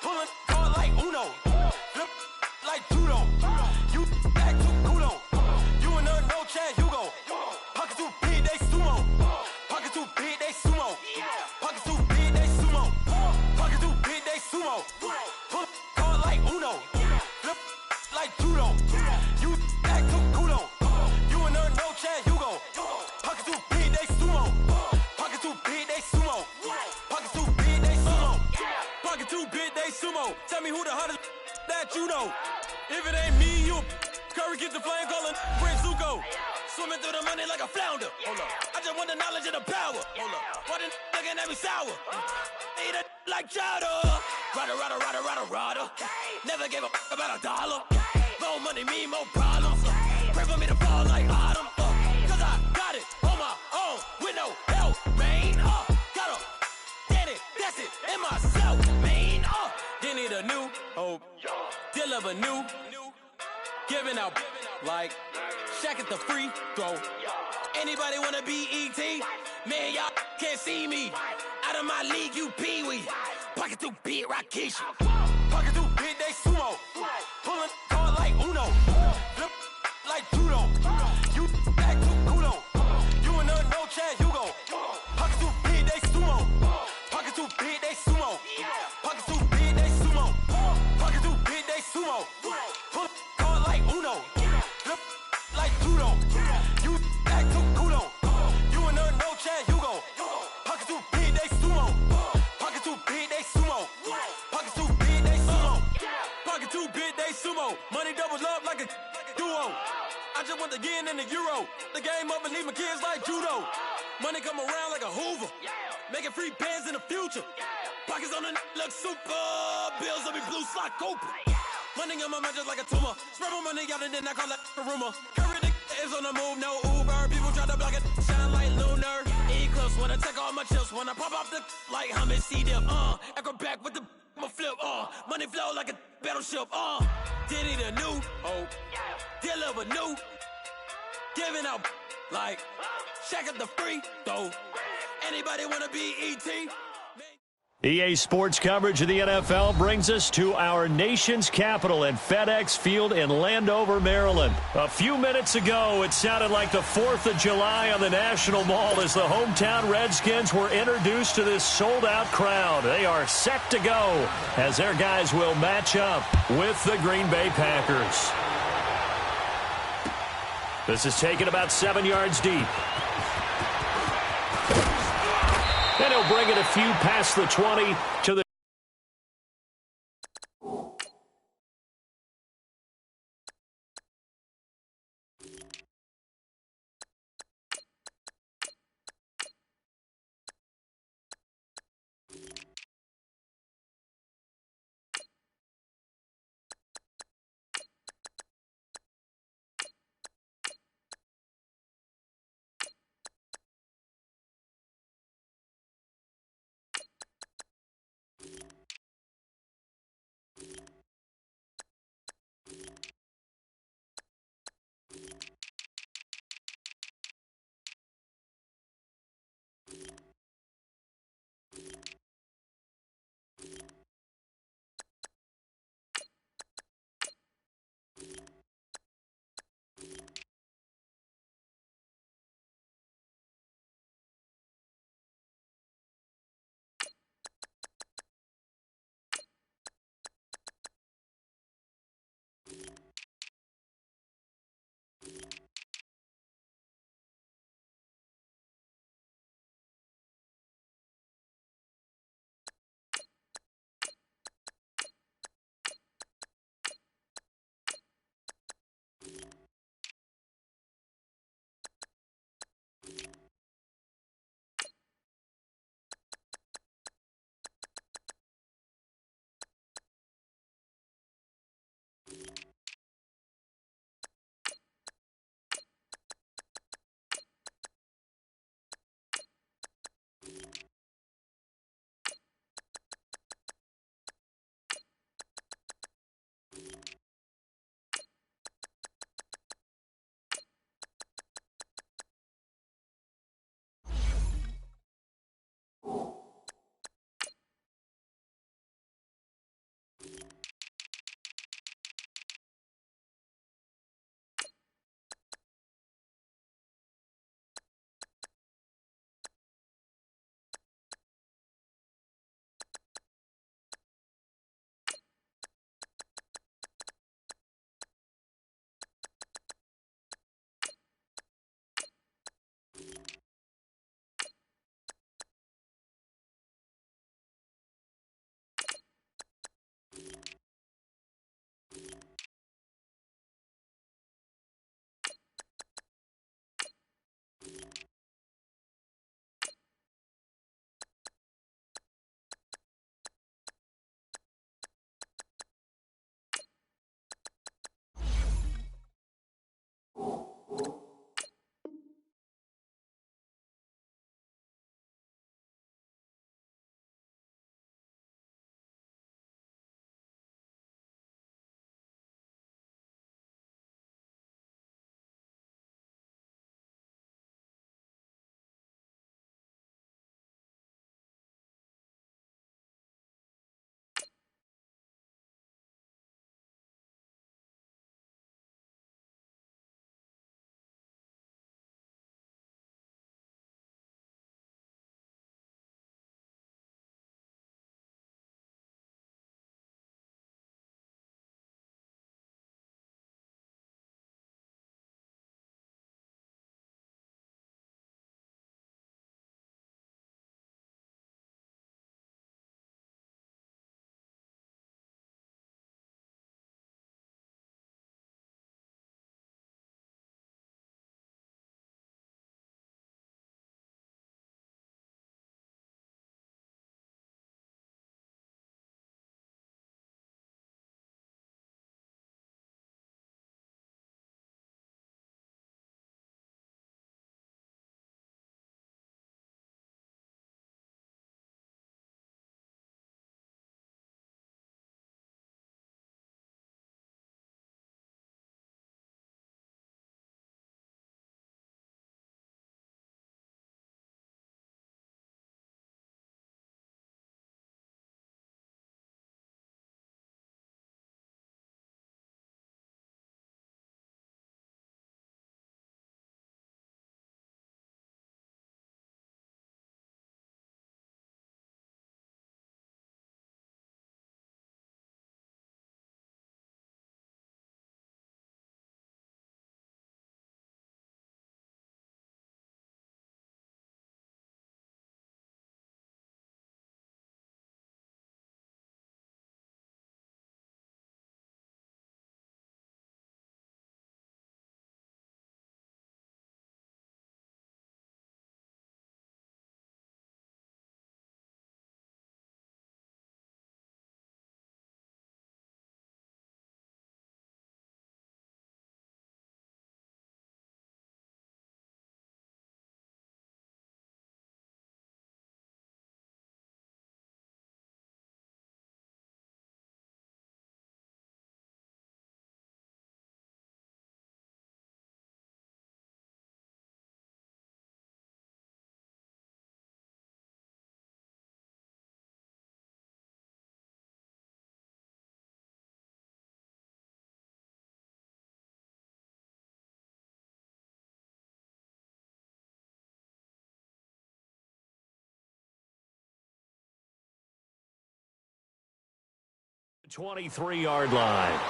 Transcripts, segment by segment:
Pulling card like Uno. Flip like judo. You back to kudo. You and her no Chad Hugo. Pockets too big, they sumo. Pockets too big, they sumo. Pockets too big, they sumo. Pockets too big, they sumo. Pull card like Uno. Flip like judo. You back to kudo. You and her no Chad Hugo. Pockets too big, they sumo. Pockets too big, they sumo. Pockets too big, they sumo. Pocket too big, they sumo. Tell me who the hottest that you know. If it ain't me, you Curry get the flame calling Prince Zuko. Swimming through the money like a flounder. Hold up. I just want the knowledge and the power. Hold up. Why the looking at me sour? Eat it like chowder. Rada, rada, rada, rada, rada. Never gave a about a dollar. More money mean more problems. Pray for me to fall like autumn. Cause I got it on my own with no help, man. Gotta get it, that's it, in myself, man. They need a new hope. Deal of a new. Giving out like Shaq at the free throw. Anybody wanna be E.T.? Man, y'all can't see me. Out of my league, you pee-wee. Pocket too big, Rakishi. Pocket too big, they sumo. Pulling card like Uno. Flip like judo. You back to kudo. You and her no Chad Hugo. Pocket too big, they sumo. Pocket too big, they sumo. Pocket too big, they sumo. Pocket too big, they sumo. Pull card like Uno. Flip like judo. You back to kudo. You and her no Chad Hugo. Pocket too big, they sumo. Pocket too big, they sumo. Pocket too big, they sumo. Pocket too big, they sumo. Money doubles up like a duo. I just want the yen and the euro. The game up and leave my kids like judo. Money come around like a Hoover. Making free bands in the future. Pockets on the look super. Bills on me blue slot Cooper. Money on my mind just like a tumor. Spread my money out and then I call that a rumor. Curry the is on the move, no Uber. People try to block it, shine like lunar. Eclipse when I take all my chips. When I pop off the like hummus C-dip. Echo back with the flip. Money flow like a battleship. Diddy the new hope. Deal of a new. Giving out like Shaq at the free throw. Anybody wanna be E.T.? EA Sports coverage of the NFL brings us to our nation's capital at FedEx Field in Landover, Maryland. A few minutes ago, it sounded like the 4th of July on the National Mall as the hometown Redskins were introduced to this sold-out crowd. They are set to go as their guys will match up with the Green Bay Packers. This is taken about 7 yards deep. And he'll bring it a few past the 20 to the 23-yard line.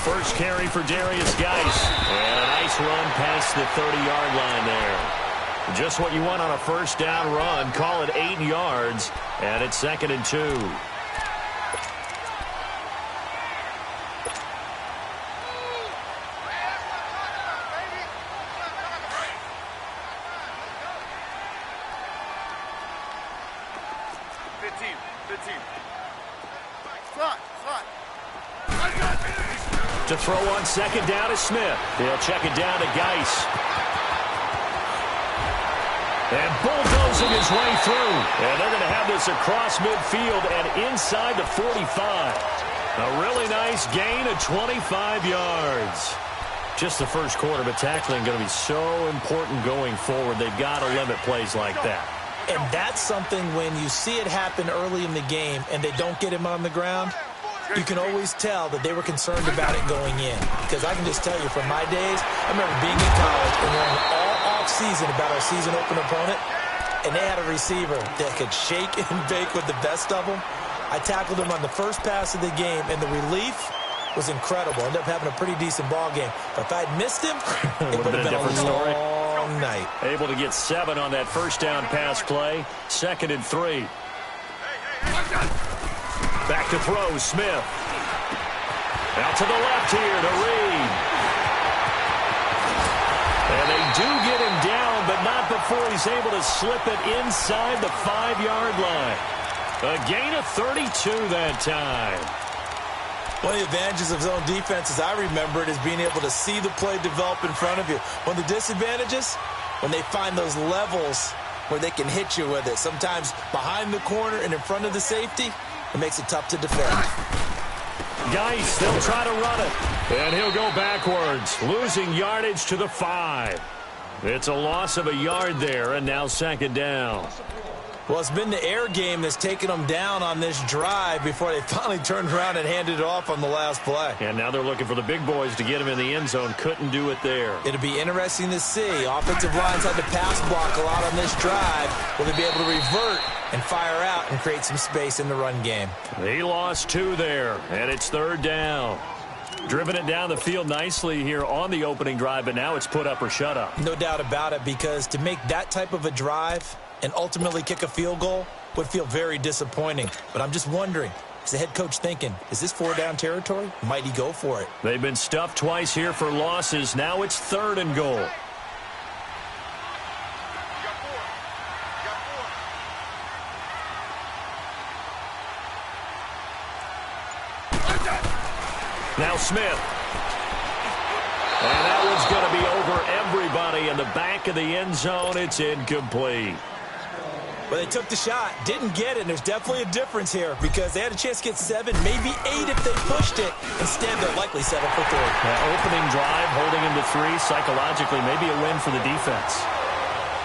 First carry for Darius Geis. And a nice run past the 30-yard line there. Just what you want on a first down run. Call it 8 yards. And it's 2nd and 2. To throw on 2nd down is Smith. He'll check it down to Geis. And bulldozing his way through. And they're going to have this across midfield and inside the 45. A really nice gain of 25 yards. Just the first quarter, but tackling going to be so important going forward. They've got to limit plays like that. And that's something when you see it happen early in the game and they don't get him on the ground, you can always tell that they were concerned about it going in. Because I can just tell you from my days, I remember being in college and learning all off-season about our season opener opponent, and they had a receiver that could shake and bake with the best of them. I tackled him on the first pass of the game, and the relief was incredible. Ended up having a pretty decent ball game. But if I'd missed him, it would have been a different story. Long night. Able to get 7 on that first down pass play. 2nd and 3. Back to throw, Smith. Out to the left here to Reed. And they do get him down, but not before he's able to slip it inside the 5-yard line. A gain of 32 that time. One of the advantages of zone defense, as I remember it, is being able to see the play develop in front of you. One of the disadvantages, when they find those levels where they can hit you with it, sometimes behind the corner and in front of the safety, it makes it tough to defend. Geis, they'll try to run it. And he'll go backwards, losing yardage to the 5. It's a loss of a yard there, and now 2nd down. Well, it's been the air game that's taken them down on this drive before they finally turned around and handed it off on the last play. And now they're looking for the big boys to get him in the end zone. Couldn't do it there. It'll be interesting to see. Offensive lines had to pass block a lot on this drive. Will they be able to revert and fire out and create some space in the run game? He lost 2 there, and it's 3rd down. Driven it down the field nicely here on the opening drive, but now it's put up or shut up. No doubt about it, because to make that type of a drive and ultimately kick a field goal would feel very disappointing. But I'm just wondering, is the head coach thinking, is this 4-down territory? Might he go for it? They've been stuffed twice here for losses. Now it's 3rd and goal. Now Smith. And that one's going to be over everybody in the back of the end zone. It's incomplete. Well, they took the shot, didn't get it, and there's definitely a difference here because they had a chance to get 7, maybe 8 if they pushed it. Instead, they're likely 7 for 3. Opening drive, holding him to 3, psychologically, maybe a win for the defense.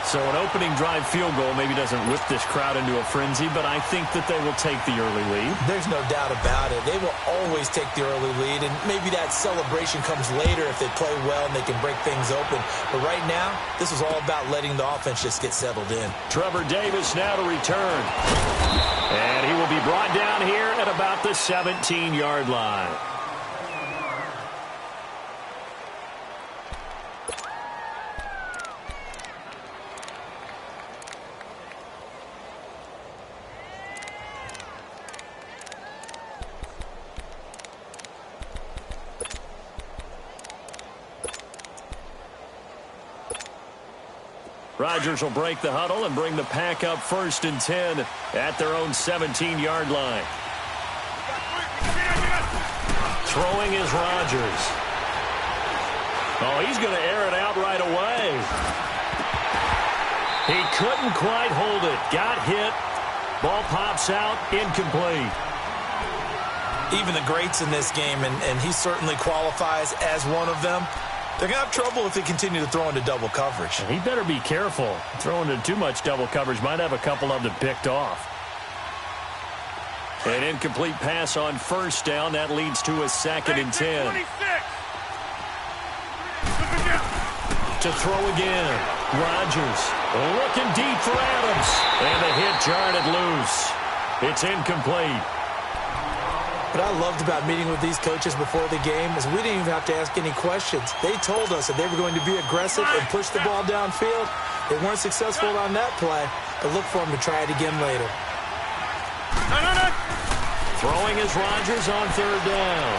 So an opening drive field goal maybe doesn't whip this crowd into a frenzy, but I think that they will take the early lead. There's no doubt about it. They will always take the early lead, and maybe that celebration comes later if they play well and they can break things open. But right now, this is all about letting the offense just get settled in. Trevor Davis now to return. And he will be brought down here at about the 17-yard line. Rodgers will break the huddle and bring the pack up 1st and 10 at their own 17-yard line. Throwing is Rodgers. Oh, he's going to air it out right away. He couldn't quite hold it. Got hit. Ball pops out. Incomplete. Even the greats in this game, and he certainly qualifies as one of them, they're going to have trouble if they continue to throw into double coverage. He better be careful. Throwing into too much double coverage might have a couple of them picked off. An incomplete pass on first down. That leads to a 2nd and 10. To throw again. Rodgers looking deep for Adams. And the hit jarred it loose. It's incomplete. What I loved about meeting with these coaches before the game is we didn't even have to ask any questions. They told us that they were going to be aggressive and push the ball downfield. They weren't successful on that play, but look for them to try it again later. Throwing is Rodgers on 3rd down.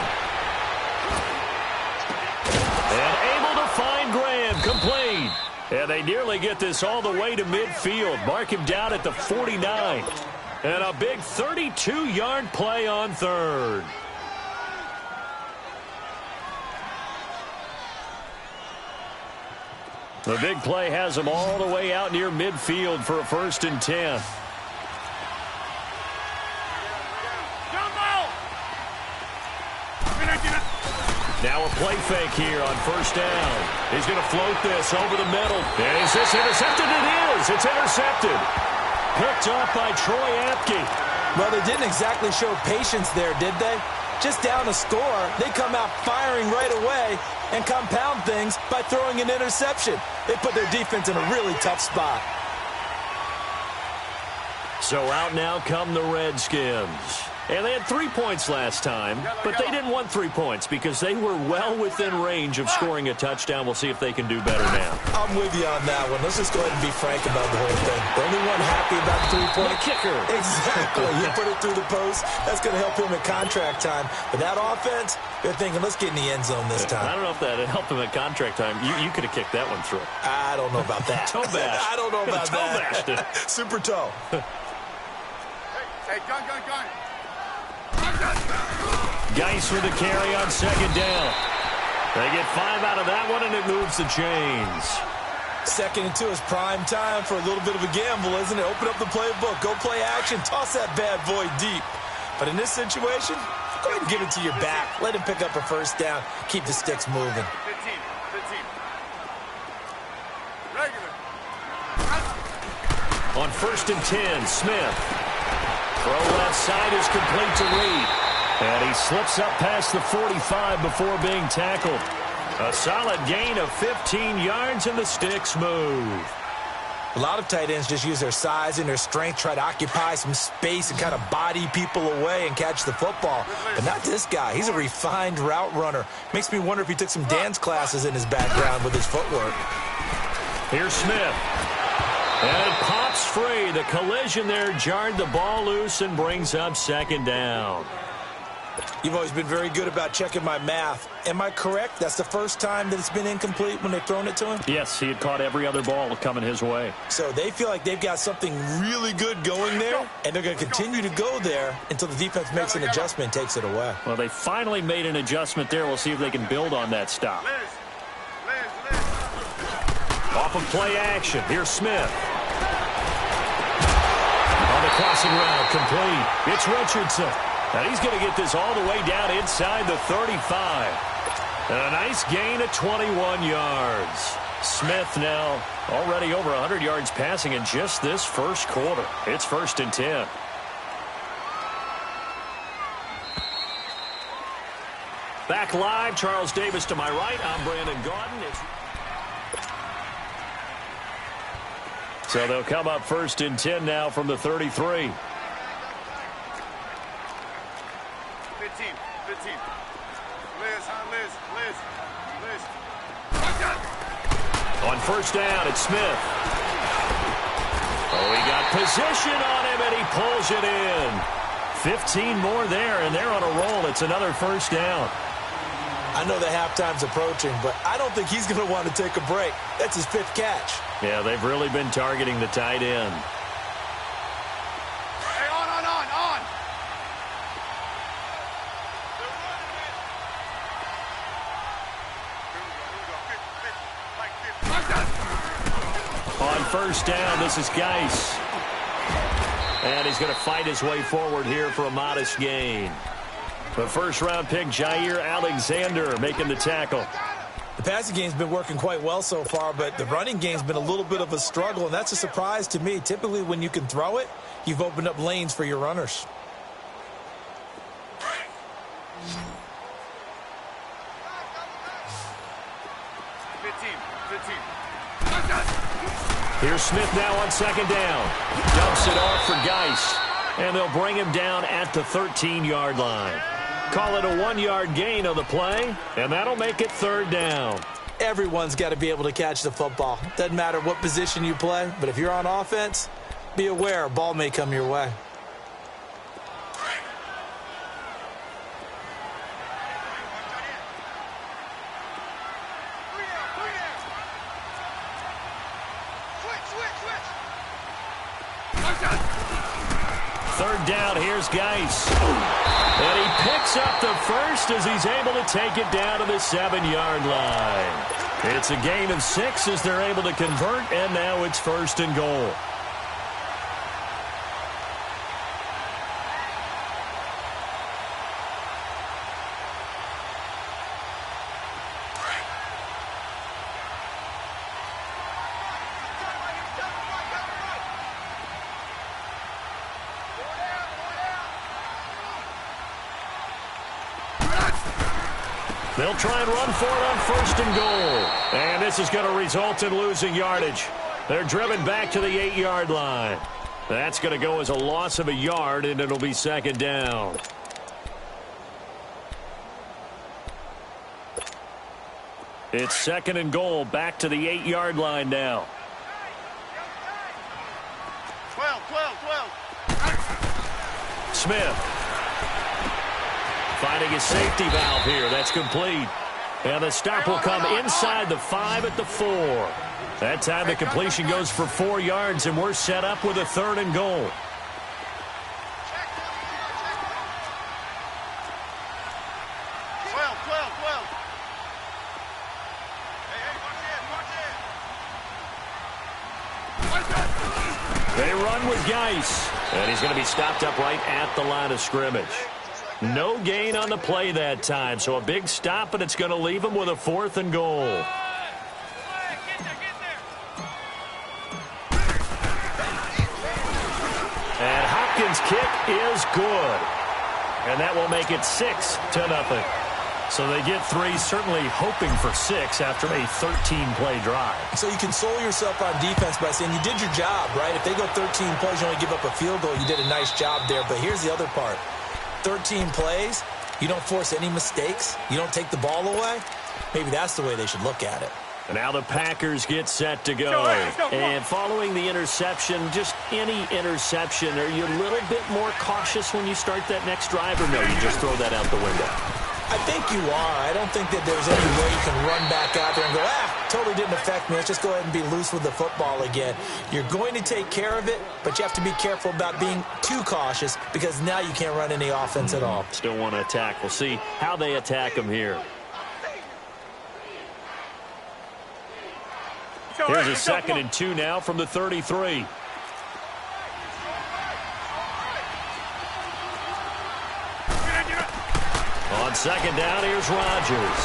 And able to find Graham, complete. And they nearly get this all the way to midfield. Mark him down at the 49. And a big 32-yard play on 3rd. The big play has them all the way out near midfield for a 1st and 10. Now a play fake here on 1st down. He's going to float this over the middle. And is this intercepted? It is. It's intercepted. Picked off by Troy Apke. Well, they didn't exactly show patience there, did they? Just down a score, they come out firing right away and compound things by throwing an interception. They put their defense in a really tough spot. So out now come the Redskins. And they had 3 points last time, but they didn't want 3 points because they were well within range of scoring a touchdown. We'll see if they can do better now. I'm with you on that one. Let's just go ahead and be frank about the whole thing. The only one happy about the 3-point kicker. Exactly. He put it through the post. That's going to help him at contract time. But that offense, they're thinking, let's get in the end zone this time. I don't know if that helped him at contract time. You could have kicked that one through. I don't know about that. Toe bash. I don't know about toe that. Bashed it. Super toe. Hey, gun. Geis with the carry on 2nd down. They get 5 out of that one, and it moves the chains. 2nd and 2 is prime time for a little bit of a gamble, isn't it? Open up the playbook. Go play action. Toss that bad boy deep. But in this situation, go ahead and give it to your back. Let him pick up a 1st down. Keep the sticks moving. 15. Regular. On 1st and 10, Smith. Throw left side is complete to Reed. And he slips up past the 45 before being tackled. A solid gain of 15 yards, and the sticks move. A lot of tight ends just use their size and their strength, try to occupy some space and kind of body people away and catch the football. But not this guy. He's a refined route runner. Makes me wonder if he took some dance classes in his background with his footwork. Here's Smith. And it pops free. The collision there jarred the ball loose and brings up 2nd down. You've always been very good about checking my math. Am I correct? That's the first time that it's been incomplete when they've thrown it to him? Yes, he had caught every other ball coming his way. So they feel like they've got something really good going there, and they're going to continue to go there until the defense makes an adjustment and takes it away. Well, they finally made an adjustment there. We'll see if they can build on that stop. Off of play action. Here's Smith. On the crossing route, complete. It's Richardson. And he's going to get this all the way down inside the 35. And a nice gain of 21 yards. Smith now already over 100 yards passing in just this first quarter. It's 1st and 10. Back live, Charles Davis to my right. I'm Brandon Gaudin. So they'll come up 1st and 10 now from the 33. 15. Liz. On 1st down, it's Smith. Oh, he got position on him, and he pulls it in. 15 more there, and they're on a roll. It's another 1st down. I know the halftime's approaching, but I don't think he's going to want to take a break. That's his 5th catch. Yeah, they've really been targeting the tight end. Hey, on. On first down. This is Geis. And he's going to fight his way forward here for a modest gain. The first-round pick, Jair Alexander, making the tackle. The passing game's been working quite well so far, but the running game's been a little bit of a struggle, and that's a surprise to me. Typically, when you can throw it, you've opened up lanes for your runners. Here's Smith now on second down. Dumps it off for Geis, and they'll bring him down at the 13-yard line. Call it a 1-yard gain on the play, and that'll make it third down. Everyone's got to be able to catch the football. Doesn't matter what position you play, but if you're on offense, be aware a ball may come your way. Third down, here's Geis. And he picks up the first as he's able to take it down to the 7-yard line. It's a gain of 6 as they're able to convert, and now it's first and goal. They'll try and run for it on first and goal. And this is going to result in losing yardage. They're driven back to the 8-yard line. That's going to go as a loss of a yard, and it'll be second down. It's second and goal, back to the 8-yard line now. 12. Smith. Finding a safety valve here. That's complete. And the stop will come inside the 5 at the 4. That time the completion goes for 4 yards, and we're set up with a third and goal. They run with Geis, and he's going to be stopped up right at the line of scrimmage. No gain on the play that time, so a big stop, and it's going to leave him with a fourth and goal. And Hopkins' kick is good. And that will make it 6-0. So they get 3, certainly hoping for 6 after a 13-play drive. So you console yourself on defense by saying you did your job, right? If they go 13 plays, you only give up a field goal, you did a nice job there. But here's the other part. 13 plays, you don't force any mistakes, you don't take the ball away. Maybe that's the way they should look at it. And now the Packers get set to go. And following the interception, just any interception, are you a little bit more cautious when you start that next drive, or no, you just throw that out the window? I think you are. I don't think that there's any way you can run back out there and go, totally didn't affect me. Let's just go ahead and be loose with the football again. You're going to take care of it, but you have to be careful about being too cautious because now you can't run any offense at all. Still want to attack. We'll see how they attack them here. Here's a 2nd and 2 now from the 33. On second down, here's Rodgers.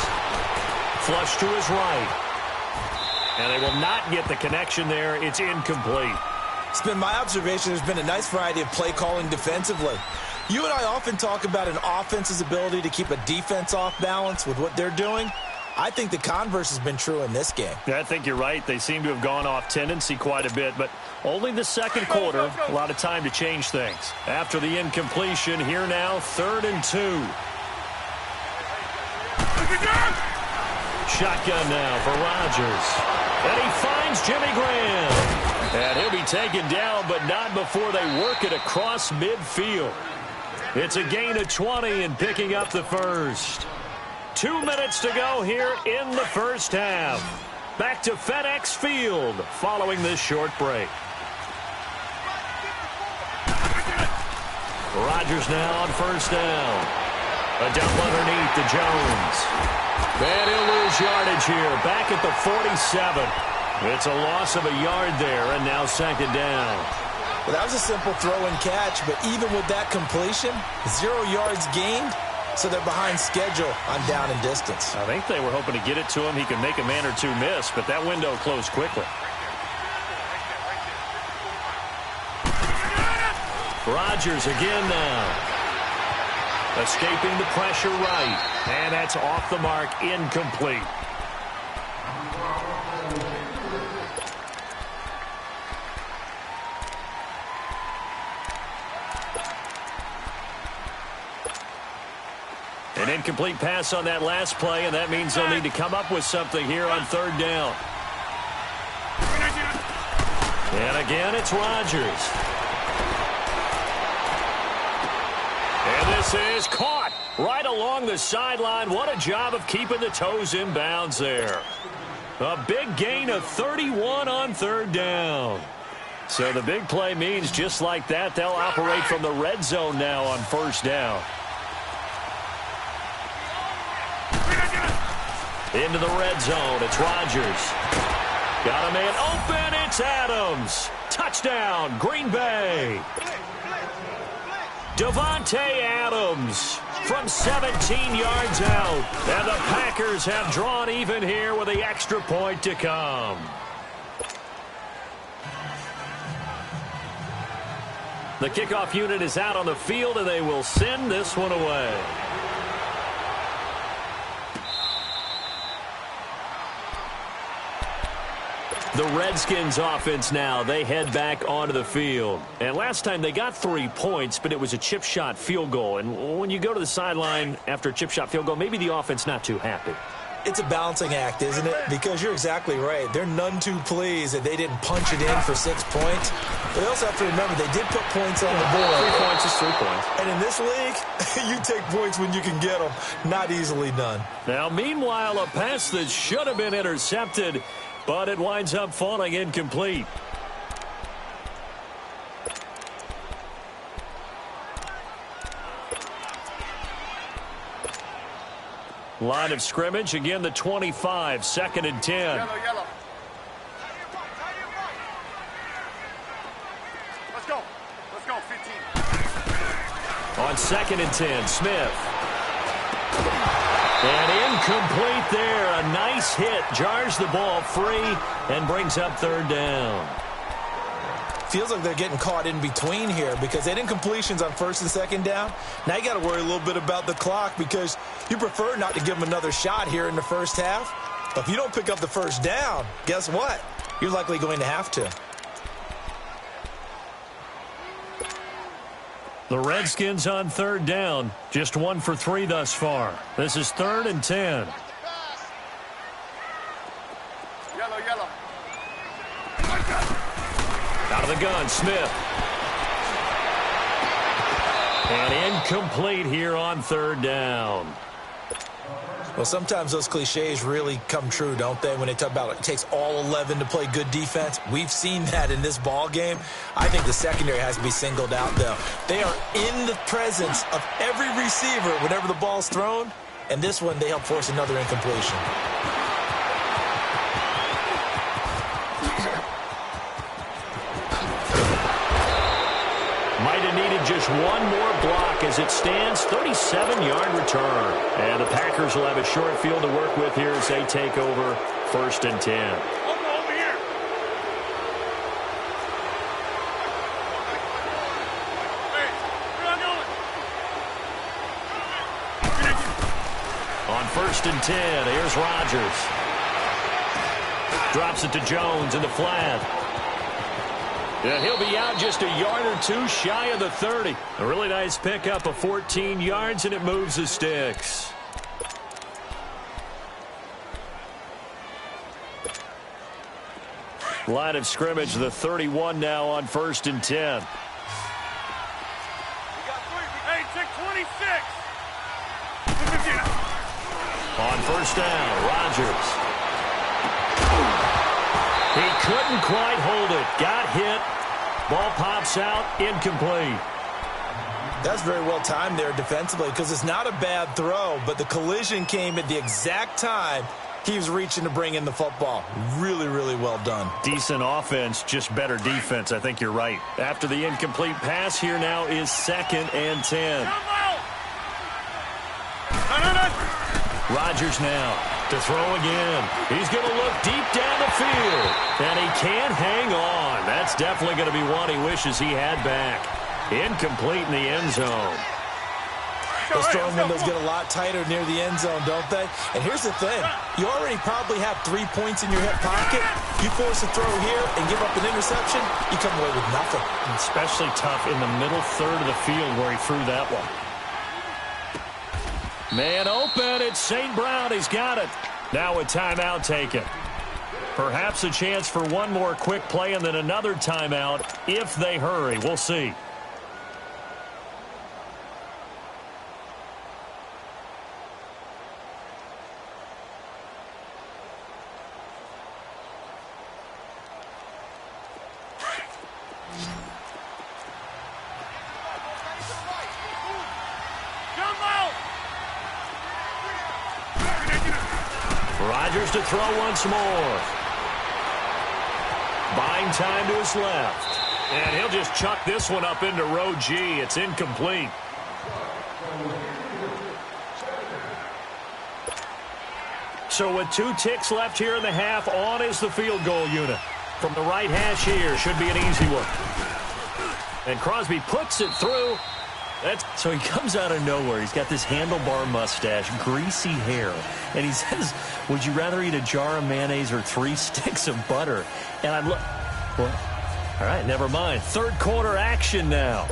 Flush to his right. And they will not get the connection there. It's incomplete. It's been my observation there's been a nice variety of play calling defensively. You and I often talk about an offense's ability to keep a defense off balance with what they're doing. I think the converse has been true in this game. Yeah, I think you're right. They seem to have gone off tendency quite a bit, but only the second quarter, a lot of time to change things. After the incompletion, here now, 3rd and 2. Shotgun now for Rodgers. And he finds Jimmy Graham. And he'll be taken down, but not before they work it across midfield. It's a gain of 20 and picking up the first. 2 minutes to go here in the first half. Back to FedEx Field following this short break. Rodgers now on first down. A dump underneath to Jones. And he'll lose yardage here. Back at the 47. It's a loss of a yard there, and now second down. Well, that was a simple throw and catch, but even with that completion, 0 yards gained, so they're behind schedule on down and distance. I think they were hoping to get it to him. He could make a man or two miss, but that window closed quickly. Rodgers again now. Escaping the pressure right, and that's off the mark, incomplete. An incomplete pass on that last play, and that means they'll need to come up with something here on third down. And again, it's Rodgers. And this is caught right along the sideline. What a job of keeping the toes in bounds there. A big gain of 31 on third down. So the big play means just like that, they'll operate from the red zone now on first down. Into the red zone, it's Rodgers. Got a man open, it's Adams. Touchdown, Green Bay. Davante Adams from 17 yards out. And the Packers have drawn even here with the extra point to come. The kickoff unit is out on the field, and they will send this one away. The Redskins offense now, they head back onto the field. And last time they got 3 points, but it was a chip shot field goal. And when you go to the sideline after a chip shot field goal, maybe the offense not too happy. It's a balancing act, isn't it? Because you're exactly right. They're none too pleased that they didn't punch it in for 6 points. But they also have to remember they did put points on the board. 3 points is 3 points. And in this league, you take points when you can get them. Not easily done. Now, meanwhile, a pass that should have been intercepted, but it winds up falling incomplete. Line of scrimmage, again the 25, 2nd and 10. Yellow. Let's go, 15. On 2nd and 10, Smith. And incomplete there. A nice hit. Jars the ball free and brings up third down. Feels like they're getting caught in between here because they had incompletions on 1st and 2nd down. Now you got to worry a little bit about the clock because you prefer not to give them another shot here in the first half. But if you don't pick up the first down, guess what? You're likely going to have to. The Redskins on third down. Just 1 for 3 thus far. This is 3rd and 10. Yellow. Out of the gun, Smith. And incomplete here on third down. Well, sometimes those cliches really come true, don't they, when they talk about it takes all 11 to play good defense. We've seen that in this ball game. I think the secondary has to be singled out, though. They are in the presence of every receiver whenever the ball's thrown, and this one they help force another incompletion. Might have needed just one more block as it stands, 37-yard return. And the Packers will have a short field to work with here as they take over 1st and 10. Over here. Hey, where am I going? On 1st and 10, here's Rodgers. Drops it to Jones in the flat. Yeah, he'll be out just a yard or two shy of the 30. A really nice pickup of 14 yards, and it moves the sticks. Line of scrimmage, the 31 now on 1st and 10. We got 3. Hey, check 26. On 1st down, Rodgers. He couldn't quite hold it. Got hit. Ball pops out. Incomplete. That's very well timed there defensively because it's not a bad throw, but the collision came at the exact time He was reaching to bring in the football. Really, really well done. Decent offense, just better defense. I think you're right. After the incomplete pass, here now is 2nd and 10. Rodgers now to throw again. He's going to look deep down the field, and he can't hang on. That's definitely going to be one he wishes he had back. Incomplete in the end zone. Those throwing windows get a lot tighter near the end zone, don't they? And here's the thing. You already probably have 3 points in your hip pocket. You force a throw here and give up an interception, you come away with nothing. Especially tough in the middle third of the field where he threw that one. Man open, it's St. Brown. He's got it. Now a timeout taken. Perhaps a chance for one more quick play and then another timeout if they hurry. We'll see. Rodgers to throw once more. Buying time to his left. And he'll just chuck this one up into row G. It's incomplete. So with 2 ticks left here in the half, on is the field goal unit. From the right hash here, should be an easy one. And Crosby puts it through. So he comes out of nowhere. He's got this handlebar mustache, greasy hair. And he says, would you rather eat a jar of mayonnaise or 3 sticks of butter? And I look, well, all right, never mind. Third quarter action now.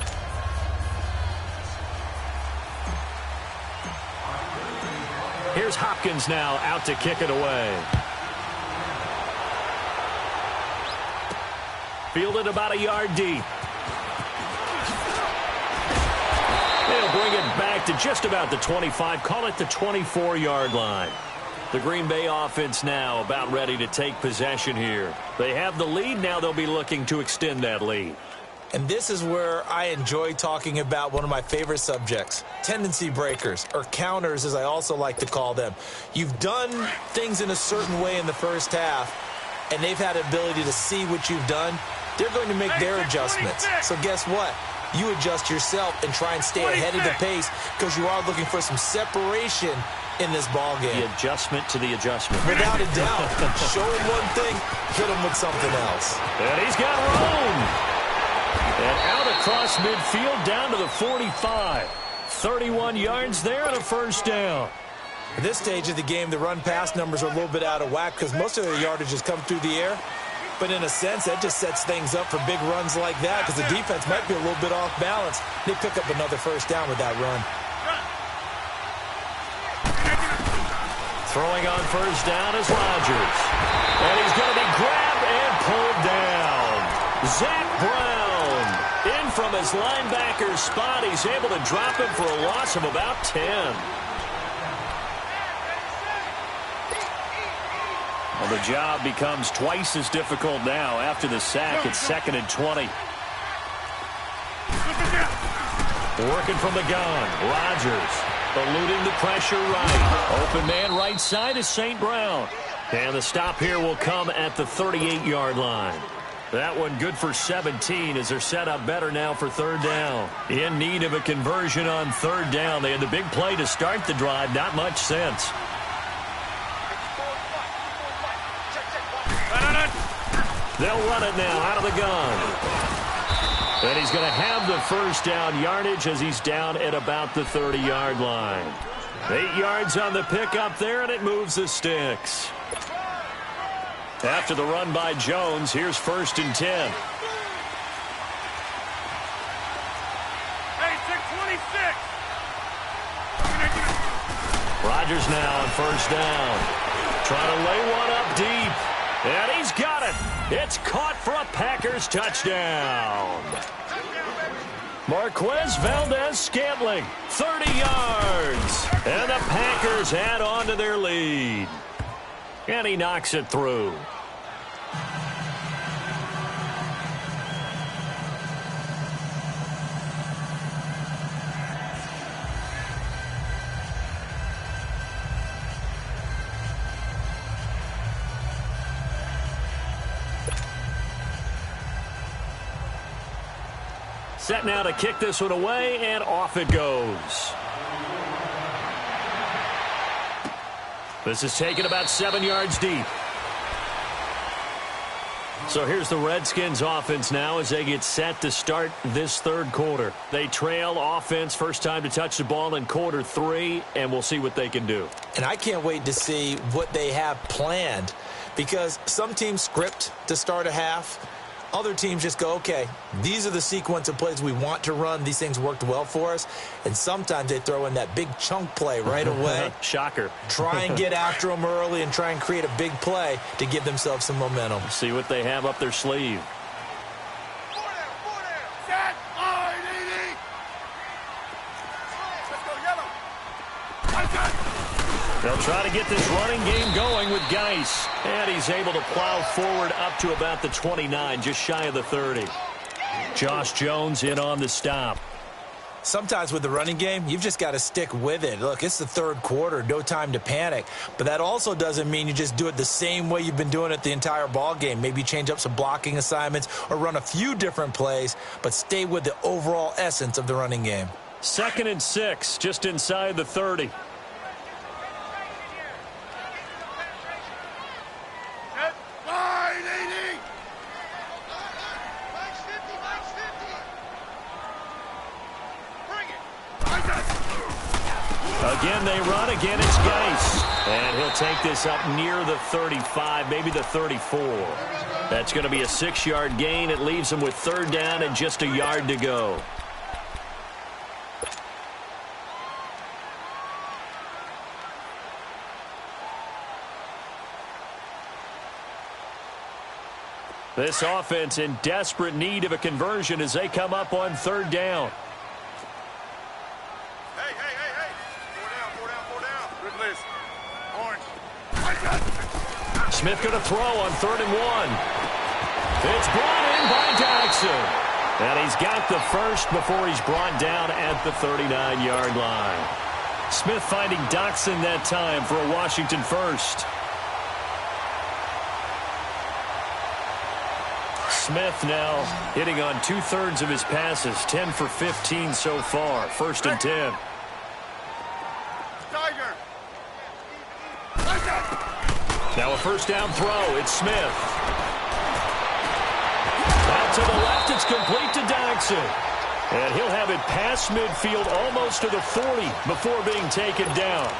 Here's Hopkins now out to kick it away. Fielded about a yard deep. They'll bring it back to just about the 25. Call it the 24-yard line. The Green Bay offense now about ready to take possession here. They have the lead. Now they'll be looking to extend that lead. And this is where I enjoy talking about one of my favorite subjects, tendency breakers, or counters as I also like to call them. You've done things in a certain way in the first half, and they've had the ability to see what you've done. They're going to make their adjustments. So guess what? You adjust yourself and try and stay ahead of the pace because you are looking for some separation in this ball game. The adjustment to the adjustment. Without a doubt. Show him one thing, hit him with something else. And he's got room. And out across midfield down to the 45. 31 yards there and a first down. At this stage of the game, the run-pass numbers are a little bit out of whack because most of their yardage has come through the air. But in a sense, that just sets things up for big runs like that because the defense might be a little bit off balance. They pick up another first down with that run. Throwing on first down is Rodgers. And he's going to be grabbed and pulled down. Zach Brown in from his linebacker spot. He's able to drop him for a loss of about 10. Well, the job becomes twice as difficult now after the sack. It's 2nd and 20. Working from the gun. Rodgers eluding the pressure right. Open man right side is St. Brown. And the stop here will come at the 38-yard line. That one good for 17 as they're set up better now for third down. In need of a conversion on third down. They had the big play to start the drive. Not much sense. They'll run it now out of the gun. And he's going to have the first down yardage as he's down at about the 30-yard line. 8 yards on the pickup there, and it moves the sticks. After the run by Jones, here's 1st and 10. Hey, 626. Rodgers now on first down. Trying to lay one up deep. And he's got it. It's caught for a Packers touchdown. Marquez Valdez-Scantling, 30 yards. And the Packers add on to their lead. And he knocks it through. Set now to kick this one away, and off it goes. This is taken about 7 yards deep. So here's the Redskins offense now as they get set to start this third quarter. They trail offense, first time to touch the ball in quarter 3, and we'll see what they can do. And I can't wait to see what they have planned, because some teams script to start a half. Other teams just go, okay, these are the sequence of plays we want to run. These things worked well for us. And sometimes they throw in that big chunk play right away. Shocker. Try and get after them early and try and create a big play to give themselves some momentum. See what they have up their sleeve. Set. Line, Edie. Let's go, yellow. They'll try to get this running game going with Geis. And he's able to plow forward up to about the 29, just shy of the 30. Josh Jones in on the stop. Sometimes with the running game, you've just got to stick with it. Look, it's the third quarter, no time to panic. But that also doesn't mean you just do it the same way you've been doing it the entire ball game. Maybe change up some blocking assignments or run a few different plays, but stay with the overall essence of the running game. 2nd and 6, just inside the 30. Again, they run. Again, it's Geis. And he'll take this up near the 35, maybe the 34. That's going to be a 6-yard gain. It leaves him with 3rd down and just a yard to go. This offense in desperate need of a conversion as they come up on 3rd down. Smith going to throw on 3rd and 1. It's brought in by Jackson. And he's got the first before he's brought down at the 39-yard line. Smith finding Doxson that time for a Washington first. Smith now hitting on 2/3 of his passes, 10 for 15 so far. 1st and 10. Now a 1st down throw. It's Smith. Out to the left. It's complete to Doxson. And he'll have it past midfield almost to the 40 before being taken down.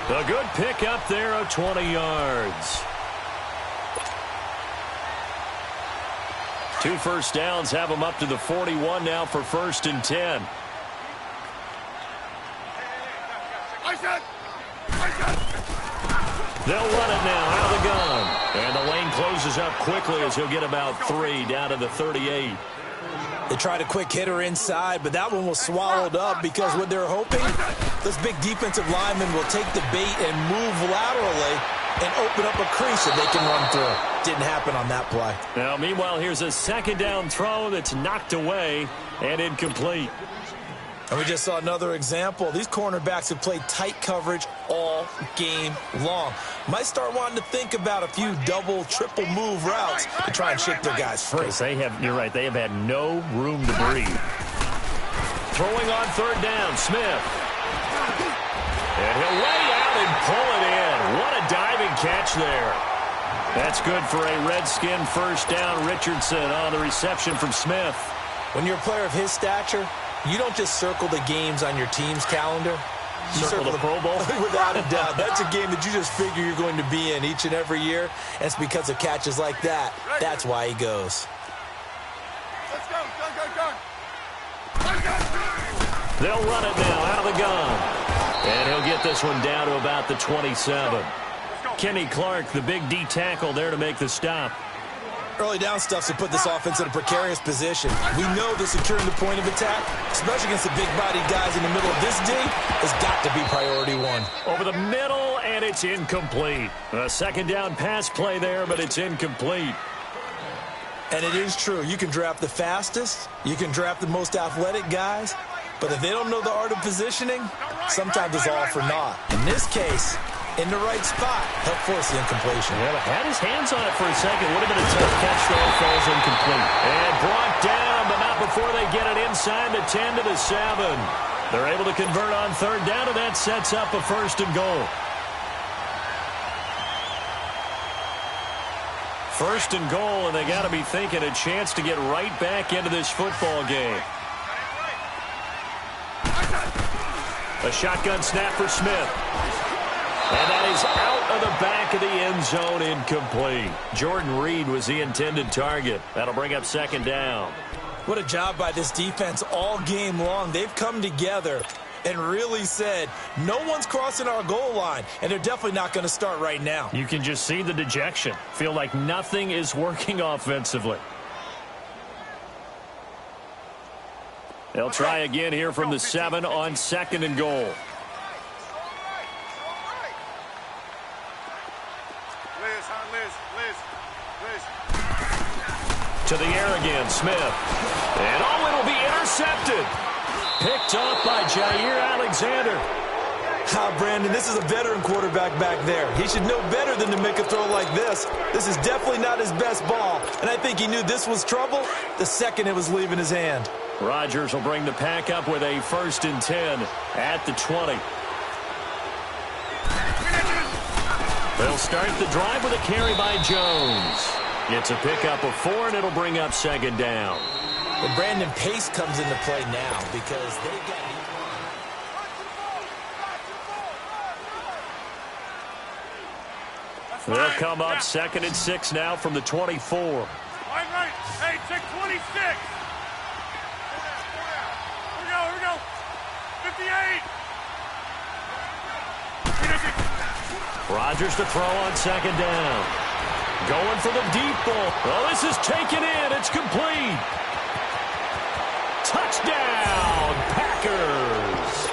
A good pickup there of 20 yards. 2 first downs have him up to the 41 now for 1st and 10. They'll run it now out of the gun. And the lane closes up quickly as he'll get about 3 down to the 38. They tried a quick hitter inside, but that one was swallowed up because what they're hoping, this big defensive lineman will take the bait and move laterally and open up a crease that they can run through. Didn't happen on that play. Now, meanwhile, here's a 2nd down throw that's knocked away and incomplete. And we just saw another example. These cornerbacks have played tight coverage all game long. Might start wanting to think about a few double, triple move routes to try and shake their guys free. You're right, they have had no room to breathe. Throwing on 3rd down, Smith. And he'll lay out and pull it in. What a diving catch there. That's good for a Redskin 1st down. Richardson on the reception from Smith. When you're a player of his stature, you don't just circle the games on your team's calendar. You circle the Pro Bowl? Without a doubt. That's a game that you just figure you're going to be in each and every year. And it's because of catches like that. That's why he goes. Let's go. Gun. They'll run it now out of the gun. And he'll get this one down to about the 27. Kenny Clark, the big D tackle there to make the stop. Early down stuff to put this offense in a precarious position. We know that securing the point of attack, especially against the big-bodied guys in the middle of this D, has got to be priority 1. Over the middle, and it's incomplete. A 2nd down pass play there, but it's incomplete. And it is true. You can draft the fastest. You can draft the most athletic guys. But if they don't know the art of positioning, sometimes it's all for naught. In this case, in the right spot, help force the incompletion. Yeah, had his hands on it for a second. Would have been a tough catch, though. Falls incomplete. And brought down, but not before they get it inside the 10 to the 7. They're able to convert on third down, and that sets up a 1st and goal. 1st and goal, and they got to be thinking a chance to get right back into this football game. A shotgun snap for Smith. And that is out of the back of the end zone, incomplete. Jordan Reed was the intended target. That'll bring up 2nd down. What a job by this defense all game long. They've come together and really said, no one's crossing our goal line, and they're definitely not going to start right now. You can just see the dejection. Feel like nothing is working offensively. They'll try again here from the 7 on 2nd and goal. To the air again, Smith. And oh, it'll be intercepted. Picked off by Jair Alexander. Brandon, this is a veteran quarterback back there. He should know better than to make a throw like this. This is definitely not his best ball, and I think he knew this was trouble the second it was leaving his hand. Rodgers will bring the pack up with a 1st and 10 at the 20. They'll start the drive with a carry by Jones. Gets a pickup of 4, and it'll bring up 2nd down. And Brandon, pace comes into play now because they got... They'll come up 2nd and 6 now from the 24. Right. Hey, check 26. Here we go. 58. Rodgers to throw on 2nd down. Going for the deep ball. Oh, this is taken in. It's complete. Touchdown, Packers.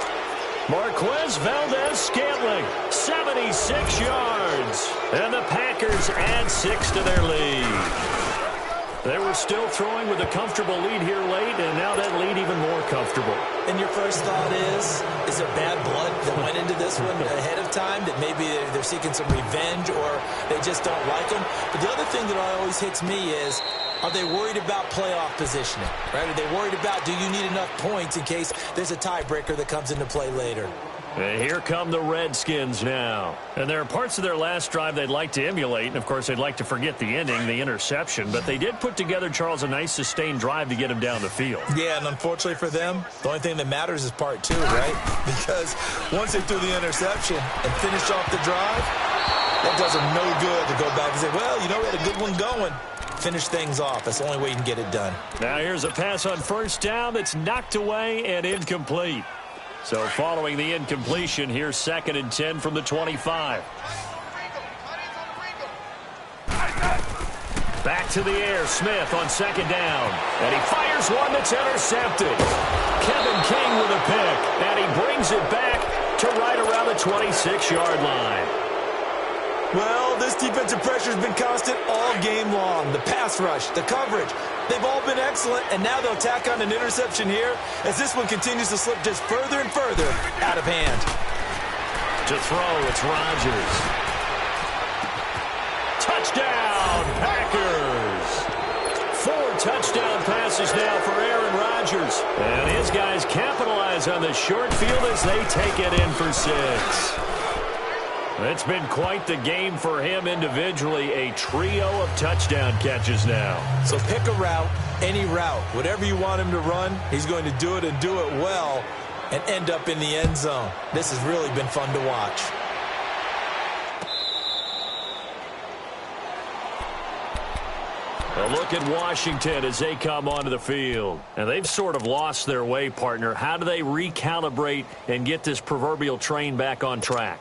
Marquez Valdez-Scantling, 76 yards. And the Packers add 6 to their lead. They were still throwing with a comfortable lead here late, and now that lead even more comfortable. And your first thought is there bad blood that went into this one ahead of time, that maybe they're seeking some revenge or they just don't like them? But the other thing that always hits me is, are they worried about playoff positioning? Right? Are they worried about, do you need enough points in case there's a tiebreaker that comes into play later? And here come the Redskins now. And there are parts of their last drive they'd like to emulate. And, of course, they'd like to forget the ending, the interception. But they did put together, Charles, a nice sustained drive to get him down the field. Yeah, and unfortunately for them, the only thing that matters is part 2, right? Because once they threw the interception and finished off the drive, that does them no good to go back and say, well, you know, we had a good one going. Finish things off. That's the only way you can get it done. Now here's a pass on 1st down that's knocked away and incomplete. So following the incompletion, here's 2nd and 10 from the 25. Back to the air, Smith on 2nd down. And he fires one that's intercepted. Kevin King with a pick. And he brings it back to right around the 26-yard line. Well, this defensive pressure has been constant all game long. The pass rush, the coverage, they've all been excellent, and now they'll tack on an interception here as this one continues to slip just further and further out of hand. To throw, it's Rodgers. Touchdown, Packers! 4 touchdown passes now for Aaron Rodgers. And his guys capitalize on the short field as they take it in for 6. It's been quite the game for him individually, a trio of touchdown catches now. So pick a route, any route. Whatever you want him to run, he's going to do it and do it well and end up in the end zone. This has really been fun to watch. A look at Washington as they come onto the field. And they've sort of lost their way, partner. How do they recalibrate and get this proverbial train back on track?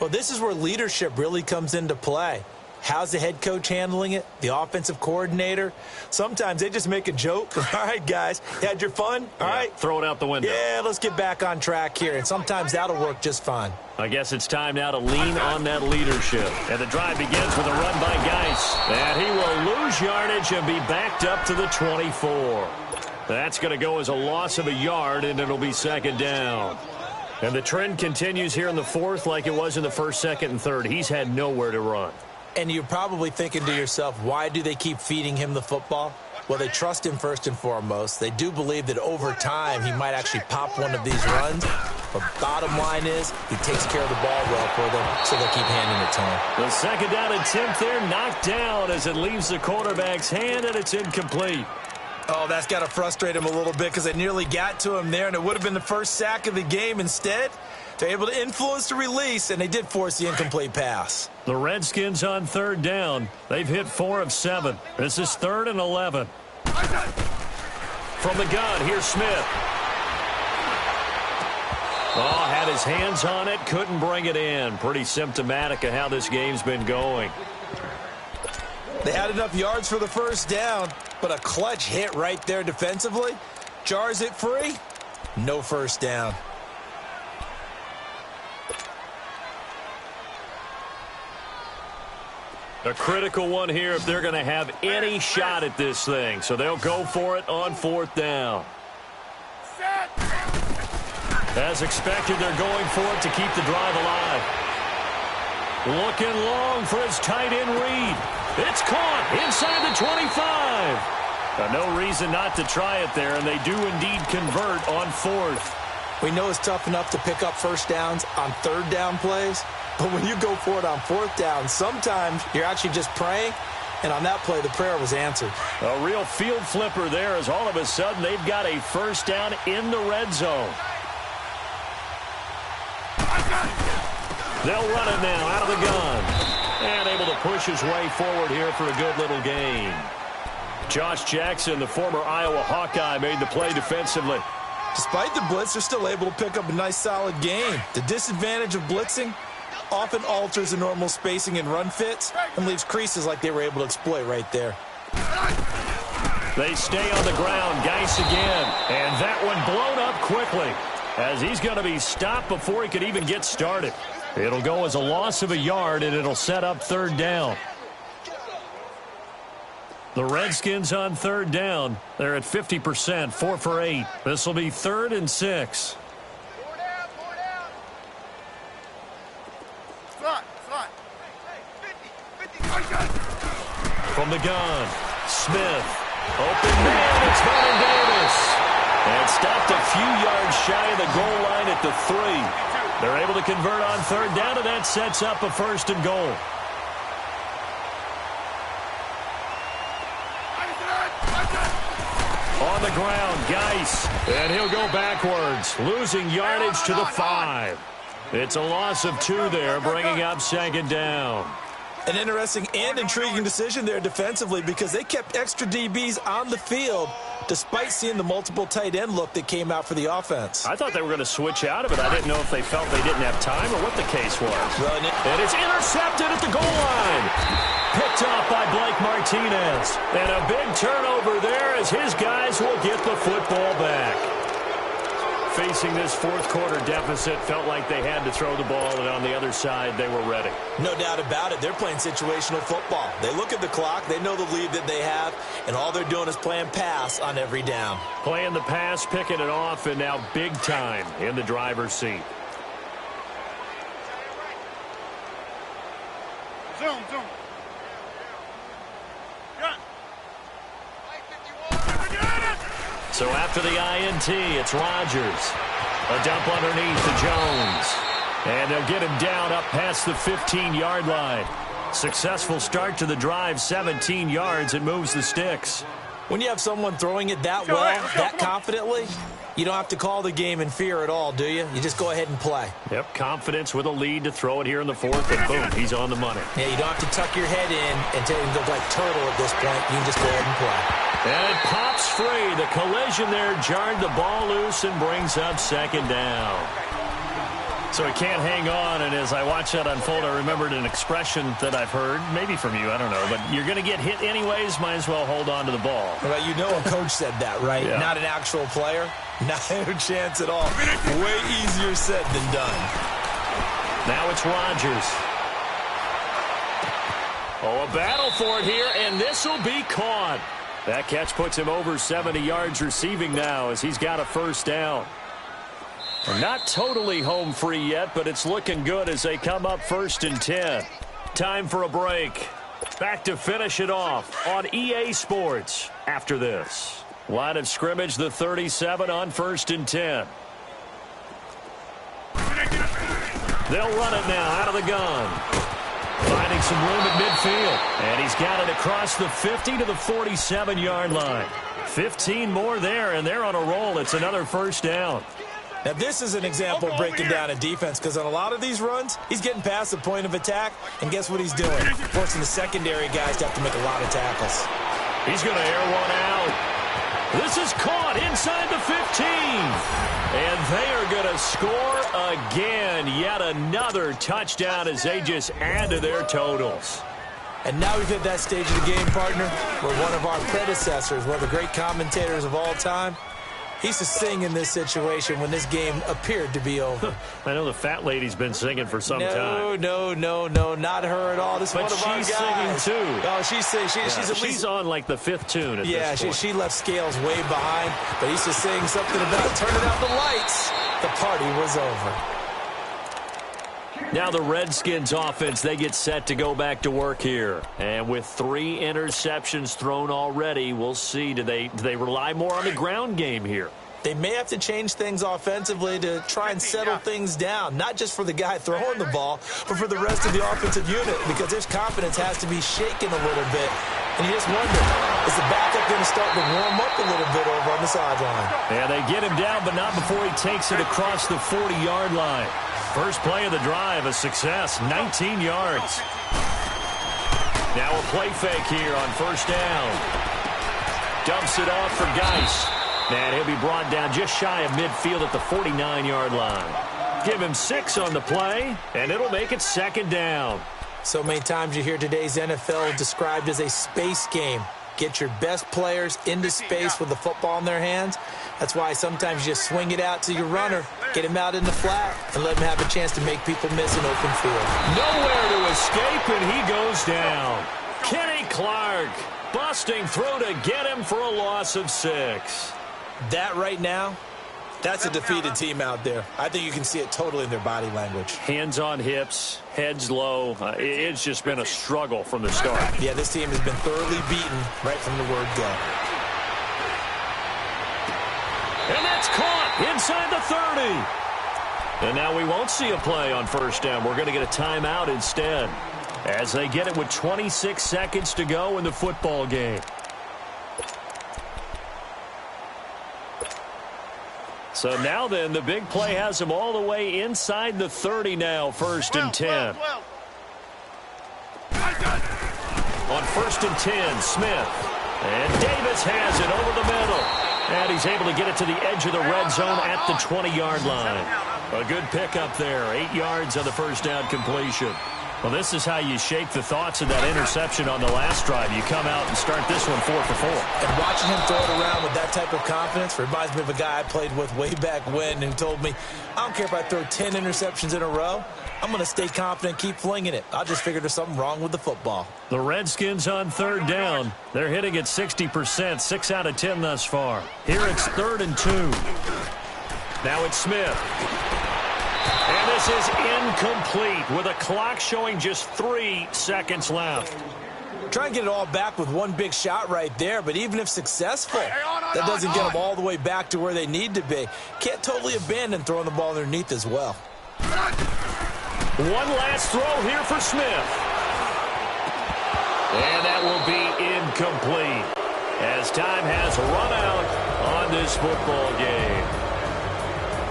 Well, this is where leadership really comes into play. How's the head coach handling it? The offensive coordinator? Sometimes they just make a joke. All right, guys, you had your fun? All right. Throw it out the window. Yeah, let's get back on track here. And sometimes that'll work just fine. I guess it's time now to lean on that leadership. And the drive begins with a run by Geis. And he will lose yardage and be backed up to the 24. That's going to go as a loss of a yard, and it'll be 2nd down. And the trend continues here in the 4th like it was in the 1st, 2nd, and 3rd. He's had nowhere to run. And you're probably thinking to yourself, why do they keep feeding him the football? Well, they trust him first and foremost. They do believe that over time he might actually pop one of these runs. But bottom line is he takes care of the ball well for them, so they'll keep handing it to him. The second down attempt there knocked down as it leaves the quarterback's hand, and it's incomplete. Oh, that's got to frustrate him a little bit because they nearly got to him there, and it would have been the first sack of the game. Instead, they're able to influence the release, and they did force the incomplete pass. The Redskins on third down. They've hit 4 of 7. This is 3rd and 11. From the gun, here's Smith. Oh, had his hands on it, couldn't bring it in. Pretty symptomatic of how this game's been going. They had enough yards for the first down, but a clutch hit right there defensively. Jars it free. No first down. A critical one here if they're going to have any shot at this thing. So they'll go for it on 4th down. As expected, they're going for it to keep the drive alive. Looking long for his tight end read. It's caught inside the 25. No reason not to try it there, and they do indeed convert on 4th. We know it's tough enough to pick up first downs on third down plays, but when you go for it on 4th down, sometimes you're actually just praying, and on that play, the prayer was answered. A real field flipper there as all of a sudden they've got a first down in the red zone. They'll run it now out of the gun. And able to push his way forward here for a good little gain. Josh Jackson, the former Iowa Hawkeye, made the play defensively. Despite the blitz, they're still able to pick up a nice, solid gain. The disadvantage of blitzing often alters the normal spacing and run fits and leaves creases like they were able to exploit right there. They stay on the ground. Geis again. And that one blown up quickly as he's going to be stopped before he could even get started. It'll go as a loss of a yard, and it'll set up 3rd down. The Redskins on 3rd down. They're at 50%, 4 for 8. This will be 3rd and 6. From the gun, Smith. Open man, it's Vernon Davis. And stopped a few yards shy of the goal line at the 3. They're able to convert on 3rd down, and that sets up a 1st and goal. On the ground, Geis. And he'll go backwards, losing yardage to the 5. It's a loss of 2 there, bringing up 2nd down. An interesting and intriguing decision there defensively because they kept extra DBs on the field despite seeing the multiple tight end look that came out for the offense. I thought they were going to switch out of it. I didn't know if they felt they didn't have time or what the case was. And it's intercepted at the goal line. Picked off by Blake Martinez. And a big turnover there as his guys will get the football back. Facing this 4th quarter deficit, felt like they had to throw the ball, and on the other side, they were ready. No doubt about it. They're playing situational football. They look at the clock, they know the lead that they have, and all they're doing is playing pass on every down. Playing the pass, picking it off, and now big time in the driver's seat. Zoom. So after the INT, it's Rodgers. A dump underneath to Jones. And they'll get him down up past the 15-yard line. Successful start to the drive, 17 yards. It moves the sticks. When you have someone throwing it that well, that confidently, you don't have to call the game in fear at all, do you? You just go ahead and play. Yep, confidence with a lead to throw it here in the 4th, and boom, he's on the money. Yeah, you don't have to tuck your head in and go like turtle at this point. You can just go ahead and play. And it pops free. The collision there jarred the ball loose and brings up 2nd down. So he can't hang on, and as I watch that unfold, I remembered an expression that I've heard, maybe from you, I don't know, but you're going to get hit anyways, might as well hold on to the ball. Well, you know a coach said that, right? Yeah. Not an actual player. Not a chance at all. Way easier said than done. Now it's Rodgers. Oh, a battle for it here, and this will be caught. That catch puts him over 70 yards receiving now as he's got a 1st down. Not totally home free yet, but it's looking good as they come up 1st and 10. Time for a break. Back to finish it off on EA Sports. after this. Line of scrimmage, the 37 on 1st and 10. They'll run it now out of the gun. Finding some room at midfield. And he's got it across the 50 to the 47-yard line. 15 more there, and they're on a roll. It's another first down. Now, this is an example of breaking down a defense, because on a lot of these runs, he's getting past the point of attack, and guess what he's doing? Forcing the secondary guys to have to make a lot of tackles. He's going to air one out. This is caught inside the 15. And they are going to score again. Yet another touchdown as they just add to their totals. And now we've hit that stage of the game, partner, where one of our predecessors, one of the great commentators of all time, he used to sing in this situation when this game appeared to be over. I know the fat lady's been singing for some time. No, not her at all. This is one of our guys. But she's singing, too. Oh, she's singing. She's on, like, the 5th tune at this point. She left Scales way behind, but he used to sing something about turning out the lights. The party was over. Now the Redskins offense, they get set to go back to work here. And with 3 interceptions thrown already, we'll see. Do they rely more on the ground game here? They may have to change things offensively to try and settle things down, not just for the guy throwing the ball, but for the rest of the offensive unit, because his confidence has to be shaken a little bit. And you just wonder, is the backup going to start to warm up a little bit over on the sideline? Yeah, they get him down, but not before he takes it across the 40-yard line. First play of the drive, a success, 19 yards. Now a play fake here on first down. Dumps it off for Geis. And he'll be brought down just shy of midfield at the 49-yard line. Give him 6 on the play, and it'll make it second down. So many times you hear today's NFL described as a space game. Get your best players into space with the football in their hands. That's why sometimes you just swing it out to your runner, get him out in the flat, and let him have a chance to make people miss an open field. Nowhere to escape, and he goes down. Kenny Clark busting through to get him for a loss of 6. That right now, that's a defeated team out there. I think you can see it totally in their body language. Hands on hips, heads low. It's just been a struggle from the start. Yeah, this team has been thoroughly beaten right from the word go. And that's caught inside the 30. And now we won't see a play on first down. We're going to get a timeout instead, as they get it with 26 seconds to go in the football game. So now then, the big play has him all the way inside the 30 now, 1st and 10. On 1st and 10, Smith. And Davis has it over the middle. And he's able to get it to the edge of the red zone at the 20-yard line. A good pickup there, 8 yards on the first down completion. Well, this is how you shake the thoughts of that interception on the last drive. You come out and start this one 4 for 4. And watching him throw it around with that type of confidence reminds me of a guy I played with way back when who told me, I don't care if I throw 10 interceptions in a row. I'm going to stay confident, keep flinging it. I'll just figure there's something wrong with the football. The Redskins on 3rd down. They're hitting at 60%, 6 out of 10 thus far. Here it's 3rd and 2. Now it's Smith. And this is incomplete with a clock showing just 3 seconds left. Try and get it all back with one big shot right there, but even if successful, that doesn't get them all the way back to where they need to be. Can't totally abandon throwing the ball underneath as well. One last throw here for Smith. And that will be incomplete as time has run out on this football game.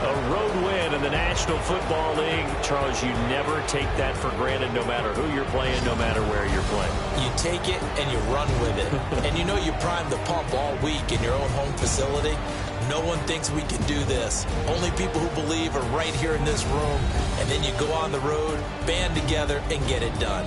A road win in the National Football League. Charles, you never take that for granted no matter who you're playing, no matter where you're playing. You take it and you run with it. And you know you primed the pump all week in your own home facility. No one thinks we can do this. Only people who believe are right here in this room. And then you go on the road, band together, and get it done.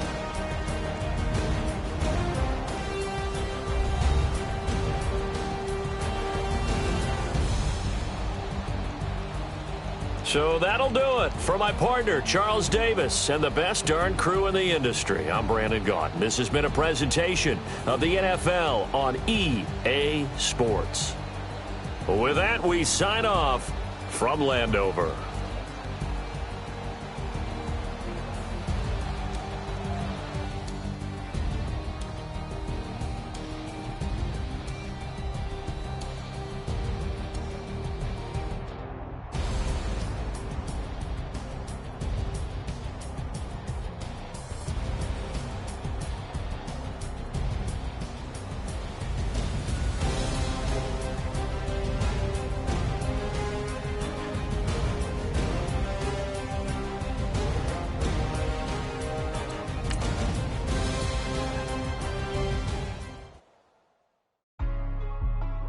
So that'll do it. For my partner, Charles Davis, and the best darn crew in the industry, I'm Brandon Gaudin. This has been a presentation of the NFL on EA Sports. With that, we sign off from Landover.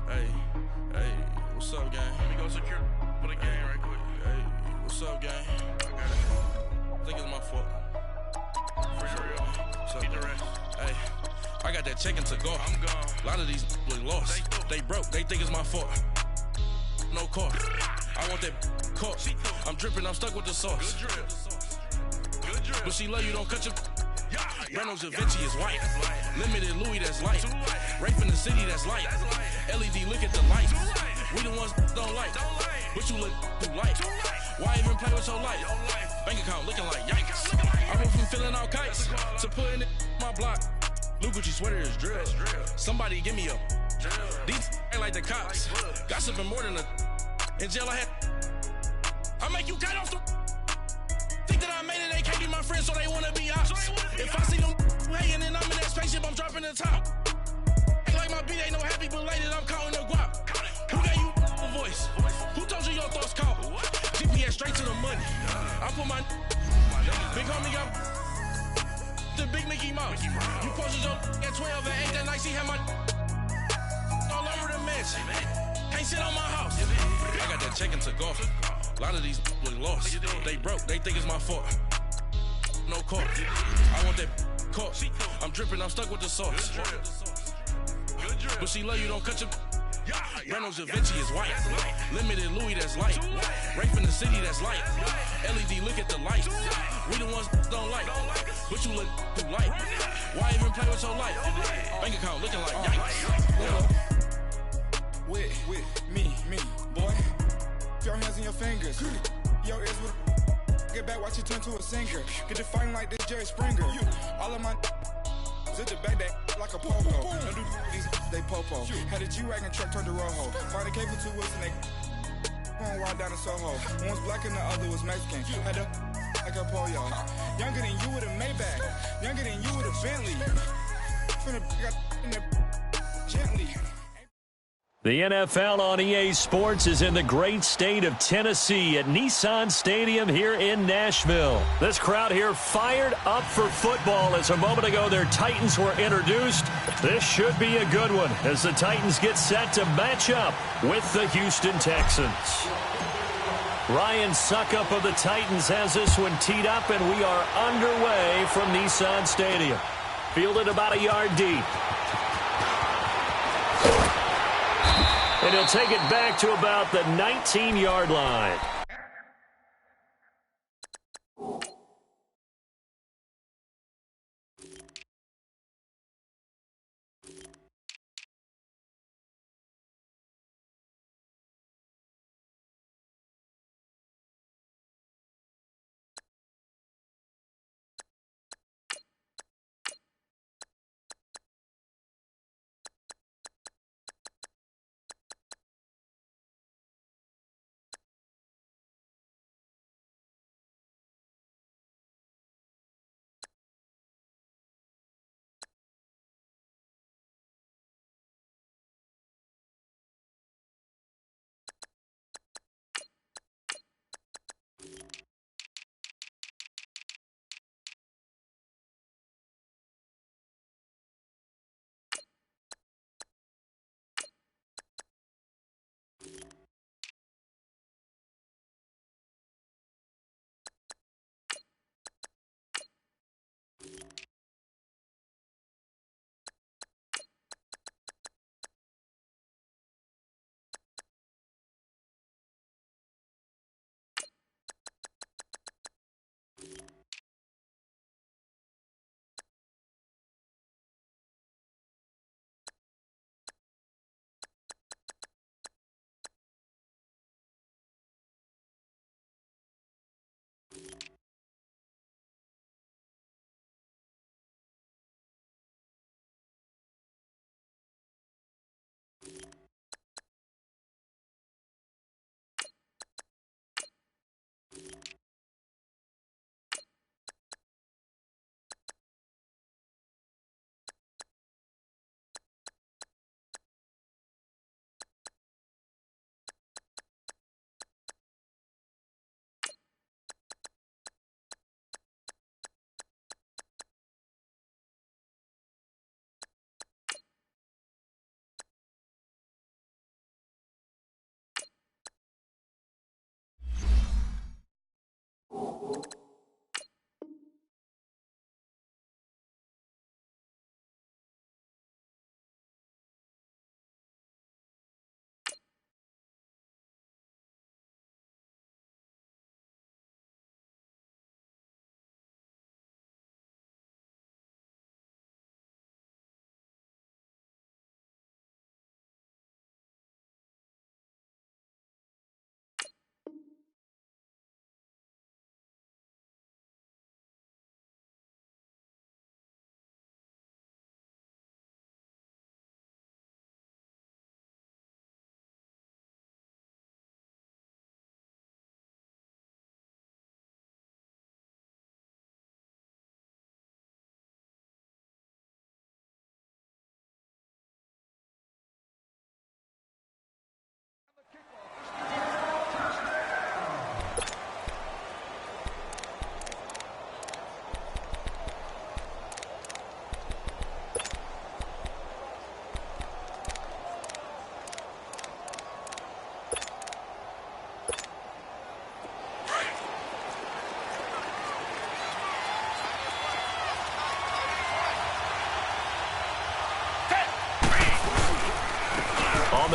Hey, hey, what's up, gang? Let me go secure for the game right quick. Hey, what's up, gang? I got it. I think it's my fault. For real. What's up, Keep the gang? rest. Hey, I got that chicken to go. I'm gone. A lot of these look lost. They broke, they think it's my fault. No cost. I want that caught. I'm dripping, I'm stuck with the sauce. Good drip. Good drip. But she love you, don't cut your. Yeah, Reynolds Da Vinci is white. Limited Louis, that's light. Rape in the city, that's light. LED, look at the light. We the ones don't like. But you look too light. Why even play with your life? Bank account looking like yikes. I went from filling out kites to putting it in my block. Blue Gucci sweater is drill. Somebody give me a. These ain't like the cops. Gossiping more than a. In jail I had. I make you cut off the. Think that I made it, they can't be my friends, so they wanna be ops. If I see them hating and I'm in that spaceship, I'm dropping the top. Ain't like my beat, ain't no happy belated, I'm counting the guap. Who gave you a voice? Who told you your thoughts count? GPS straight to the money. I put my big homie got the big Mickey Mouse. You posted your at 12 and 8 that night, she had my all over the mansion. Can't sit on my house. I got that chicken to go. A lot of these look lost. They broke, they think it's my fault. No cost. I want that caught. I'm dripping, I'm stuck with the sauce. Good drip. But she love you, don't cut your. Reynolds Da Vinci is white. Limited Louis, that's light. Rape in the city, that's light. LED, look at the light. We the ones don't like. But you look too light. Why even play with your life? Bank account looking like yikes. With me, boy. Your hands in your fingers. Your ears with. Get back, watch you turn to a singer. Get to fighting like this Jerry Springer. All of my. Zip the back that like a popo. Don't do these, they popo. Had a G-Wagon truck turned to Rojo. Find a cable 2 wheels and they. Going wild down in Soho. One was black and the other was Mexican. Had a. Like a polio. Younger than you with a Maybach. Younger than you with a Bentley. Finna got in the. Gently. The NFL on EA Sports is in the great state of Tennessee at Nissan Stadium here in Nashville. This crowd here fired up for football as a moment ago their Titans were introduced. This should be a good one as the Titans get set to match up with the Houston Texans. Ryan Suckup of the Titans has this one teed up, and we are underway from Nissan Stadium. Fielded about a yard deep. And he'll take it back to about the 19-yard line.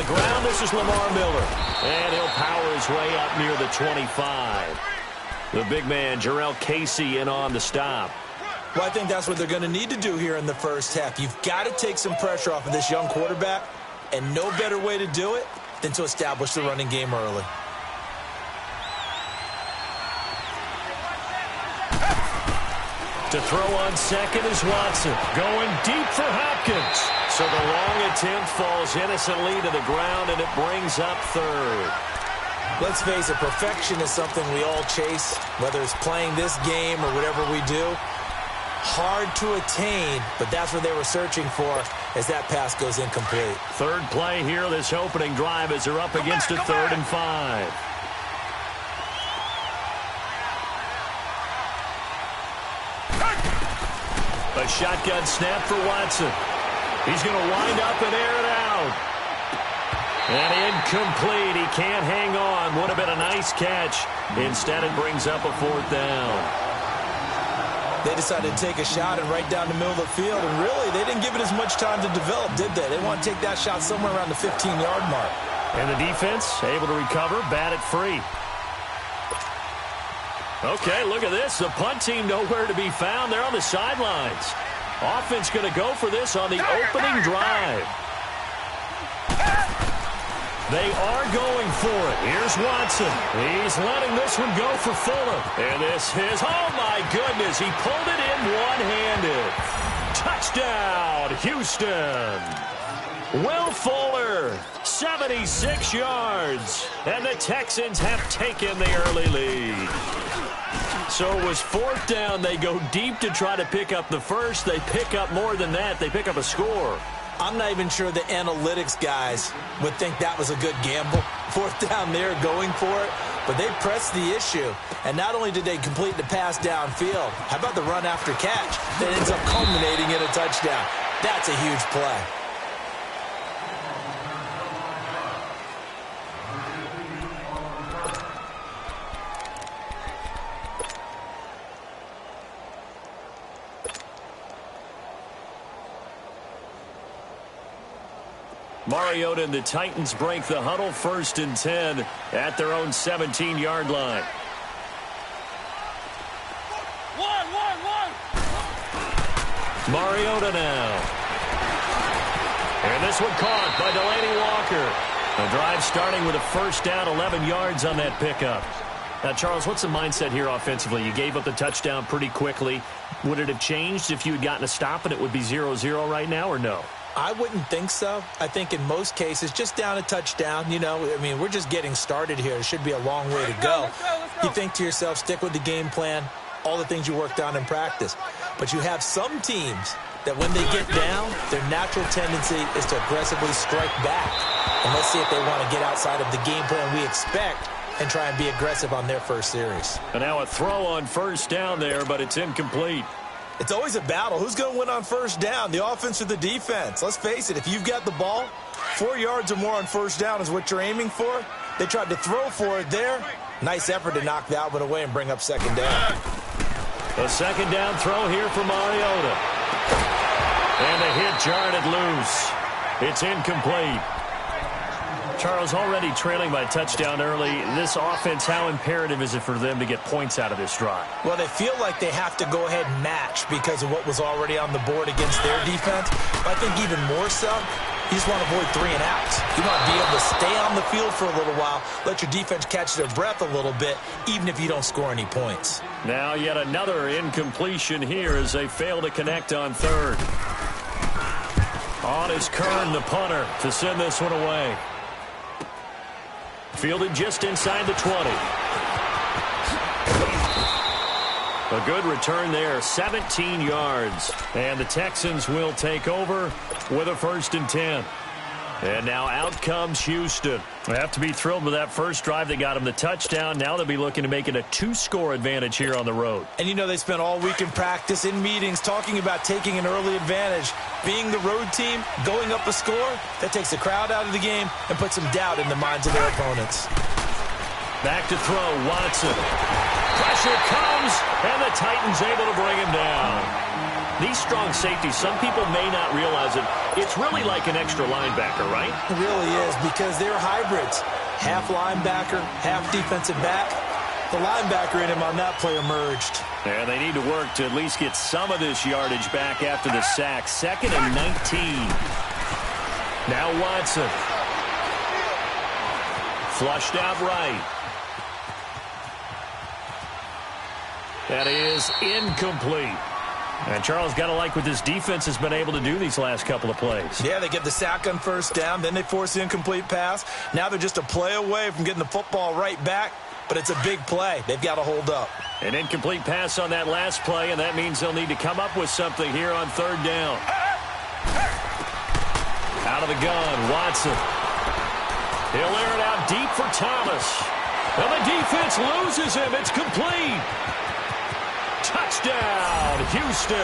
the ground, this is Lamar Miller. And he'll power his way up near the 25. The big man, Jarrell Casey, in on the stop. Well, I think that's what they're going to need to do here in the first half. You've got to take some pressure off of this young quarterback, and no better way to do it than to establish the running game early. To throw on second is Watson. Going deep for Hopkins. So the long attempt falls innocently to the ground, and it brings up third. Let's face it, perfection is something we all chase, whether it's playing this game or whatever we do. Hard to attain, but that's what they were searching for as that pass goes incomplete. Third play here, this opening drive, as they're up against a 3rd and 5. A shotgun snap for Watson. He's going to wind up and air it out. And incomplete. He can't hang on. Would have been a nice catch. Instead, it brings up a 4th down. They decided to take a shot and right down the middle of the field. And really, they didn't give it as much time to develop, did they? They want to take that shot somewhere around the 15-yard mark. And the defense able to recover, bat it free. Okay, look at this. The punt team nowhere to be found. They're on the sidelines. Offense going to go for this on the opening drive. They are going for it. Here's Watson. He's letting this one go for Fuller. And this is, oh my goodness, he pulled it in one-handed. Touchdown, Houston. Will Fuller, 76 yards. And the Texans have taken the early lead. So it was 4th down. They go deep to try to pick up the first. They pick up more than that. They pick up a score. I'm not even sure the analytics guys would think that was a good gamble. 4th down there going for it. But they pressed the issue. And not only did they complete the pass downfield, how about the run after catch that ends up culminating in a touchdown? That's a huge play. Mariota and the Titans break the huddle, 1st and 10 at their own 17-yard line. Mariota now. And this one caught by Delaney Walker. The drive starting with a 1st down, 11 yards on that pickup. Now, Charles, what's the mindset here offensively? You gave up the touchdown pretty quickly. Would it have changed if you had gotten a stop and it would be 0-0 right now, or no? I wouldn't think so. I think in most cases, just down a touchdown, you know, I mean, we're just getting started here. It should be a long way to go. You think to yourself, stick with the game plan, all the things you worked on in practice. But you have some teams that when they get down, their natural tendency is to aggressively strike back. And let's see if they want to get outside of the game plan we expect and try and be aggressive on their first series. And now a throw on 1st down there, but it's incomplete. It's always a battle. Who's going to win on 1st down, the offense or the defense? Let's face it, if you've got the ball, 4 yards or more on 1st down is what you're aiming for. They tried to throw for it there. Nice effort to knock that one away and bring up 2nd down. A 2nd down throw here for Mariota. And the hit jarred it loose. It's incomplete. Charles, already trailing by a touchdown early. This offense, how imperative is it for them to get points out of this drive? Well, they feel like they have to go ahead and match because of what was already on the board against their defense. But I think even more so, you just want to avoid 3 and outs. You want to be able to stay on the field for a little while, let your defense catch their breath a little bit, even if you don't score any points. Now yet another incompletion here as they fail to connect on 3rd. On is Kern, the punter, to send this one away. Fielded just inside the 20. A good return there, 17 yards. And the Texans will take over with a 1st and 10. And now out comes Houston. They have to be thrilled with that first drive. They got him the touchdown. Now they'll be looking to make it a 2-score advantage here on the road. And you know they spent all week in practice, in meetings, talking about taking an early advantage. Being the road team, going up a score, that takes the crowd out of the game and puts some doubt in the minds of their opponents. Back to throw, Watson. Pressure comes, and the Titans able to bring him down. these strong safeties, some people may not realize it. It's really like an extra linebacker, right? It really is, because they're hybrids. Half linebacker, half defensive back. The linebacker in him on that play emerged. And they need to work to at least get some of this yardage back after the sack. 2nd and 19. Now Watson. Flushed out right. That is incomplete. And Charles, got to like what this defense has been able to do these last couple of plays. Yeah, they get the sack on first down, then they force the incomplete pass. Now they're just a play away from getting the football right back, but it's a big play. They've got to hold up. An incomplete pass on that last play, and that means they'll need to come up with something here on 3rd down. Out of the gun, Watson. He'll air it out deep for Thomas. And the defense loses him. It's complete. Touchdown, Houston.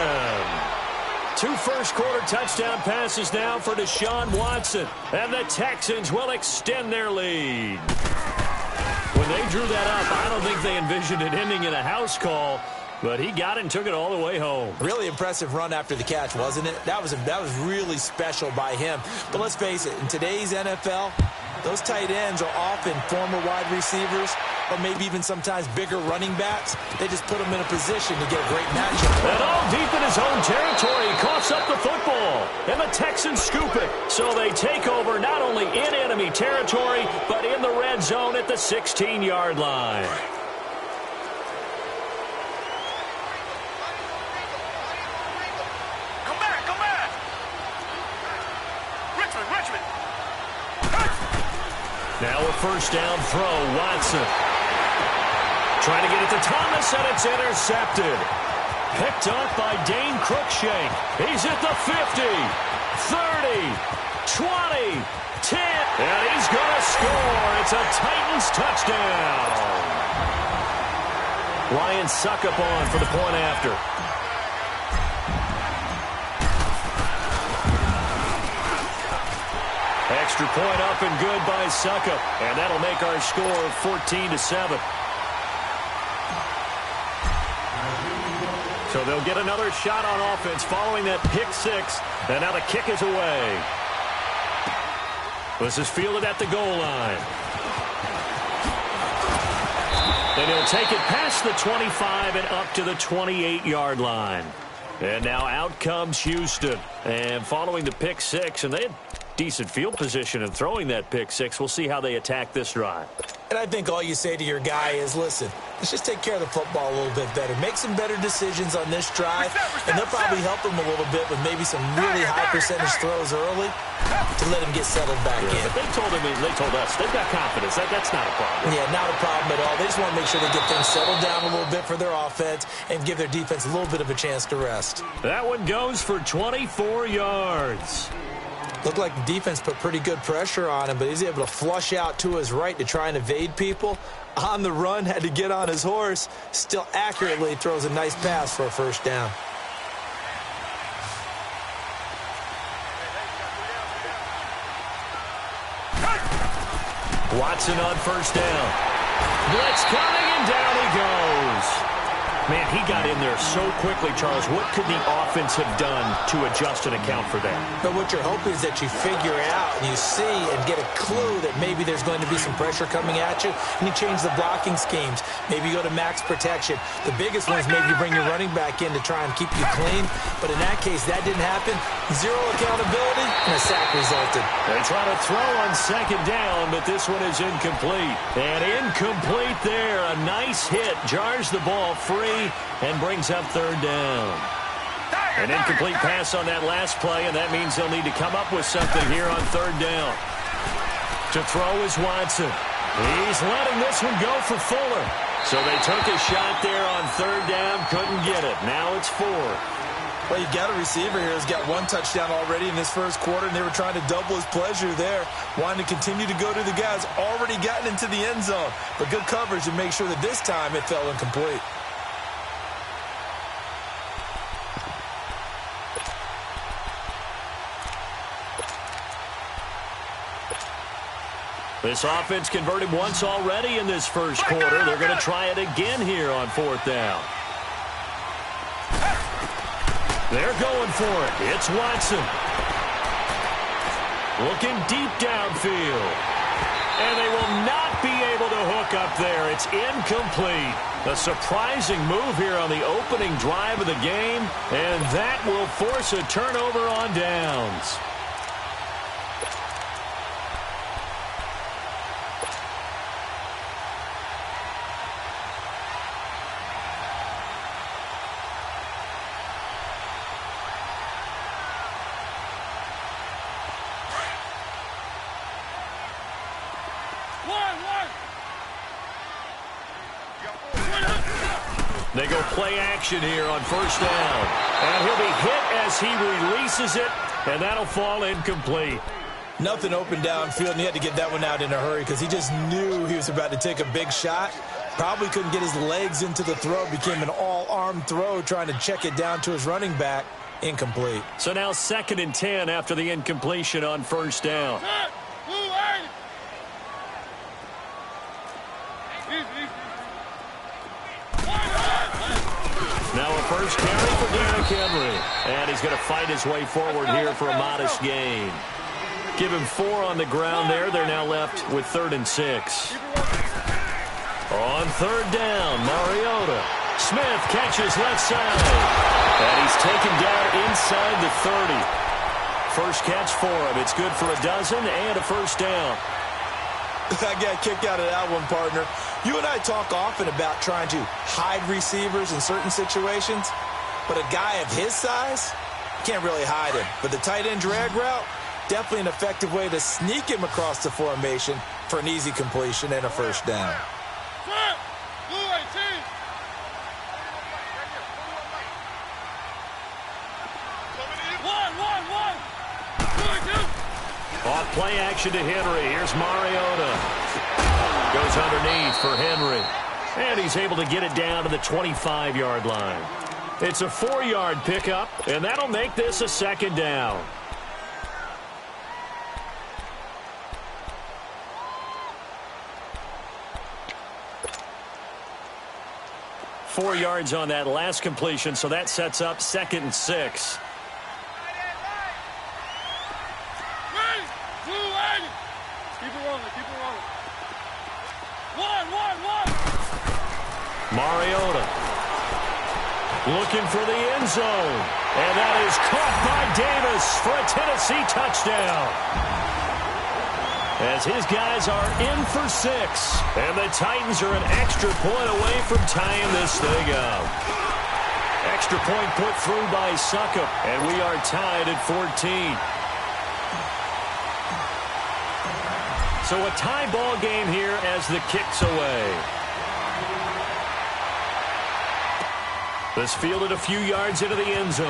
2 first-quarter touchdown passes now for Deshaun Watson. And the Texans will extend their lead. When they drew that up, I don't think they envisioned it ending in a house call. But he got it and took it all the way home. Really impressive run after the catch, wasn't it? That was really special by him. But let's face it, in today's NFL, those tight ends are often former wide receivers or maybe even sometimes bigger running backs. They just put them in a position to get a great matchup. And all deep in his own territory, he coughs up the football. And the Texans scoop it. So they take over not only in enemy territory, but in the red zone at the 16-yard line. Now a first down throw, Watson. Trying to get it to Thomas, and it's intercepted. Picked up by Dane Cruikshank. He's at the 50, 30, 20, 10, and he's going to score. It's a Titans touchdown. Ryan Suckup on for the point after. Extra point up and good by Suckup. And that'll make our score 14-7. So they'll get another shot on offense following that pick six. And now the kick is away. This is fielded at the goal line. And he'll take it past the 25 and up to the 28-yard line. And now out comes Houston. And following the pick six, and they had decent field position in throwing that pick six. We'll see how they attack this drive. And I think all you say to your guy is, listen, let's just take care of the football a little bit better. Make some better decisions on this drive, and they'll probably help him a little bit with maybe some really high percentage throws early to let him get settled back in. But they told us, they've got confidence. That's not a problem. Yeah, not a problem at all. They just want to make sure they get things settled down a little bit for their offense and give their defense a little bit of a chance to rest. That one goes for 24 yards. Looked like the defense put pretty good pressure on him, but he's able to flush out to his right to try and evade people. On the run, had to get on his horse. Still accurately throws a nice pass for a first down. Watson on first down. Blitz coming, and down he goes. Man, he got in there so quickly, Charles. What could the offense have done to adjust and account for that? But what you're hoping is that you figure out and you see and get a clue that maybe there's going to be some pressure coming at you, and you change the blocking schemes. Maybe you go to max protection. The biggest one is maybe you bring your running back in to try and keep you clean. But in that case, that didn't happen. Zero accountability, and a sack resulted. They try to throw on second down, but this one is incomplete. And incomplete there. A nice hit. Jars the ball free and brings up third down. An incomplete pass on that last play, and that means they'll need to come up with something here on third down. To throw is Watson. He's letting this one go for Fuller. So they took a shot there on third down, couldn't get it. Now it's 4. Well, you got a receiver here who's got one touchdown already in this first quarter, and they were trying to double his pleasure there, wanting to continue to go to the guys already gotten into the end zone. But good coverage to make sure that this time it fell incomplete. This offense converted once already in this first quarter. They're going to try it again here on fourth down. They're going for it. It's Watson. Looking deep downfield. And they will not be able to hook up there. It's incomplete. A surprising move here on the opening drive of the game, and that will force a turnover on downs. They go play action here on first down. And he'll be hit as he releases it, and that'll fall incomplete. Nothing open downfield, and he had to get that one out in a hurry because he just knew he was about to take a big shot. Probably couldn't get his legs into the throw. Became an all-arm throw trying to check it down to his running back. Incomplete. So now 2nd and 10 after the incompletion on first down. Now a first carry for Derrick Henry. And he's going to fight his way forward here for a modest gain. Give him 4 on the ground there. They're now left with 3rd and 6. On 3rd down, Mariota. Smith catches left side. And he's taken down inside the 30. First catch for him. It's good for a dozen and a first down. I got kicked out of that one, partner. You and I talk often about trying to hide receivers in certain situations, but a guy of his size can't really hide him. But the tight end drag route, definitely an effective way to sneak him across the formation for an easy completion and a first down. Off play action to Henry. Here's Mariota. Goes underneath for Henry. And he's able to get it down to the 25-yard line. It's a 4-yard pickup, and that'll make this a 2nd down. Four yards on that last completion, so that sets up 2nd and 6. Mariota looking for the end zone. And that is caught by Davis for a Tennessee touchdown. As his guys are in for 6. And the Titans are an extra point away from tying this thing up. Extra point put through by Succop. And we are tied at 14. So a tie ball game here as the kick's away. This fielded a few yards into the end zone.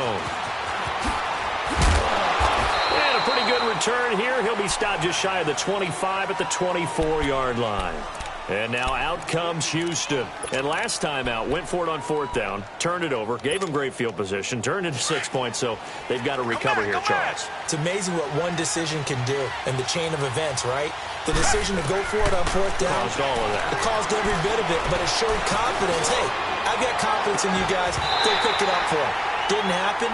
And a pretty good return here. He'll be stopped just shy of the 25 at the 24-yard line. And now out comes Houston. And last time out, went for it on 4th down, turned it over, gave him great field position, turned into 6 points, so they've got to recover here, Charles. It's amazing what one decision can do in the chain of events, right? The decision to go for it on 4th down. Caused all of that. It caused every bit of it, but it showed confidence. Hey, I've got confidence in you guys. Go pick it up for them. Didn't happen.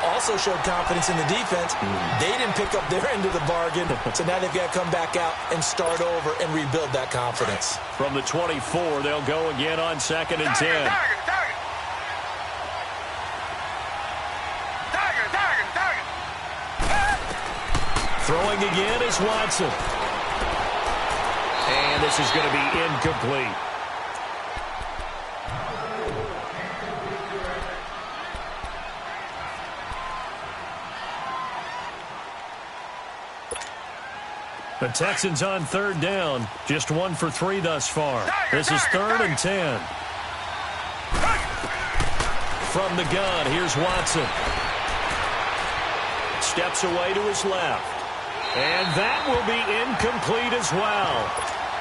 Also showed confidence in the defense. They didn't pick up their end of the bargain, so now they've got to come back out and start over and rebuild that confidence. From the 24, they'll go again on 2nd and 10. Throwing again is Watson. And this is going to be incomplete. The Texans on 3rd down. Just 1 for 3 thus far. This is 3rd and 10. From the gun, here's Watson. Steps away to his left. And that will be incomplete as well.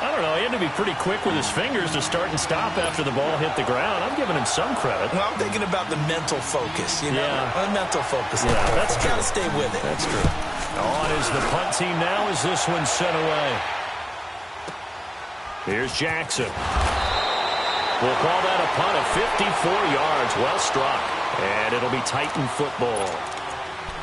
I don't know, he had to be pretty quick with his fingers to start and stop after the ball hit the ground. I'm giving him some credit. Well, I'm thinking about the mental focus, you know? Yeah. The mental focus. Yeah, that's true. Got to stay with it. That's true. On is the punt team now as this one's sent away. Here's Jackson. We'll call that a punt of 54 yards. Well struck. And it'll be Titan football.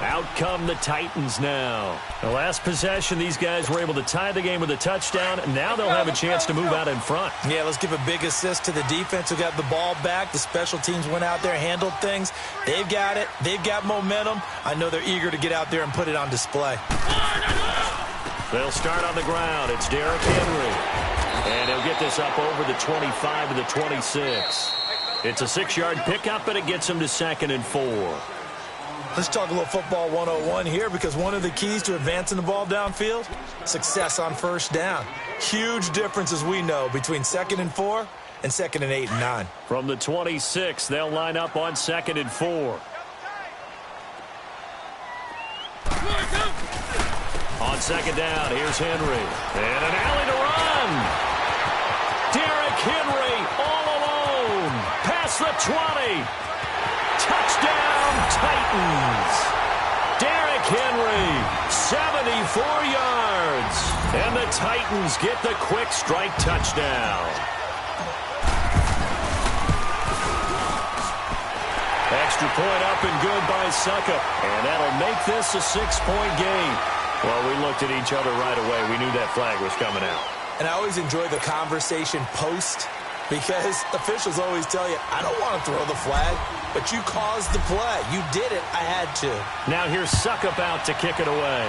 Out come the Titans now. The last possession, these guys were able to tie the game with a touchdown. Now they'll have a chance to move out in front. Yeah, let's give a big assist to the defense who got the ball back. The special teams went out there, handled things. They've got it. They've got momentum. I know they're eager to get out there and put it on display. They'll start on the ground. It's Derrick Henry. And he'll get this up over the 25 to the 26. It's a 6-yard pickup, and it gets him to 2nd and 4. Let's talk a little football 101 here, because one of the keys to advancing the ball downfield, success on first down. Huge difference, as we know, between 2nd and 4 and 2nd and 8 and 9. From the 26, they'll line up on 2nd and 4. On 2nd down, here's Henry. And an alley to run. Derrick Henry all alone. Past the 20. Touchdown, Titans. Derrick Henry, 74 yards. And the Titans get the quick strike touchdown. Extra point up and good by Suckup. And that'll make this a 6-point game. Well, we looked at each other right away. We knew that flag was coming out. And I always enjoy the conversation post, because officials always tell you, I don't want to throw the flag, but you caused the play. You did it. I had to. Now here's Suckup out to kick it away.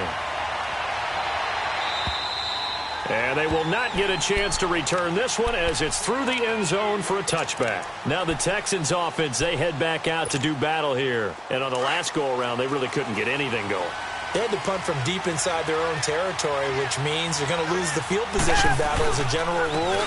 And they will not get a chance to return this one, as it's through the end zone for a touchback. Now the Texans offense, they head back out to do battle here. And on the last go-around, they really couldn't get anything going. They had to punt from deep inside their own territory, which means they're going to lose the field position battle as a general rule.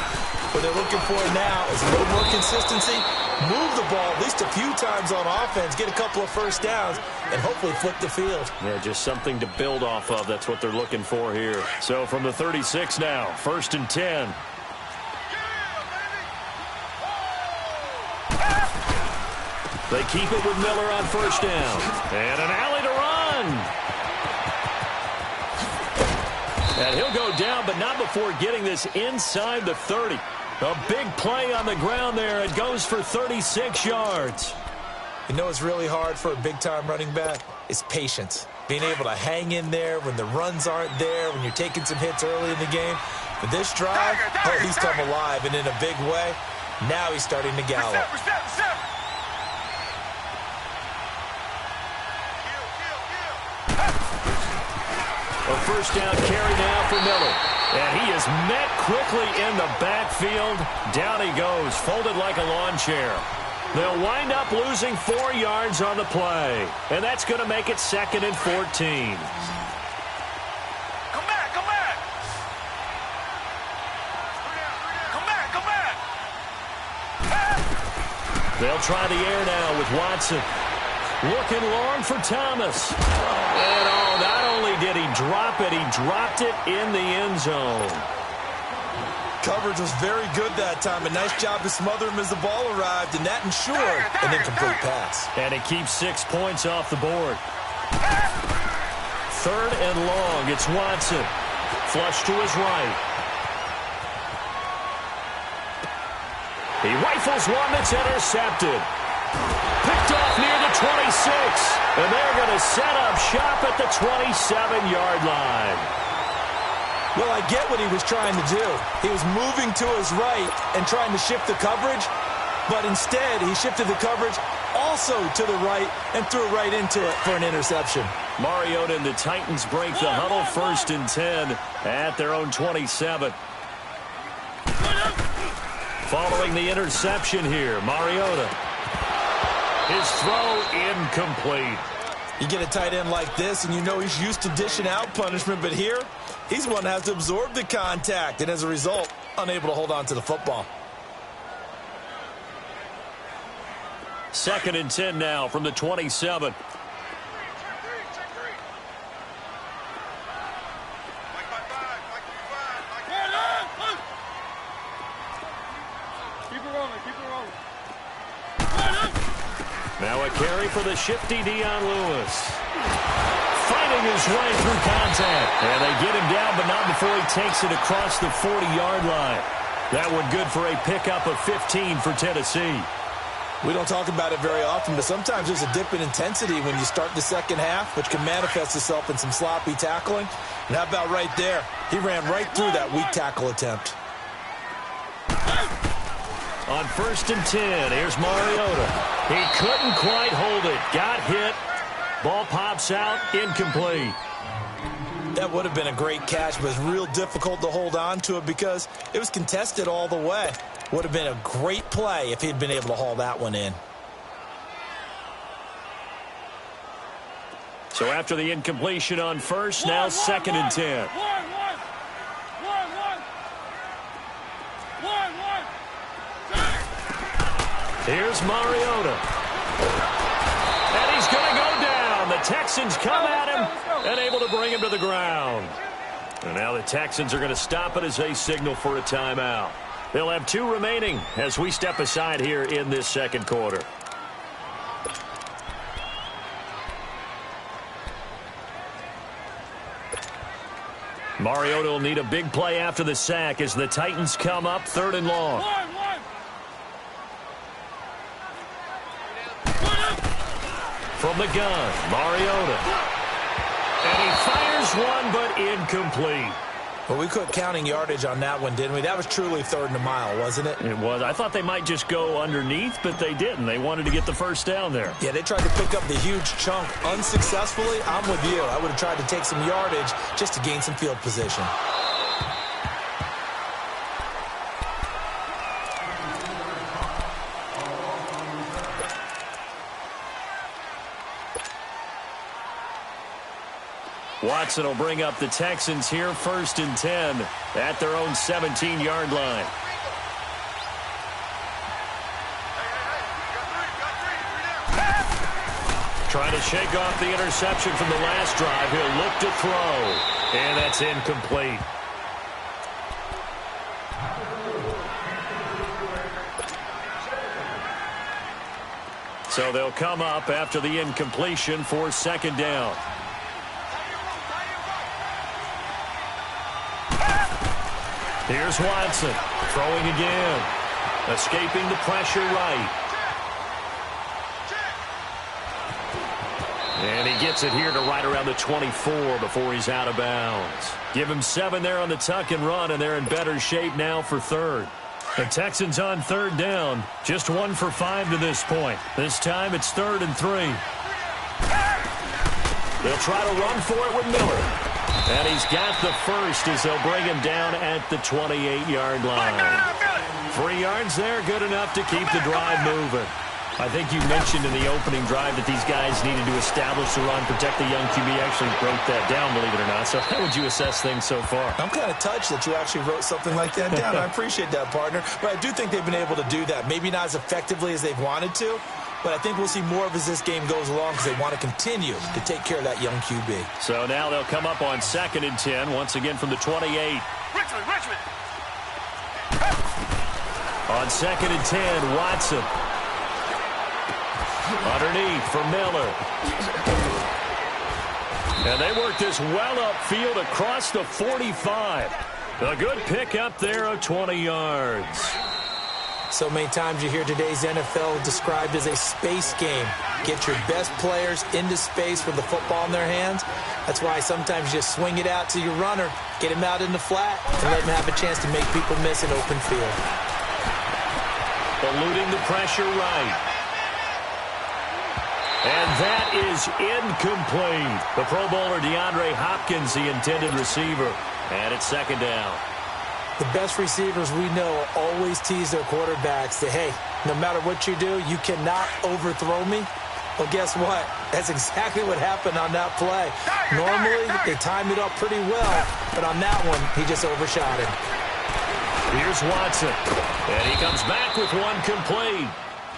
What they're looking for now is a little more consistency, move the ball at least a few times on offense, get a couple of first downs, and hopefully flip the field. Yeah, just something to build off of. That's what they're looking for here. So from the 36 now, 1st and 10. They keep it with Miller on 1st down. And an alley to run. And he'll go down, but not before getting this inside the 30. A big play on the ground there. It goes for 36 yards. You know what's really hard for a big-time running back? It's patience. Being able to hang in there when the runs aren't there, when you're taking some hits early in the game. But this drive, at least come alive, and in a big way. Now he's starting to gallop. A 1st down carry now for Miller. And he is met quickly in the backfield. Down he goes, folded like a lawn chair. They'll wind up losing 4 yards on the play. And that's going to make it 2nd and 14. Come back, come back. Come back, come back. They'll try the air now with Watson. Looking long for Thomas. And not only did he drop it, he dropped it in the end zone. Coverage was very good that time. A nice job to smother him as the ball arrived, and that ensured an incomplete pass. And it keeps 6 points off the board. 3rd and long. It's Watson. Flush to his right. He rifles one that's intercepted. Picked off near the 26. And they're going to set up shop at the 27-yard line. Well, I get what he was trying to do. He was moving to his right and trying to shift the coverage, but instead he shifted the coverage also to the right and threw right into it for an interception. Mariota and the Titans break the huddle. 1st and 10 at their own 27. Following the interception here, Mariota. His throw incomplete. You get a tight end like this, and you know he's used to dishing out punishment, but here, he's one that has to absorb the contact, and as a result, unable to hold on to the football. 2nd and 10 now from the 27. Now a carry for the shifty Dion Lewis. Fighting his way through contact. And they get him down, but not before he takes it across the 40-yard line. That one good for a pickup of 15 for Tennessee. We don't talk about it very often, but sometimes there's a dip in intensity when you start the second half, which can manifest itself in some sloppy tackling. And how about right there? He ran right through that weak tackle attempt. On 1st and 10, here's Mariota. He couldn't quite hold it. Got hit. Ball pops out, incomplete. That would have been a great catch, but it's real difficult to hold on to it because it was contested all the way. Would have been a great play if he'd been able to haul that one in. So after the incompletion on 1st, now 2nd and 10. Here's Mariota. And he's going to go down. The Texans come at him and able to bring him to the ground. And now the Texans are going to stop it as they signal for a timeout. They'll have 2 remaining as we step aside here in this second quarter. Mariota will need a big play after the sack as the Titans come up 3rd and long. From the gun, Mariota. And he fires one, but incomplete. Well, we quit counting yardage on that one, didn't we? That was truly 3rd and a mile, wasn't it? It was. I thought they might just go underneath, but they didn't. They wanted to get the first down there. Yeah, they tried to pick up the huge chunk unsuccessfully. I'm with you. I would have tried to take some yardage just to gain some field position. Watson will bring up the Texans here 1st and 10 at their own 17-yard line. Trying to shake off the interception from the last drive. He'll look to throw, and that's incomplete. So they'll come up after the incompletion for 2nd down. Here's Watson, throwing again, escaping the pressure right. And he gets it here to right around the 24 before he's out of bounds. Give him 7 there on the tuck and run, and they're in better shape now for 3rd. The Texans on 3rd down, just 1 for 5 to this point. This time it's 3rd and 3. They'll try to run for it with Miller. And he's got the first as they'll bring him down at the 28-yard line. 3 yards there, good enough to keep the drive moving. I think you mentioned in the opening drive that these guys needed to establish the run, protect the young QB. Actually wrote that down, believe it or not. So how would you assess things so far? I'm kind of touched that you actually wrote something like that down. I appreciate that, partner. But I do think they've been able to do that. Maybe not as effectively as they've wanted to, but I think we'll see more of as this game goes along because they want to continue to take care of that young QB. So now they'll come up on 2nd and 10, once again from the 28. Richmond. On 2nd and 10, Watson. Underneath for Miller. And they work this well upfield across the 45. A good pick up there of 20 yards. So many times you hear today's NFL described as a space game. Get your best players into space with the football in their hands. That's why sometimes you just swing it out to your runner, get him out in the flat, and let him have a chance to make people miss an open field. Eluding the pressure right. And that is incomplete. The Pro Bowler DeAndre Hopkins, the intended receiver. And it's 2nd down. The best receivers we know always tease their quarterbacks that, hey, no matter what you do, you cannot overthrow me. Well, guess what? That's exactly what happened on that play. Normally, they timed it up pretty well, but on that one, he just overshot him. Here's Watson. And he comes back with one complete.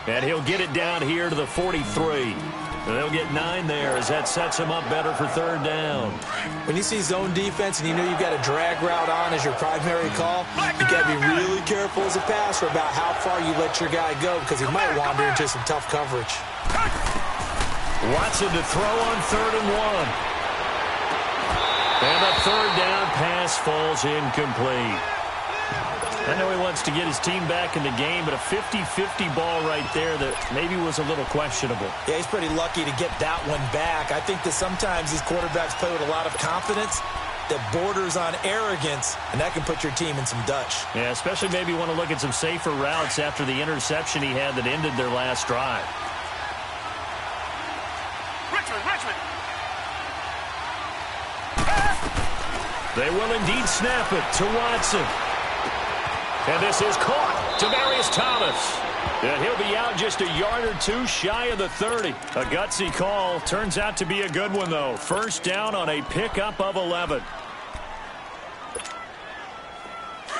And he'll get it down here to the 43. And they'll get 9 there as that sets him up better for 3rd down. When you see zone defense and you know you've got a drag route on as your primary call, you got to be really careful as a passer about how far you let your guy go because he might wander into some tough coverage. Watson to throw on 3rd and 1. And a 3rd down pass falls incomplete. I know he wants to get his team back in the game, but a 50-50 ball right there that maybe was a little questionable. Yeah, he's pretty lucky to get that one back. I think that sometimes these quarterbacks play with a lot of confidence that borders on arrogance, and that can put your team in some Dutch. Yeah, especially maybe want to look at some safer routes after the interception he had that ended their last drive. Richmond. They will indeed snap it to Watson. And this is caught. Demaryius Thomas. And he'll be out just a yard or two shy of the 30. A gutsy call. Turns out to be a good one, though. First down on a pickup of 11.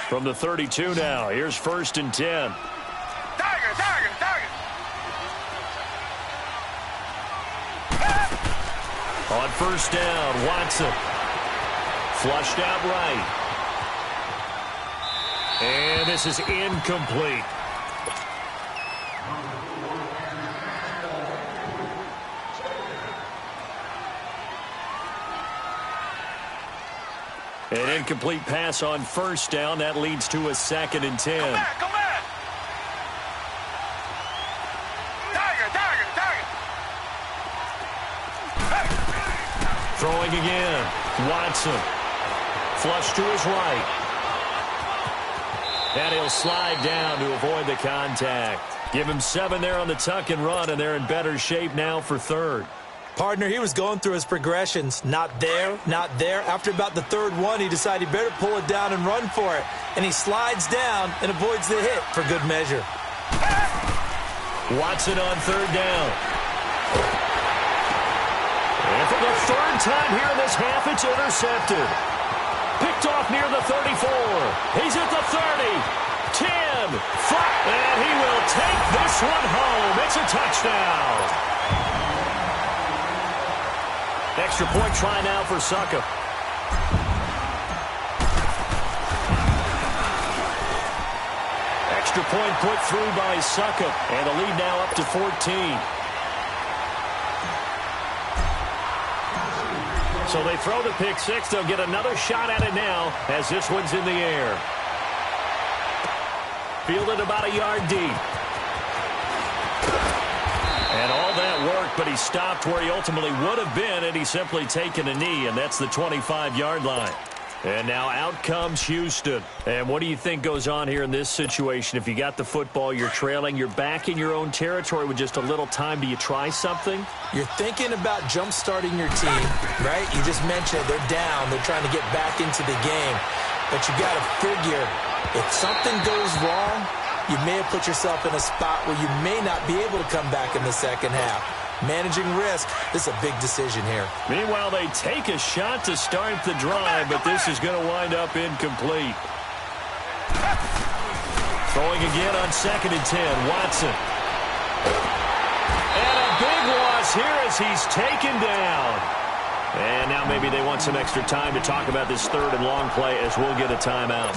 From the 32 now. Here's 1st and 10. Tiger. On 1st down, Watson. Flushed out right. And this is incomplete. An incomplete pass on 1st down. That leads to a 2nd and 10. Come back. Tiger. Throwing again. Watson. Flush to his right. And he'll slide down to avoid the contact. Give him 7 there on the tuck and run, and they're in better shape now for 3rd. Partner, he was going through his progressions. Not there, not there. After about the 3rd one, he decided he better pull it down and run for it. And he slides down and avoids the hit for good measure. Watson on 3rd down. And for the 3rd time here in this half, it's intercepted. Picked off near the 34. He's at the 30. 10. 5. And he will take this one home. It's a touchdown. Extra point try now for Suckup. Extra point put through by Suckup. And the lead now up to 14. So they throw the pick 6. They'll get another shot at it now as this one's in the air. Fielded about a yard deep. And all that work, but he stopped where he ultimately would have been, and he's simply taken a knee, and that's the 25-yard line. And now out comes Houston. And what do you think goes on here in this situation? If you got the football, you're trailing, you're back in your own territory with just a little time. Do you try something? You're thinking about jump-starting your team, right? You just mentioned they're down. They're trying to get back into the game. But you got to figure, if something goes wrong, you may have put yourself in a spot where you may not be able to come back in the second half. Managing risk, this is a big decision here. Meanwhile, they take a shot to start the drive, but this is going to wind up incomplete. Throwing again on 2nd and 10, Watson. And a big loss here as he's taken down. And now maybe they want some extra time to talk about this 3rd and long play as we'll get a timeout.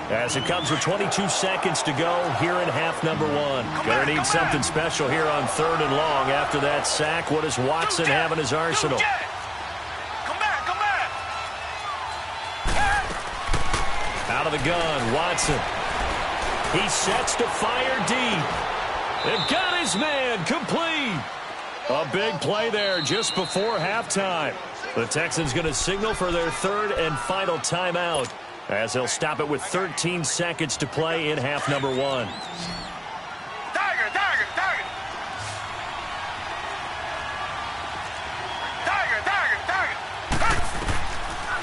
As it comes with 22 seconds to go here in half number 1. Going to need something special here on 3rd and long. After that sack, what does Watson have in his arsenal? Come back. Out of the gun, Watson. He sets to fire deep. They've got his man complete. A big play there just before halftime. The Texans going to signal for their 3rd and final timeout, as they'll stop it with 13 seconds to play in half number 1. Tiger.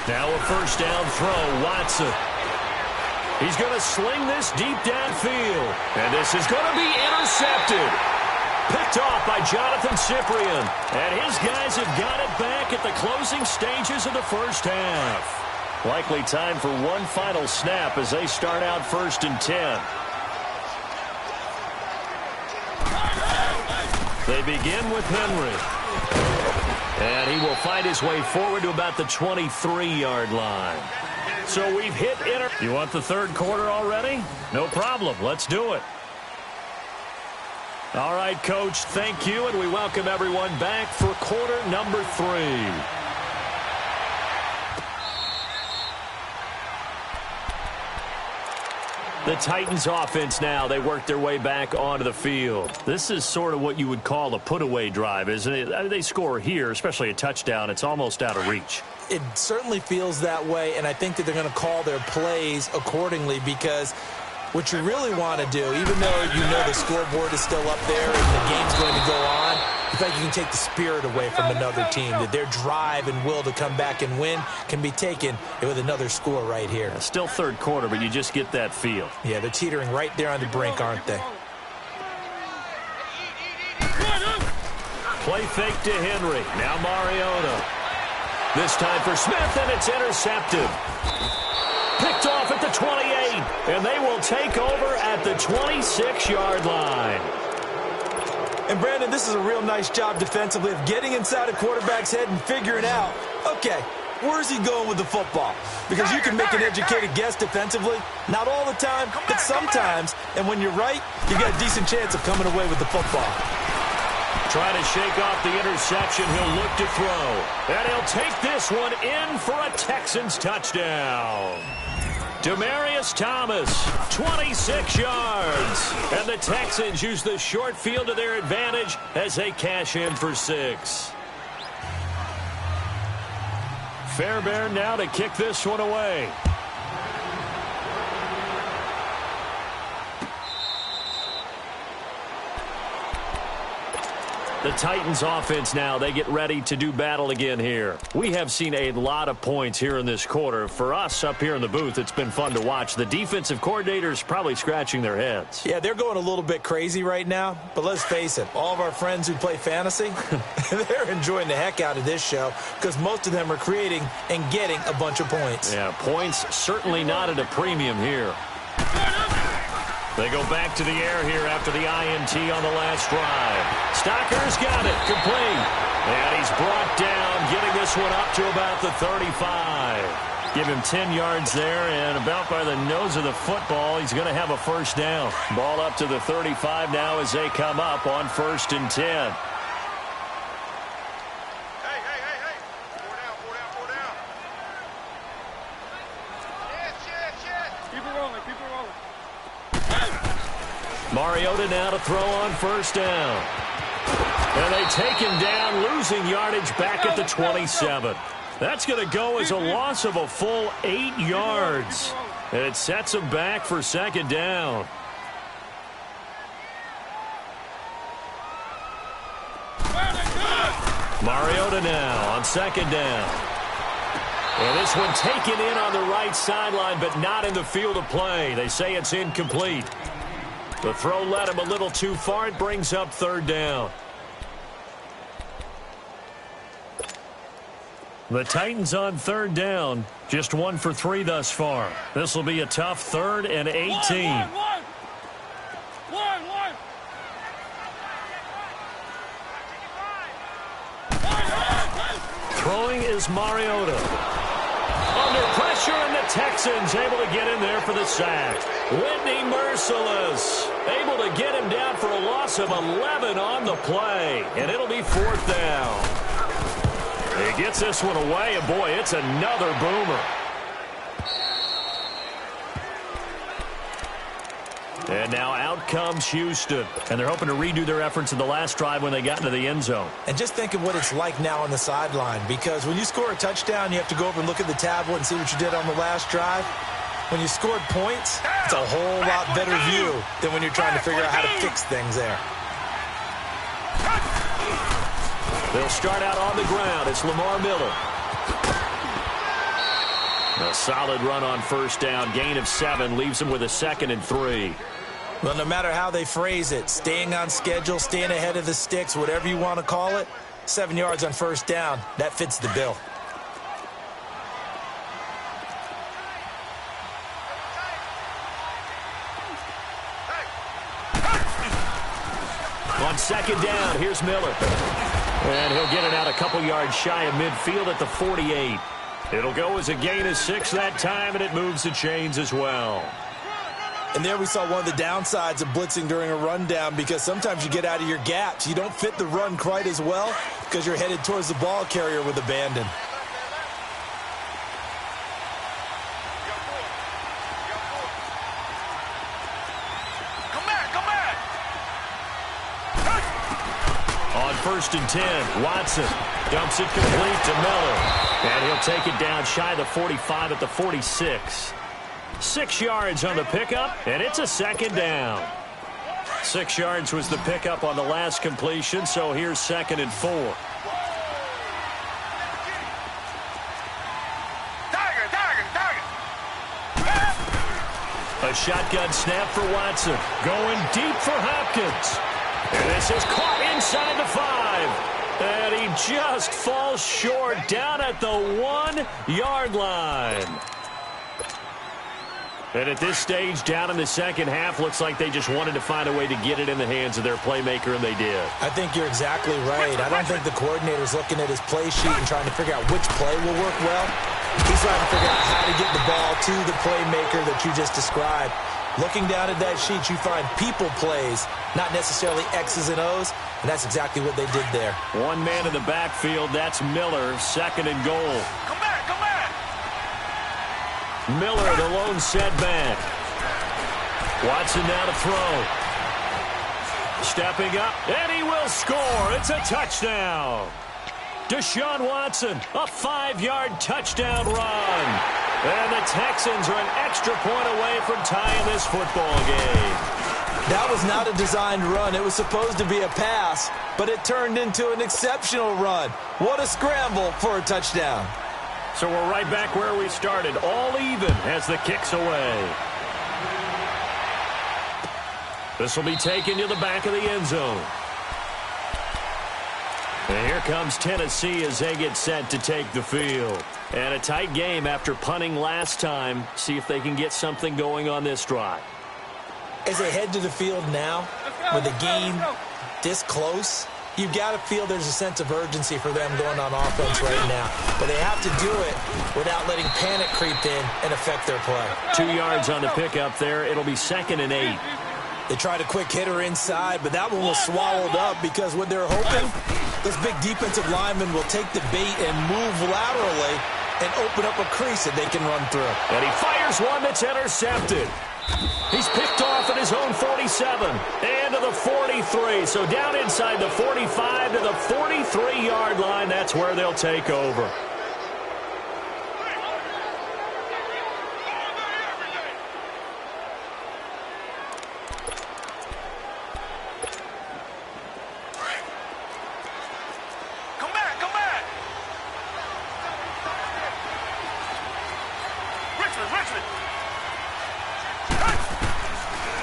Now a 1st down throw, Watson. He's going to sling this deep downfield, and this is going to be intercepted. Picked off by Jonathan Cyprien, and his guys have got it back at the closing stages of the first half. Likely time for one final snap as they start out 1st and 10. They begin with Henry. And he will find his way forward to about the 23-yard line. So we've hit enter. You want the 3rd quarter already? No problem. Let's do it. All right, Coach, thank you, and we welcome everyone back for quarter number 3. The Titans offense now, they work their way back onto the field. This is sort of what you would call a put-away drive, isn't it? They score here, especially a touchdown. It's almost out of reach. It certainly feels that way, and I think that they're going to call their plays accordingly, because what you really want to do, even though you know the scoreboard is still up there and the game's going to go on, I think you can take the spirit away from another team, that their drive and will to come back and win can be taken with another score right here. Still third quarter, but you just get that feel. Yeah, they're teetering right there on the brink, aren't they? Play fake to Henry. Now Mariota. This time for Smith, and it's intercepted. Picked off at the 28, and they will take over at the 26-yard line. And, Brandon, this is a real nice job defensively of getting inside a quarterback's head and figuring out, okay, where's he going with the football? Because you can make an educated guess defensively. Not all the time, but sometimes. And when you're right, you got a decent chance of coming away with the football. Trying to shake off the interception. He'll look to throw. And he'll take this one in for a Texans touchdown. Demaryius Thomas, 26 yards. And the Texans use the short field to their advantage as they cash in for 6. Fairbairn now to kick this one away. The Titans offense now, they get ready to do battle again here. We have seen a lot of points here in this quarter. For us up here in the booth, it's been fun to watch. The defensive coordinators probably scratching their heads. Yeah, they're going a little bit crazy right now. But let's face it, all of our friends who play fantasy, they're enjoying the heck out of this show because most of them are creating and getting a bunch of points. Yeah, points certainly not at a premium here. They go back to the air here after the INT on the last drive. Stocker's got it, complete. And he's brought down, getting this one up to about the 35. Give him 10 yards there, and about by the nose of the football, he's going to have a first down. Ball up to the 35 now as they come up on 1st and 10. Mariota now to throw on 1st down. And they take him down, losing yardage back at the 27. That's going to go as a loss of a full 8 yards. And it sets him back for 2nd down. Mariota now on 2nd down. And this one taken in on the right sideline, but not in the field of play. They say it's incomplete. The throw led him a little too far. It brings up 3rd down. The Titans on 3rd down. Just 1 for 3 thus far. This will be a tough 3rd and 18. Throwing is Mariota. Under pressure, and the Texans able to get in there for the sack. Whitney Merciless able to get him down for a loss of 11 on the play. And it'll be 4th down. He gets this one away, and boy, it's another boomer. And now out comes Houston. And they're hoping to redo their efforts in the last drive when they got into the end zone. And just think of what it's like now on the sideline, because when you score a touchdown, you have to go over and look at the tablet and see what you did on the last drive. When you scored points, it's a whole lot better view than when you're trying to figure out how to fix things there. They'll start out on the ground. It's Lamar Miller. A solid run on 1st down. Gain of 7 leaves him with a 2nd and 3. Well, no matter how they phrase it, staying on schedule, staying ahead of the sticks, whatever you want to call it, 7 yards on 1st down, that fits the bill. On 2nd down, here's Miller. And he'll get it out a couple yards shy of midfield at the 48. It'll go as a gain of 6 that time, and it moves the chains as well. And there we saw one of the downsides of blitzing during a rundown, because sometimes you get out of your gaps. You don't fit the run quite as well because you're headed towards the ball carrier with abandon. 1st and 10. Watson dumps it complete to Miller. And he'll take it down shy of the 45 at the 46. 6 yards on the pickup, and it's a 2nd down. 6 yards was the pickup on the last completion, so here's 2nd and 4. A shotgun snap for Watson. Going deep for Hopkins. And this is caught inside the 5. And he just falls short down at the 1-yard line. And at this stage, down in the second half, looks like they just wanted to find a way to get it in the hands of their playmaker, and they did. I think you're exactly right. I don't think the coordinator's looking at his play sheet and trying to figure out which play will work well. He's trying to figure out how to get the ball to the playmaker that you just described. Looking down at that sheet, you find people plays, not necessarily X's and O's, and that's exactly what they did there. One man in the backfield, that's Miller, 2nd and goal. Come back, come back. Miller, the lone setback. Watson now to throw. Stepping up, and he will score. It's a touchdown. Deshaun Watson, a 5-yard touchdown run. And the Texans are an extra point away from tying this football game. That was not a designed run. It was supposed to be a pass, but it turned into an exceptional run. What a scramble for a touchdown. So we're right back where we started, all even as the kick's away. This will be taken to the back of the end zone. And here comes Tennessee as they get set to take the field. And a tight game after punting last time. See if they can get something going on this drive. As they head to the field now, with the game this close, you've got to feel there's a sense of urgency for them going on offense right now. But they have to do it without letting panic creep in and affect their play. 2 yards on the pickup there. It'll be 2nd and 8. They tried a quick hitter inside, but that one was swallowed up because what they're hoping, this big defensive lineman will take the bait and move laterally and open up a crease that they can run through. And he fires one that's intercepted. He's picked off at his own 47 and to the 43. So down inside the 45 to the 43-yard line. That's where they'll take over.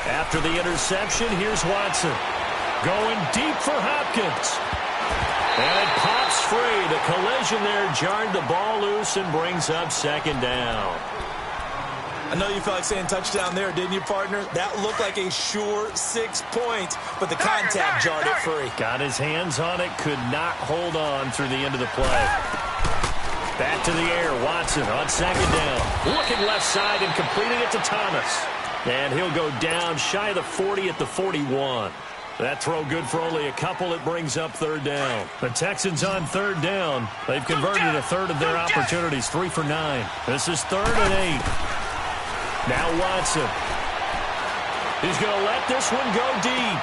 After the interception, here's Watson. Going deep for Hopkins. And it pops free. The collision there jarred the ball loose and brings up 2nd down. I know you felt like saying touchdown there, didn't you, partner? That looked like a sure 6 points, but the contact jarred it free. Got his hands on it, could not hold on through the end of the play. Back to the air, Watson on 2nd down. Looking left side and completing it to Thomas. And he'll go down shy of the 40 at the 41. That throw good for only a couple. It brings up 3rd down. The Texans on 3rd down. They've converted a third of their opportunities, 3 for 9. This is 3rd and 8. Now Watson. He's going to let this one go deep.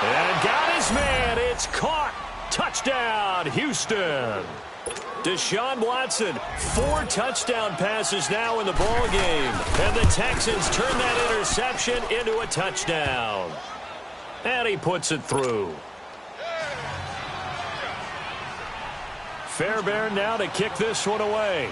And got his man. It's caught. Touchdown, Houston. Deshaun Watson, 4 touchdown passes now in the ball game. And the Texans turn that interception into a touchdown. And he puts it through. Fairbairn now to kick this one away.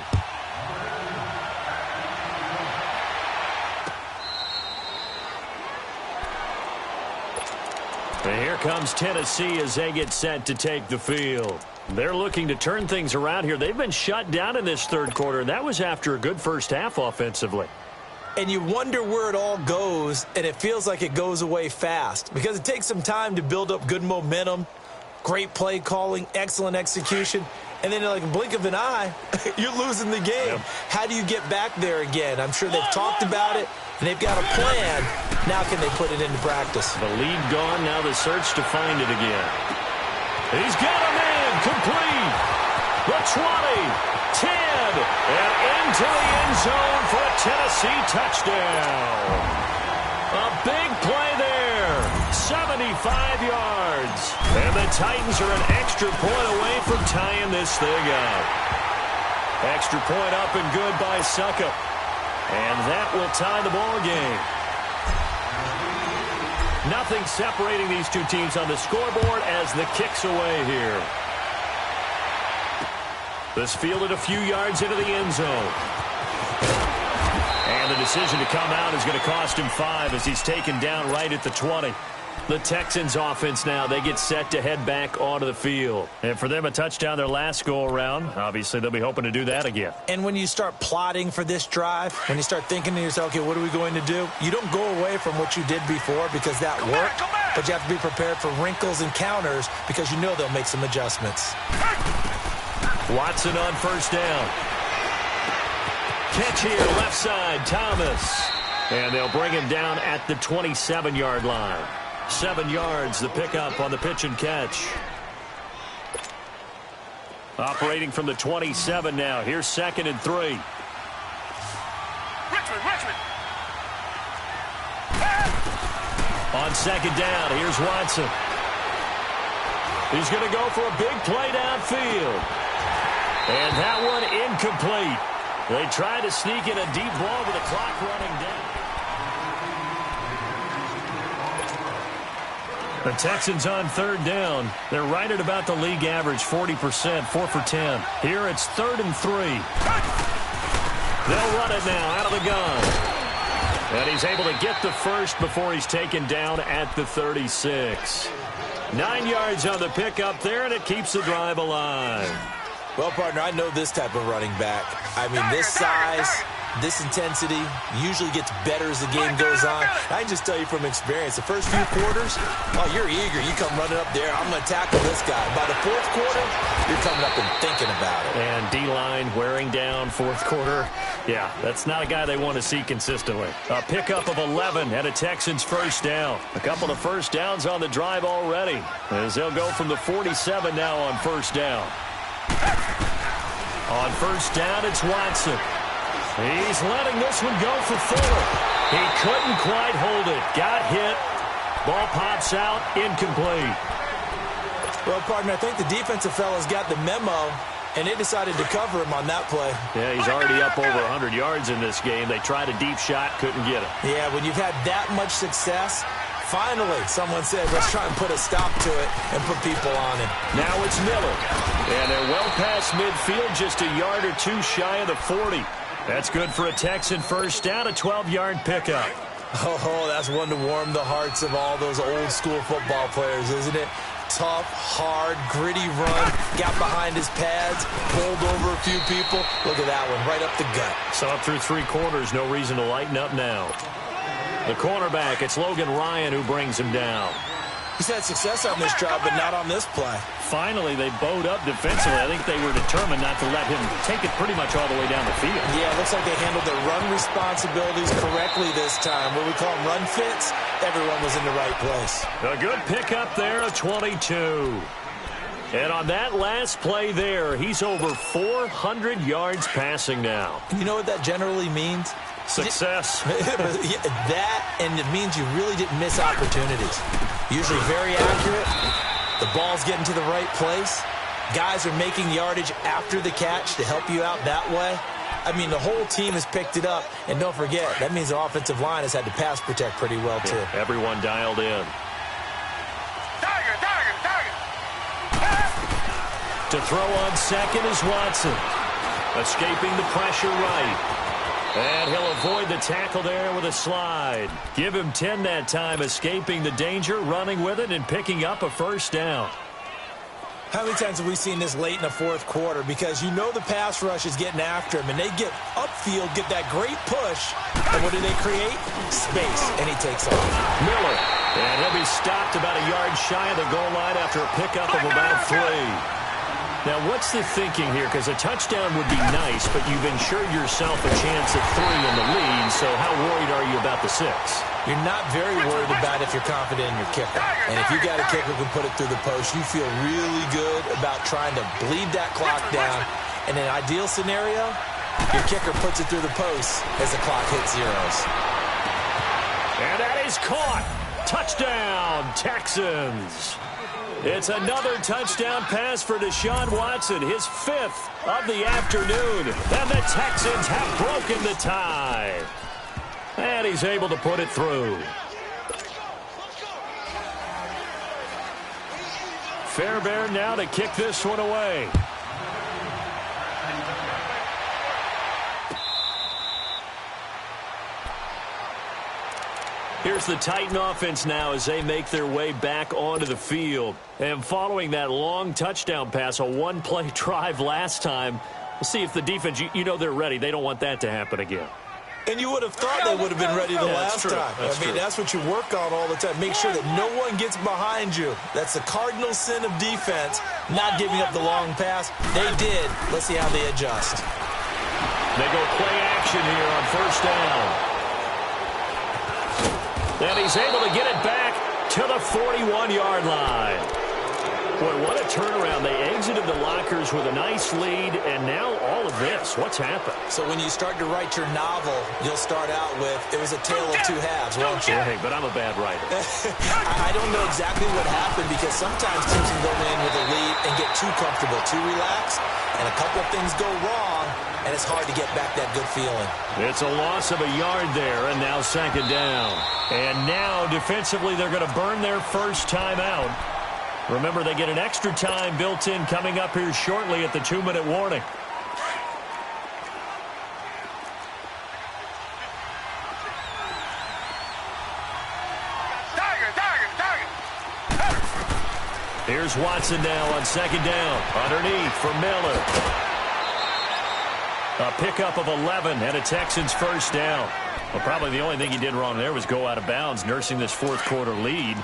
And here comes Tennessee as they get set to take the field. They're looking to turn things around here. They've been shut down in this 3rd quarter. That was after a good first half offensively. And you wonder where it all goes, and it feels like it goes away fast because it takes some time to build up good momentum, great play calling, excellent execution, and then like a blink of an eye, you're losing the game. Yep. How do you get back there again? I'm sure they've talked about it, and they've got a plan. Now can they put it into practice? The lead gone, now the search to find it again. He's got a man complete. The 20, 10, and into the end zone for a Tennessee touchdown. A big play there. 7 75 yards. And the Titans are an extra point away from tying this thing up. Extra point up and good by Suckup. And that will tie the ball game. Nothing separating these two teams on the scoreboard as the kick's away here. This fielded a few yards into the end zone. And the decision to come out is going to cost him 5 as he's taken down right at the 20. The Texans offense now, they get set to head back onto the field. And for them, a touchdown their last go-around. Obviously, they'll be hoping to do that again. And when you start plotting for this drive, when you start thinking to yourself, okay, what are we going to do? You don't go away from what you did before because that worked. But you have to be prepared for wrinkles and counters because you know they'll make some adjustments. Watson on first down. Catch here, left side, Thomas. And they'll bring him down at the 27-yard line. 7 yards, the pickup on the pitch and catch. Operating from the 27 now. Here's 2nd and 3. Richmond. On 2nd down, here's Watson. He's going to go for a big play downfield. And that one incomplete. They tried to sneak in a deep ball with the clock running down. The Texans on 3rd down. They're right at about the league average, 40%, 4 for 10. Here it's 3rd and 3. They'll run it now out of the gun. And he's able to get the first before he's taken down at the 36. 9 yards on the pickup there, and it keeps the drive alive. Well, partner, I know this type of running back. I mean, this size, this intensity usually gets better as the game goes on. I can just tell you from experience, the first few quarters, oh, you're eager. You come running up there, I'm going to tackle this guy. By the 4th quarter, you're coming up and thinking about it. And D-line wearing down 4th quarter. Yeah, that's not a guy they want to see consistently. A pickup of 11 and a Texans first down. A couple of first downs on the drive already as they'll go from the 47 now on first down. On first down, it's Watson. He's letting this one go for Fuller. He couldn't quite hold it. Got hit. Ball pops out. Incomplete. Well, partner, I think the defensive fellas got the memo, and they decided to cover him on that play. Yeah, he's already up over 100 yards in this game. They tried a deep shot, couldn't get it. Yeah, when you've had that much success, finally someone said, let's try and put a stop to it and put people on it. Now it's Miller. And they're well past midfield, just a yard or two shy of the 40. That's good for a Texan first down, a 12-yard pickup. Oh, that's one to warm the hearts of all those old-school football players, isn't it? Tough, hard, gritty run, got behind his pads, pulled over a few people. Look at that one, right up the gut. So up through 3 quarters, no reason to lighten up now. The cornerback, it's Logan Ryan who brings him down. He's had success on this drive, but not on this play. Finally, they bowed up defensively. I think they were determined not to let him take it pretty much all the way down the field. Yeah, it looks like they handled their run responsibilities correctly this time. What we call them run fits, everyone was in the right place. A good pickup there, a 22. And on that last play there, he's over 400 yards passing now. You know what that generally means? Success. That, and it means you really didn't miss opportunities. Usually very accurate. The ball's getting to the right place. Guys are making yardage after the catch to help you out that way. I mean, the whole team has picked it up. And don't forget, that means the offensive line has had to pass protect pretty well, too. Yeah, everyone dialed in. Tiger. To throw on second is Watson. Escaping the pressure right. And he'll avoid the tackle there with a slide. Give him 10 that time, escaping the danger, running with it, and picking up a first down. How many times have we seen this late in the 4th quarter? Because you know the pass rush is getting after him, and they get upfield, get that great push. And what do they create? Space, and he takes off. Miller, and he'll be stopped about a yard shy of the goal line after a pickup of about 3. Now, what's the thinking here? Because a touchdown would be nice, but you've ensured yourself a chance at 3 in the lead, so how worried are you about the 6? You're not very worried about if you're confident in your kicker. And if you got a kicker who can put it through the post, you feel really good about trying to bleed that clock down. In an ideal scenario, your kicker puts it through the post as the clock hits zeros. And that is caught. Touchdown, Texans. It's another touchdown pass for Deshaun Watson, his 5th of the afternoon. And the Texans have broken the tie. And he's able to put it through. Fairbairn now to kick this one away. Here's the Titan offense now as they make their way back onto the field. And following that long touchdown pass, a one-play drive last time, we'll see if the defense, you know they're ready. They don't want that to happen again. And you would have thought they would have been ready the last time. That's what you work on all the time. Make sure that no one gets behind you. That's the cardinal sin of defense, not giving up the long pass. They did. Let's see how they adjust. They go play action here on first down. And he's able to get it back to the 41-yard line. Boy, what a turnaround. They exited the lockers with a nice lead, and now all of this. What's happened? So when you start to write your novel, you'll start out with, it was a tale of two halves, won't you? Hey, but I'm a bad writer. I don't know exactly what happened because sometimes teams can go in with a lead and get too comfortable, too relaxed, and a couple of things go wrong, and it's hard to get back that good feeling. It's a loss of a yard there, and now second down. And now, defensively, they're going to burn their first timeout. Remember, they get an extra time built in coming up here shortly at the 2-minute warning. Here's Watson now on second down. Underneath for Miller. A pickup of 11 and a Texans first down. Well, probably the only thing he did wrong there was go out of bounds, nursing this fourth-quarter lead.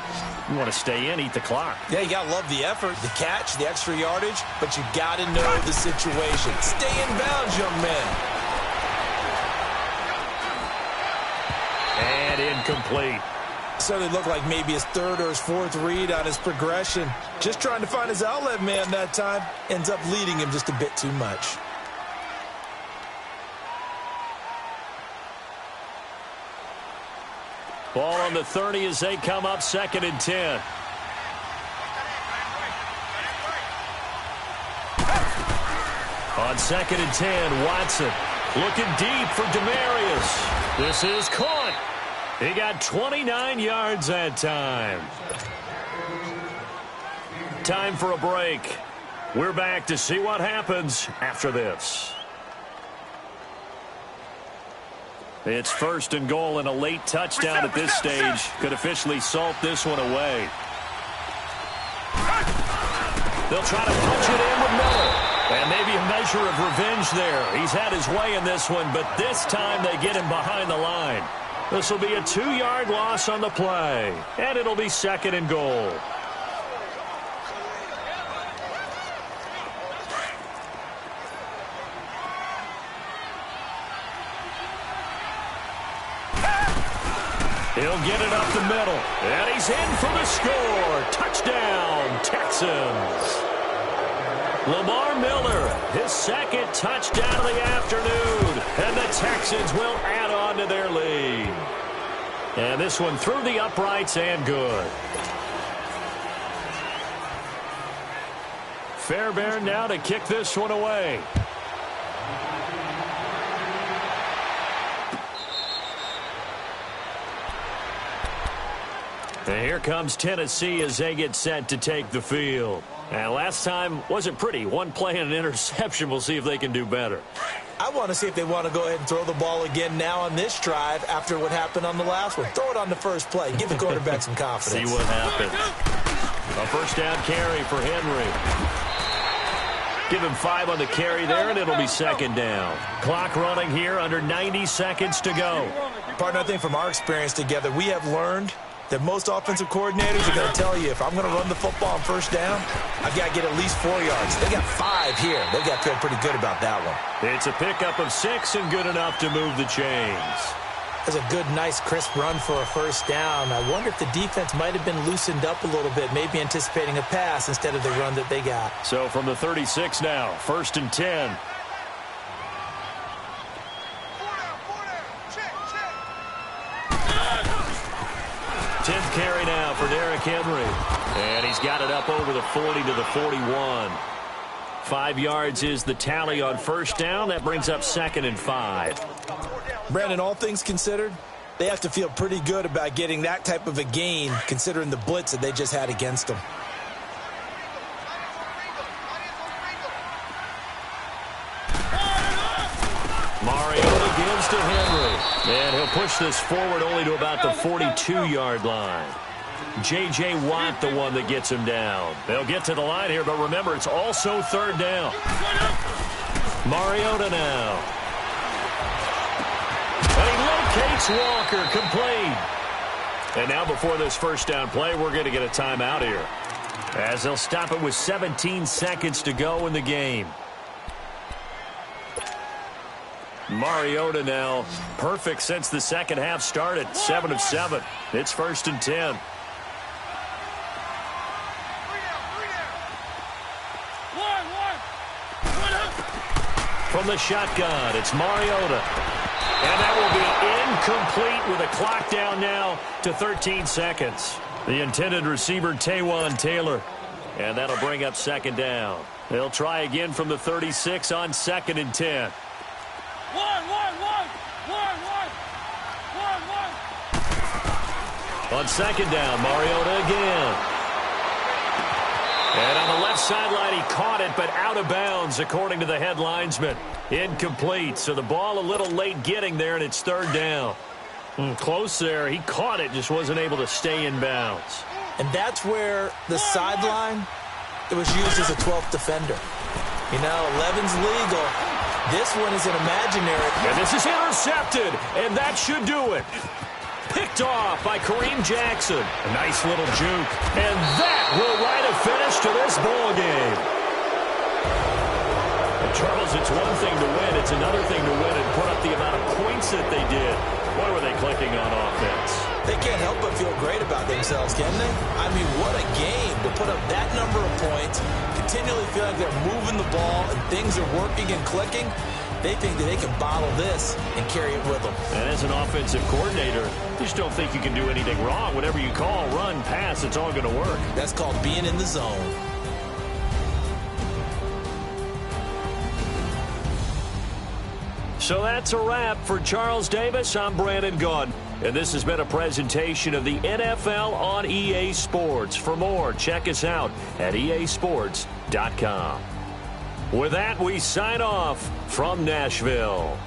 You want to stay in, eat the clock. Yeah, you got to love the effort, the catch, the extra yardage, but you got to know the situation. Stay in bounds, young man. And incomplete. Certainly looked like maybe his third or his fourth read on his progression. Just trying to find his outlet man that time. Ends up leading him just a bit too much. Ball on the 30 as they come up second and 10. On second and 10, Watson looking deep for Demarius. This is caught. He got 29 yards that time. Time for a break. We're back to see what happens after this. It's first and goal and a late touchdown at this stage. Could officially salt this one away. They'll try to punch it in with Miller. And maybe a measure of revenge there. He's had his way in this one, but this time they get him behind the line. This will be a 2-yard loss on the play. And it'll be second and goal. He'll get it up the middle. And he's in for the score. Touchdown, Texans. Lamar Miller, his second touchdown of the afternoon. And the Texans will add on to their lead. And this one through the uprights and good. Fairbairn now to kick this one away. And here comes Tennessee as they get set to take the field. And last time wasn't pretty. One play and an interception. We'll see if they can do better. I want to see if they want to go ahead and throw the ball again now on this drive after what happened on the last one. Throw it on the first play. Give the quarterback some confidence. See what happens. A first down carry for Henry. Give him 5 on the carry there, and it'll be second down. Clock running here, under 90 seconds to go. Partner, I think from our experience together, we have learned that most offensive coordinators are going to tell you, if I'm going to run the football on first down, I've got to get at least 4 yards. They got 5 here. They got to feel pretty good about that one. It's a pickup of 6 and good enough to move the chains. That's a good, nice, crisp run for a first down. I wonder if the defense might have been loosened up a little bit, maybe anticipating a pass instead of the run that they got. So from the 36 now, first and 10. 10th carry now for Derrick Henry. And he's got it up over the 40 to the 41. 5 yards is the tally on first down. That brings up 2nd and 5. Brandon, all things considered, they have to feel pretty good about getting that type of a gain considering the blitz that they just had against them. Mariota gives to Henry. And he'll push this forward only to about the 42-yard line. J.J. Watt, the one that gets him down. They'll get to the line here, but remember, it's also 3rd down. Mariota now. And he locates Walker, complete. And now before this first down play, we're going to get a timeout here, as they'll stop it with 17 seconds to go in the game. Mariota now perfect since the second half started. 7 of 7. It's 1st and 10. From the shotgun, it's Mariota. And that will be incomplete with a clock down now to 13 seconds. The intended receiver, Taywan Taylor. And that'll bring up 2nd down. They'll try again from the 36 on 2nd and 10. On 2nd down, Mariota again. And on the left sideline, he caught it, but out of bounds, according to the head linesman. Incomplete, so the ball a little late getting there, and it's 3rd down. Close there. He caught it, just wasn't able to stay in bounds. And that's where the sideline, it was used as a 12th defender. You know, 11's legal. This one is an imaginary. And this is intercepted, and that should do it. Picked off by Kareem Jackson. A nice little juke. And that will write a finish to this ball game. And Charles, it's one thing to win. It's another thing to win and put up the amount of points that they did. Boy, were they clicking on offense. They can't help but feel great about themselves, can they? I mean, what a game to put up that number of points, continually feel like they're moving the ball and things are working and clicking. They think that they can bottle this and carry it with them. And as an offensive coordinator, you just don't think you can do anything wrong. Whatever you call, run, pass, it's all going to work. That's called being in the zone. So that's a wrap for Charles Davis. I'm Brandon Gunn. And this has been a presentation of the NFL on EA Sports. For more, check us out at easports.com. With that, we sign off from Nashville.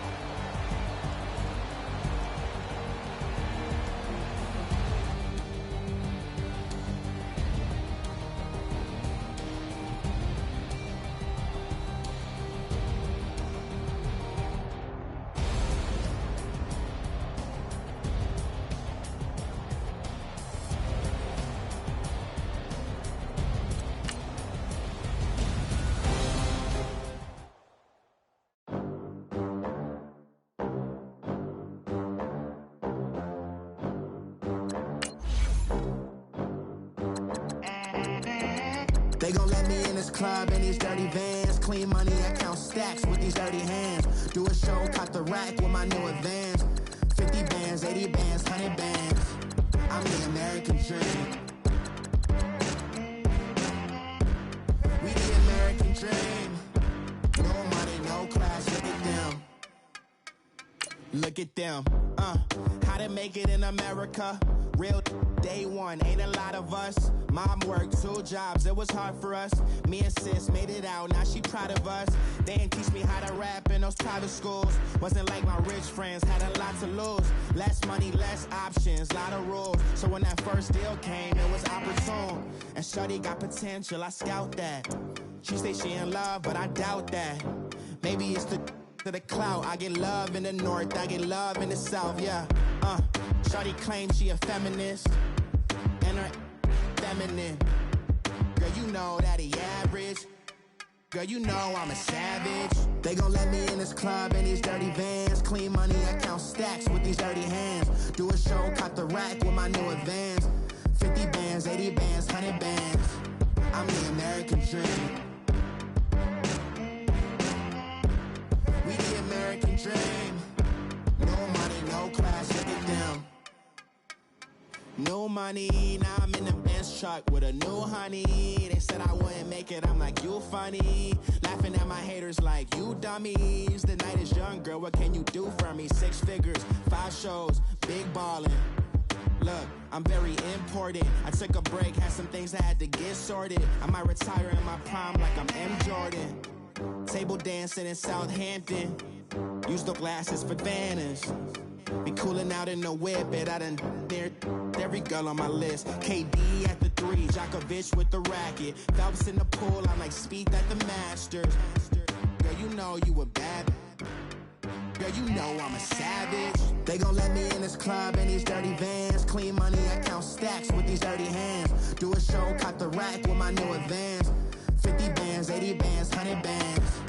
They gon' let me in this club in these dirty vans. Clean money, I count stacks with these dirty hands. Do a show, caught the rack with my new advance. 50 bands, 80 bands, 100 bands. I'm the American dream. We the American dream. No money, no class, look at them. Look at them, how to make it in America. Real day one, ain't a lot of us. Mom worked 2 jobs, it was hard for us. Me and sis made it out, now she proud of us. They didn't teach me how to rap in those private schools. Wasn't like my rich friends, had a lot to lose. Less money, less options, lot of rules. So when that first deal came, it was opportune. And shorty got potential, I scout that. She say she in love, but I doubt that. Maybe it's to the clout. I get love in the north, I get love in the south, yeah. Shorty claims she a feminist, and her feminine. Girl, you know that he average. Girl, you know I'm a savage. They gon' let me in this club in these dirty vans. Clean money, I count stacks with these dirty hands. Do a show, caught the rack with my new advance. 50 bands, 80 bands, 100 bands. I'm the American dream. We the American dream. No money, no class, look at them. New money, now I'm in the Benz truck with a new honey. They said I wouldn't make it, I'm like, you funny. Laughing at my haters like, you dummies. The night is young, girl, what can you do for me? 6 figures, 5 shows, big ballin'. Look, I'm very important. I took a break, had some things I had to get sorted. I might retire in my prime like I'm M. Jordan. Table dancing in Southampton. Use the glasses for Vannas. Be cooling out in the whip, but I done near every girl on my list. KD at the 3, Djokovic with the racket. Phelps in the pool, I'm like Speed at the Masters. Girl, you know you a bad. Girl, you know I'm a savage. They gon' let me in this club in these dirty vans. Clean money, I count stacks with these dirty hands. Do a show, caught the rack with my new advance. 50 bands, 80 bands, 100 bands.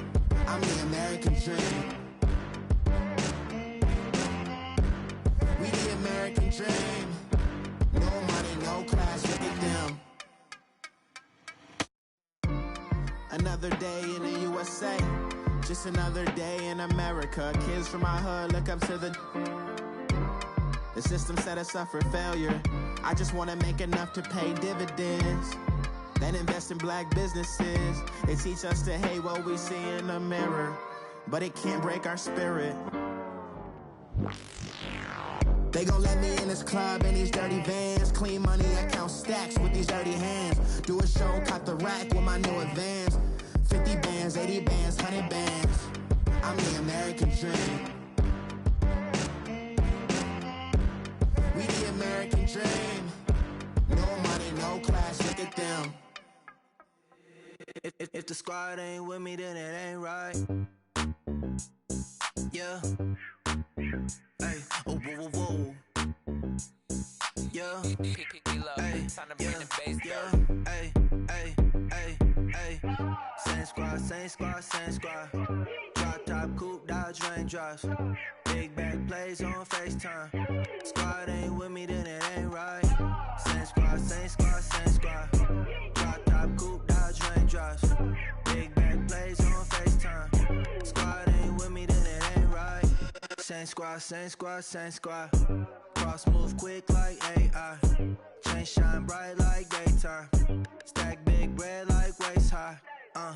I'm the American dream. We the American dream. No money, no class, look at them. Another day in the USA. Just another day in America. Kids from my hood look up to the system set us up for failure. I just wanna make enough to pay dividends. Then invest in black businesses. They teach us to hate what we see in the mirror, but it can't break our spirit. They gon' let me in this club in these dirty vans. Clean money, I count stacks with these dirty hands. Do a show, caught the rack with my new advance. 50 bands, 80 bands, 100 bands. I'm the American dream. We the American dream. No money, no class, look at them. If the squad ain't with me, then it ain't right. Yeah. Hey, oh, whoa, whoa, whoa. Yeah. Hey, yeah. Hey, hey, hey, hey. Same squad, same squad. Drop top, coupe, Dodge raindrops. Big back plays on FaceTime. Squad ain't with me, then it ain't right. Same squad, same squad, same squad. Drop top, coupe, Dodge raindrops. Big back plays on FaceTime. Squad ain't with me, then it ain't right. Same squad, same squad, same squad. Cross move quick like AI. Chain shine bright like daytime. Stack big bread like waist high. I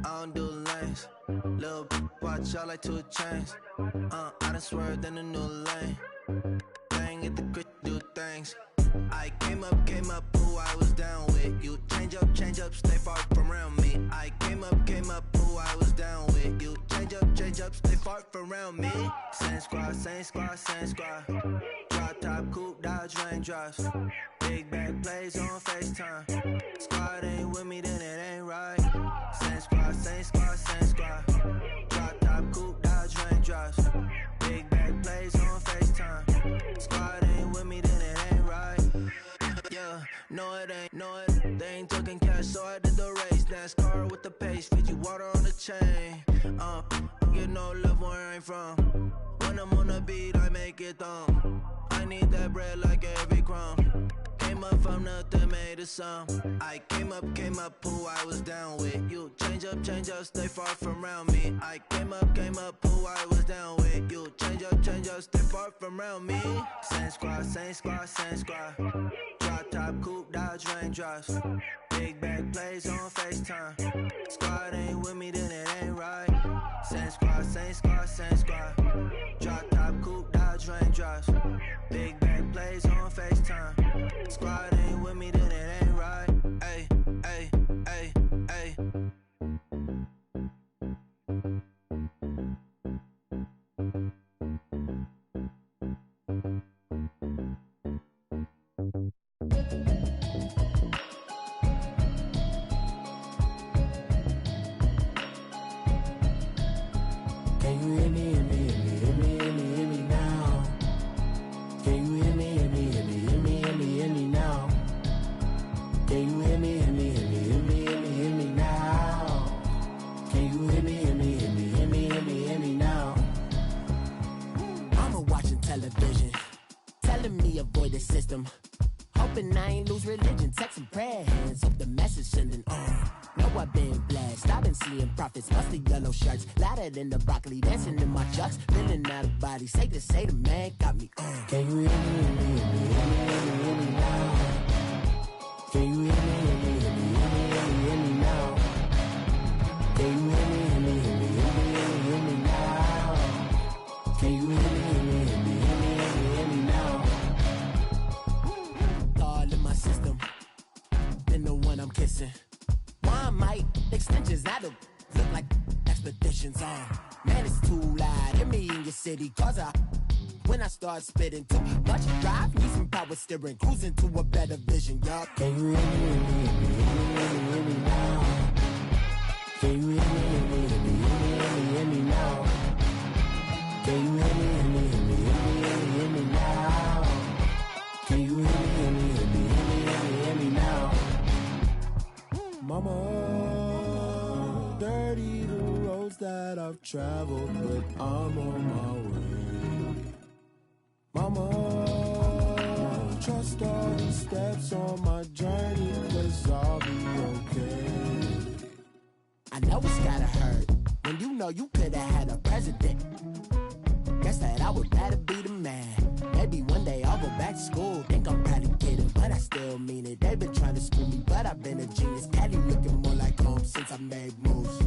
don't do lanes. Lil' watch out like 2 chains. I done swerved in a new lane. Bang at the crit, do things. I came up, who I was down with. You change up, stay far from around me. I came up, who I was down with. You change up, stay far from around me. Same squad, same squad, same squad. Drop top, coupe, Dodge raindrops. Big back plays on FaceTime. Squad ain't with me, then it ain't right. Same squad, same squad, same squad. Drop top, coupe, Dodge raindrops. Big back plays on FaceTime. Squad ain't with me, then it ain't right. Yeah, no it ain't, no it. They ain't talking cash, so I did the race. NASCAR with the pace, feed you water on the chain. Get no love where I'm from. When I'm on the beat, I make it thumb. I need that bread like every crumb. Came up from nothing, made a sum. I came up, who I was down with. You change up, stay far from around me. I came up, who I was down with. You change up, stay far from around me. Same squad, same squad, same squad. Drop top, coupe, Dodge raindrops. Big back plays on FaceTime. Squad ain't with me, then it ain't right. Same squad, same squad, same squad. Drop top, coupe, Dodge raindrops. Big back plays on FaceTime. Squad ain't with me, then it ain't right. Ay, ay, ay, ay. Can you hear me, hear me, hear me, hear me, hear me, hear me now? Can you hear me, hear me, hear me, hear me, hear me, hear me now? Can you hear me, hear me, hear me, hear me, hear me, hear me now? Can you hear me, hear me, hear me, hear me, hear me, hear me now? Mama watching television, telling me avoid the system. Hoping I ain't lose religion, texting prayer hands, hope the message sending on. Know I've been blessed, I've been seeing prophets, mustard yellow shirts, louder than the broccoli, dancing in my chucks, feeling out of body, say the man, got me on. Can you hear me, hear me, hear me, hear me, hear me, hear me listen. One might extensions that'll look like expeditions on. Man, it's too loud. Hear me in your city, cause when I start spitting too much drive, need some power steering, cruising to a better vision, y'all. Can you hear me, hear me, hear me now? Can you hear me, hear me, hear me, hear me now? Can you hear me, hear me, hear me, hear me now? Can you hear me, hear me, hear me, hear me now? Mama, dirty the roads that I've traveled, but I'm on my way. Mama, trust all the steps on my journey, 'cause I'll be okay. I know it's gotta hurt when you know you could've had a president. Guess that I would rather be the man. Maybe one day I'll go back to school. Think I'm probably kidding, but I still mean it. They've been trying to screw me, but I've been a genius. Cali looking more like home since I made moves.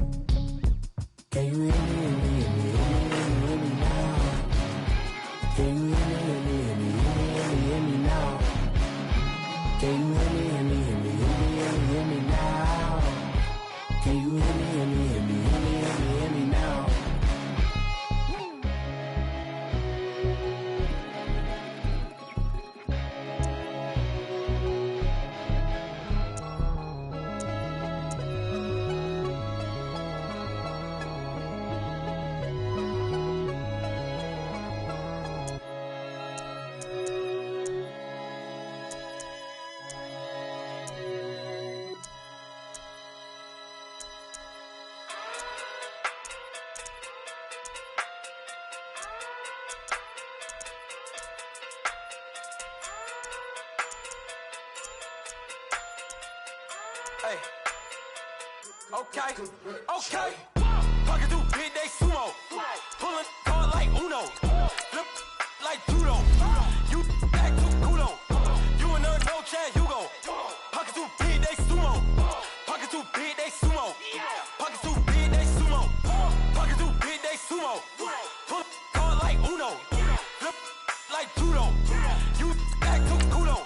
Can you hear me, hear me, hear me, hear me now? Can you hear me, hear me, hear me, hear me now? Can you hear me, hear me, hear me, hear me now? Can you hear me, hear me, hear me, hear me now? Hey. Okay. Pocket too big, they sumo. Pulling card like Uno. Flip like judo. You back to kudo. You and her no Chad Hugo. Pocket too big, they sumo. Pocket too big, they sumo. Pocket too big, they sumo. Pocket too big, they sumo. Pull card like Uno. Flip like judo. You back to kudo.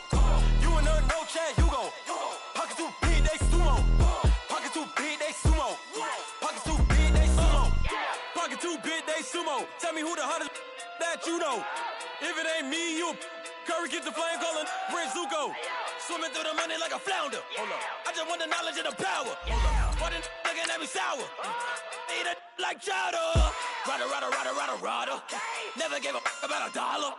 You and her no Chad Hugo. Pocket too big, they sumo. Pocket too big, they sumo. Pocket too big, they sumo. Pocket too big, they sumo. Tell me who the hottest that you know. If it ain't me, you Curry keep the flame calling Prince Zuko. Swimming through the money like a flounder. I just want the knowledge and the power. Why the looking at me sour? Eat it like chowder. Rada. Never gave a about a dollar.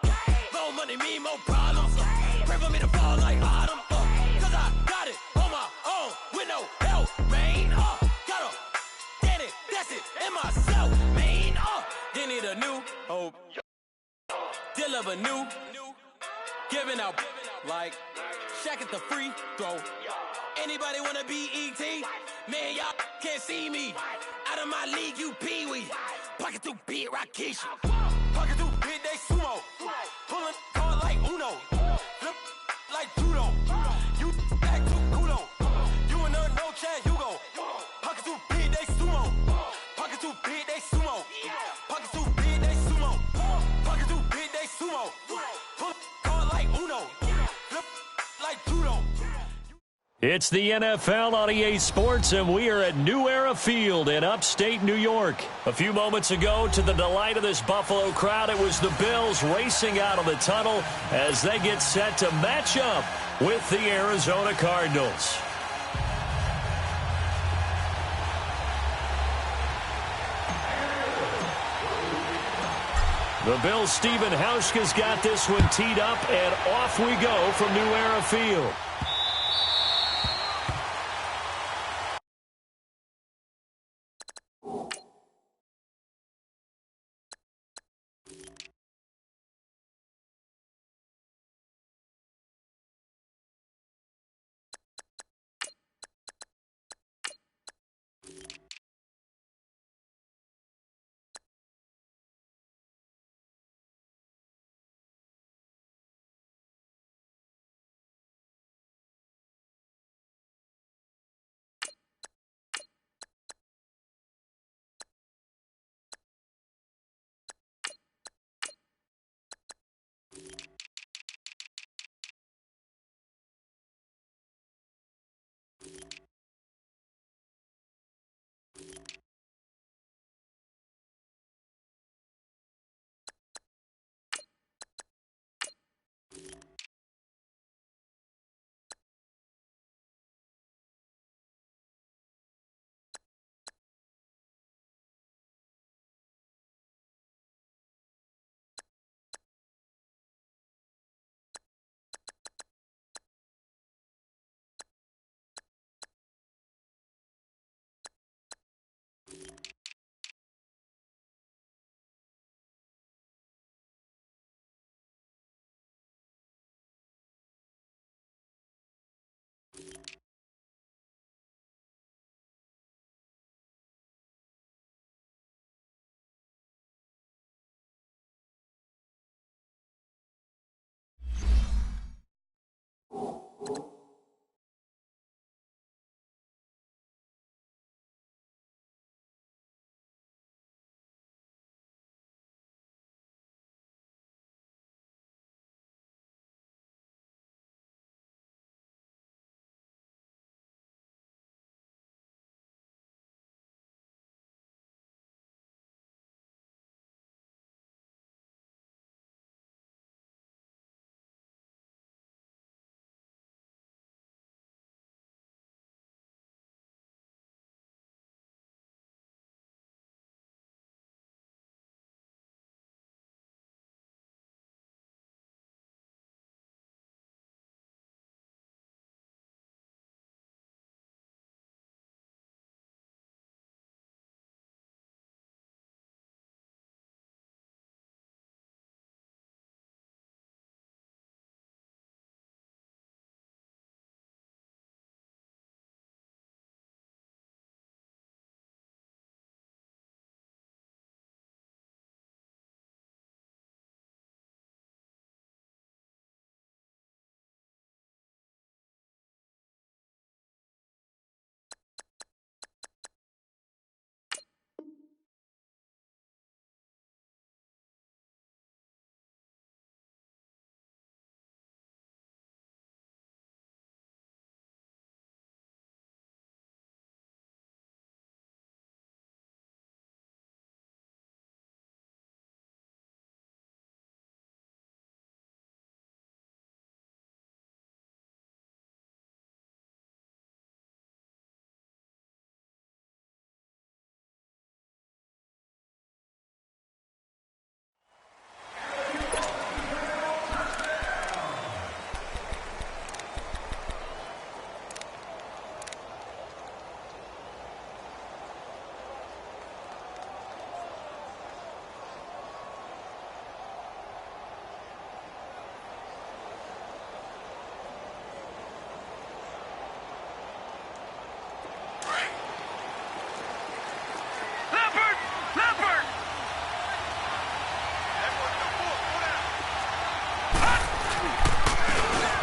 More money, me, more problems. Pray for me to fall like autumn. Cause I got it on my own with no help, man. Gotta get it, that's it, in myself, man. They need a new hope. Deal of a new, giving out like Shaq at the free throw. Anybody wanna be ET? Man, y'all can't see me. Out of my league, you pee-wee. Pocket too big, Rakishi. Pocket too big, they sumo. Pulling card like Uno. Flip like judo. You back to kudo. You and her no Chad Hugo. Pocket too big, they sumo. Pocket too big, they sumo. Pocket too big, they sumo. Pocket too big, they sumo. Pull card like Uno. Flip like judo. It's the NFL on EA Sports, and we are at New Era Field in upstate New York. A few moments ago, to the delight of this Buffalo crowd, it was the Bills racing out of the tunnel as they get set to match up with the Arizona Cardinals. The Bills' Stephen Hauschka's got this one teed up, and off we go from New Era Field.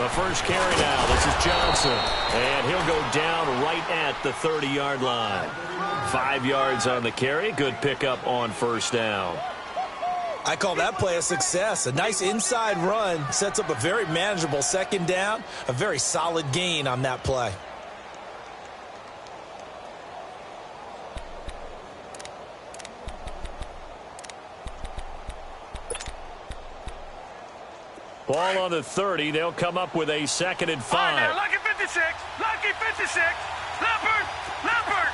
The first carry now. This is Johnson. And he'll go down right at the 30-yard line. 5 yards on the carry. Good pickup on first down. I call that play a success. A nice inside run sets up a very manageable second down. A very solid gain on that play. Ball on the 30. They'll come up with a 2nd and 5. All right, now, lucky 56. Lucky 56. Leopard. Leopard.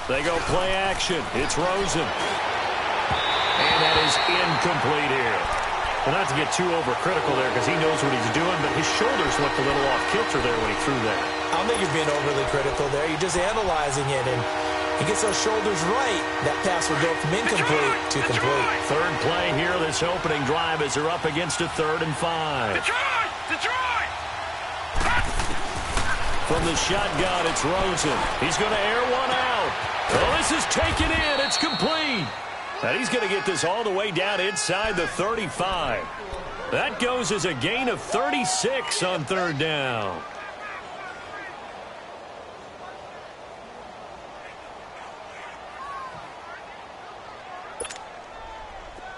They go play action. It's Rosen. And that is incomplete here. Well, not to get too overcritical there because he knows what he's doing, but his shoulders looked a little off kilter there when he threw that. I don't think you're being overly critical there. You're just analyzing it, and he gets those shoulders right. That pass will go from incomplete to complete. Third play here, this opening drive as they're up against a 3rd and 5. Detroit! Detroit! From the shotgun, it's Rosen. He's going to air one out. Oh, this is taken in. It's complete. And he's going to get this all the way down inside the 35. That goes as a gain of 36 on 3rd down.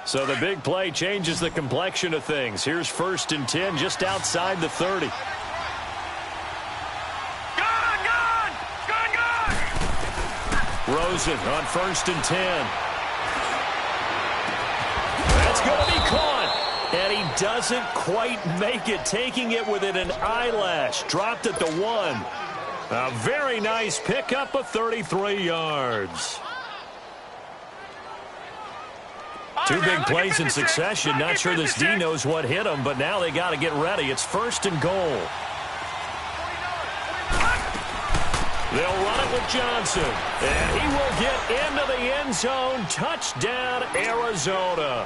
So the big play changes the complexion of things. Here's 1st and 10 just outside the 30. Rosen on 1st and 10. That's going to be caught. And he doesn't quite make it, taking it within an eyelash. Dropped at the 1. A very nice pickup of 33 yards. 2 big plays in succession. Not sure this D knows what hit him, but now they got to get ready. It's 1st and goal. They'll run it with Johnson, and he will get into the end zone. Touchdown, Arizona.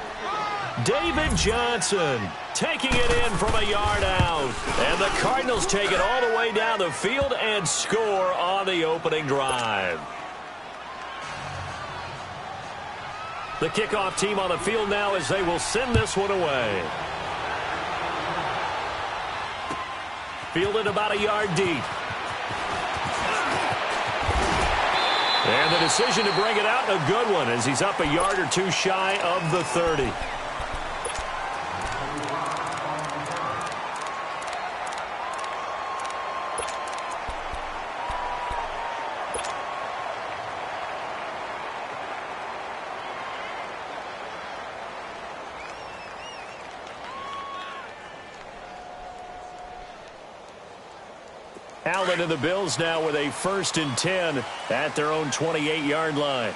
David Johnson taking it in from a yard out. And the Cardinals take it all the way down the field and score on the opening drive. The kickoff team on the field now as they will send this one away. Fielded about a yard deep. And the decision to bring it out, a good one, as he's up a yard or 2 shy of the 30. Allen and the Bills now with a 1st and 10 at their own 28-yard line.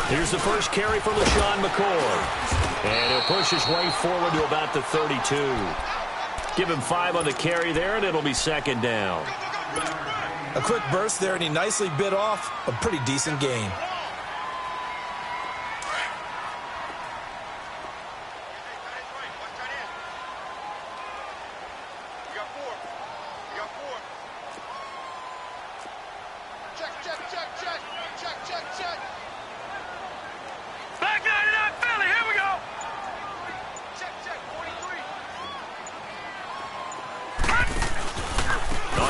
Here's the first carry from LaShawn McCoy. And he'll push his way forward to about the 32. Give him 5 on the carry there, and it'll be 2nd down. A quick burst there, and he nicely bit off a pretty decent gain.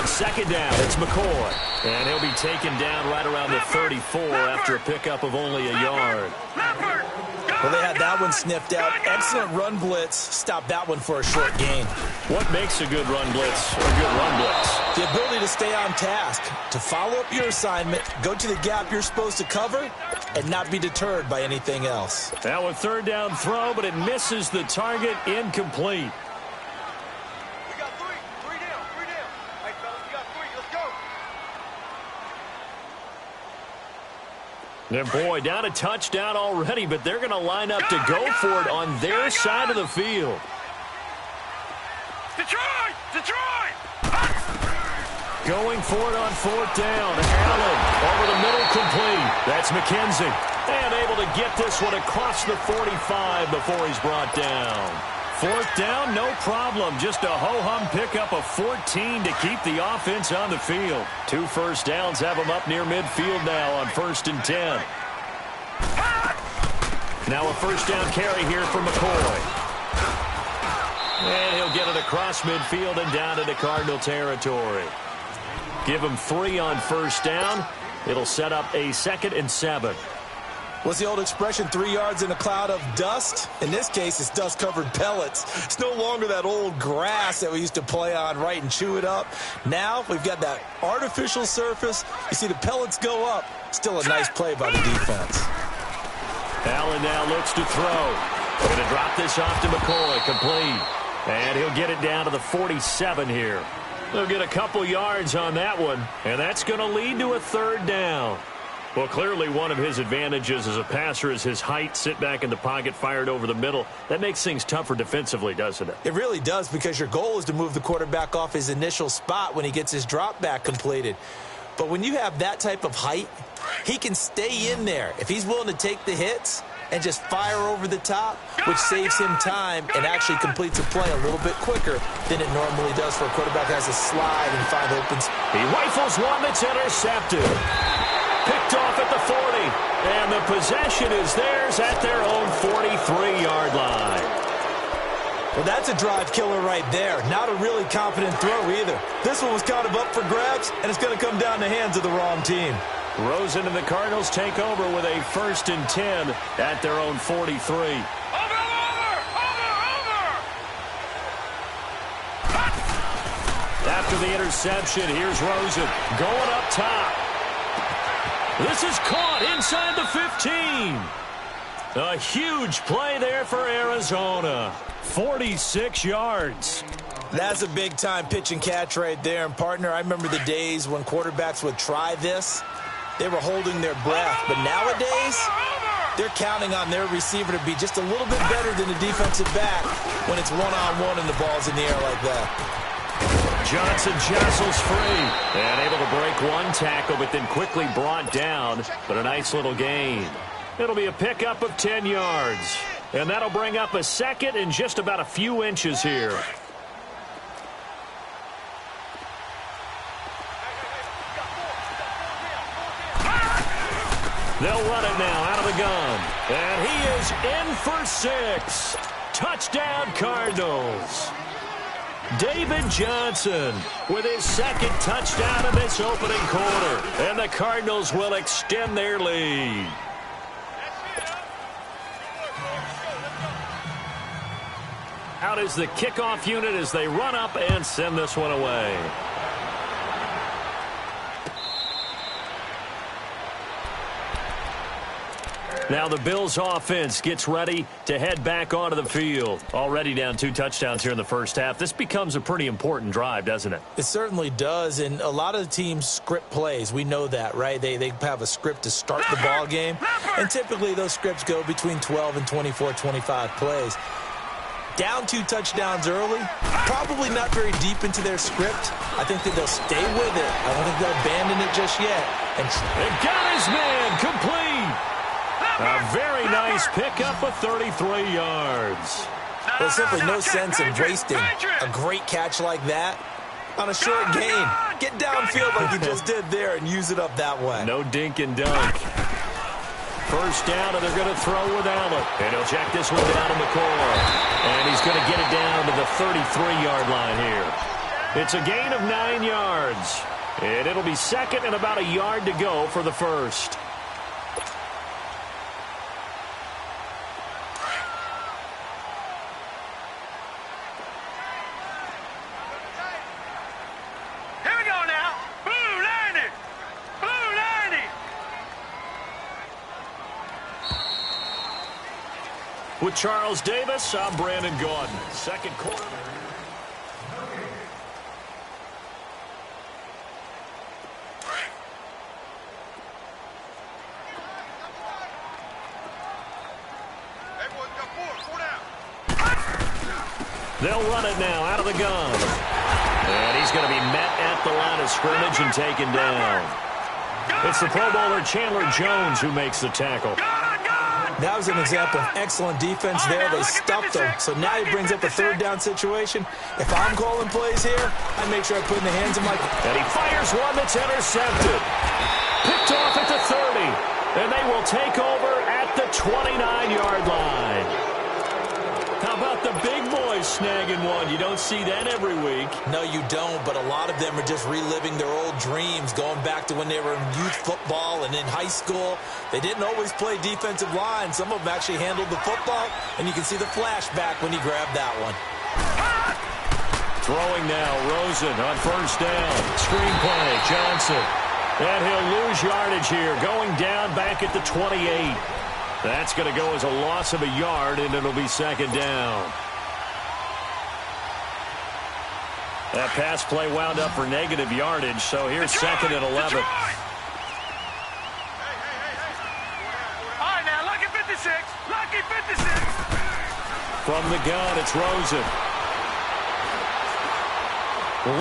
Second down, it's McCoy. And he'll be taken down right around the 34 after a pickup of only a yard. Well, they had that one sniffed out. Excellent run blitz. Stopped that one for a short gain. What makes a good run blitz a good run blitz? The ability to stay on task, to follow up your assignment, go to the gap you're supposed to cover, and not be deterred by anything else. Now a 3rd down throw, but it misses the target, incomplete. And boy, down a touchdown already, but they're going to line up to go for it on their side of the field. Detroit! Detroit! Going for it on 4th down. Allen over the middle, complete. That's McKenzie. And able to get this one across the 45 before he's brought down. 4th down, no problem. Just a ho-hum pickup of 14 to keep the offense on the field. 2 first downs have them up near midfield now on 1st and 10. Now a first down carry here for McCoy. And he'll get it across midfield and down into Cardinal territory. Give him 3 on first down. It'll set up a 2nd and 7. What's the old expression, 3 yards in a cloud of dust? In this case, it's dust-covered pellets. It's no longer that old grass that we used to play on, right, and chew it up. Now we've got that artificial surface. You see the pellets go up. Still a nice play by the defense. Allen now looks to throw. Going to drop this off to McCoy, complete. And he'll get it down to the 47 here. They'll get a couple yards on that one, and that's going to lead to a 3rd down. Well, clearly one of his advantages as a passer is his height, sit back in the pocket, fired over the middle. That makes things tougher defensively, doesn't it? It really does, because your goal is to move the quarterback off his initial spot when he gets his drop back completed. But when you have that type of height, he can stay in there if he's willing to take the hits and just fire over the top, which saves him time and actually completes a play a little bit quicker than it normally does for a quarterback that has to slide and find open. He rifles one that's intercepted. Picked off at the 40, and the possession is theirs at their own 43-yard line. Well, that's a drive killer right there. Not a really confident throw either. This one was kind of up for grabs, and it's going to come down the hands of the wrong team. Rosen and the Cardinals take over with a 1st and 10 at their own 43. After the interception, here's Rosen going up top. This is caught inside the 15. A huge play there for Arizona. 46 yards. That's a big-time pitch and catch right there. And, partner, I remember the days when quarterbacks would try this. They were holding their breath. But nowadays, they're counting on their receiver to be just a little bit better than the defensive back when it's one-on-one and the ball's in the air like that. Johnson jostles free and able to break one tackle, but then quickly brought down. But a nice little gain. It'll be a pickup of 10 yards. And that'll bring up a 2nd and just about a few inches here. They'll run it now out of the gun. And he is in for 6. Touchdown, Cardinals. David Johnson with his 2nd touchdown in this opening quarter. And the Cardinals will extend their lead. Out is the kickoff unit as they run up and send this one away. Now the Bills offense gets ready to head back onto the field. Already down 2 touchdowns here in the first half. This becomes a pretty important drive, doesn't it? It certainly does, and a lot of the teams script plays. We know that, right? They have a script to start the ball game, and typically those scripts go between 12 and 24, 25 plays. Down 2 touchdowns early, probably not very deep into their script. I think that they'll stay with it. I don't think they'll abandon it just yet. And got his man complete. A very nice pickup of 33 yards. There's simply no sense in wasting a great catch like that on a short gain. Get downfield like you just did there and use it up that way. No dink and dunk. First down, and they're going to throw with Allen. And he'll check this one down to McCoy. And he's going to get it down to the 33-yard line here. It's a gain of 9 yards. And it'll be 2nd and about a yard to go for the first. With Charles Davis, I'm Brandon Gordon. 2nd quarter. They'll run it now out of the gun. And he's going to be met at the line of scrimmage and taken down. It's the Pro Bowler Chandler Jones who makes the tackle. That was an example of excellent defense there. They stuffed him. So now he brings up a 3rd down situation. If I'm calling plays here, I make sure I put in the hands of my... And he fires one that's intercepted. Picked off at the 30. And they will take over at the 29-yard guys snagging one. You don't see that every week. No, you don't, but a lot of them are just reliving their old dreams, going back to when they were in youth football and in high school. They didn't always play defensive line. Some of them actually handled the football, and you can see the flashback when he grabbed that one. Throwing now, Rosen on first down. Screen play, Johnson. And he'll lose yardage here, going down back at the 28. That's going to go as a loss of a yard, and it'll be second down. That pass play wound up for negative yardage, so here's second and 11. All right, now, lucky 56. Lucky 56. From the gun, it's Rosen.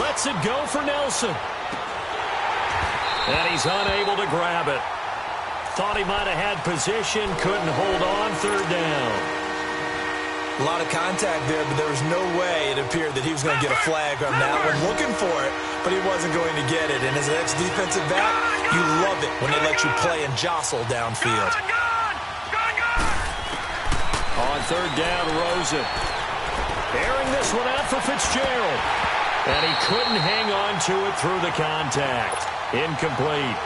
Lets it go for Nelson. And he's unable to grab it. Thought he might have had position, couldn't hold on, third down. A lot of contact there, but there was no way it appeared that he was going to get a flag on that one. Looking for it, but he wasn't going to get it. And as an ex-defensive back, you love it when they let you play and jostle downfield. On third down, Rosen. Airing this one out for Fitzgerald. And he couldn't hang on to it through the contact. Incomplete.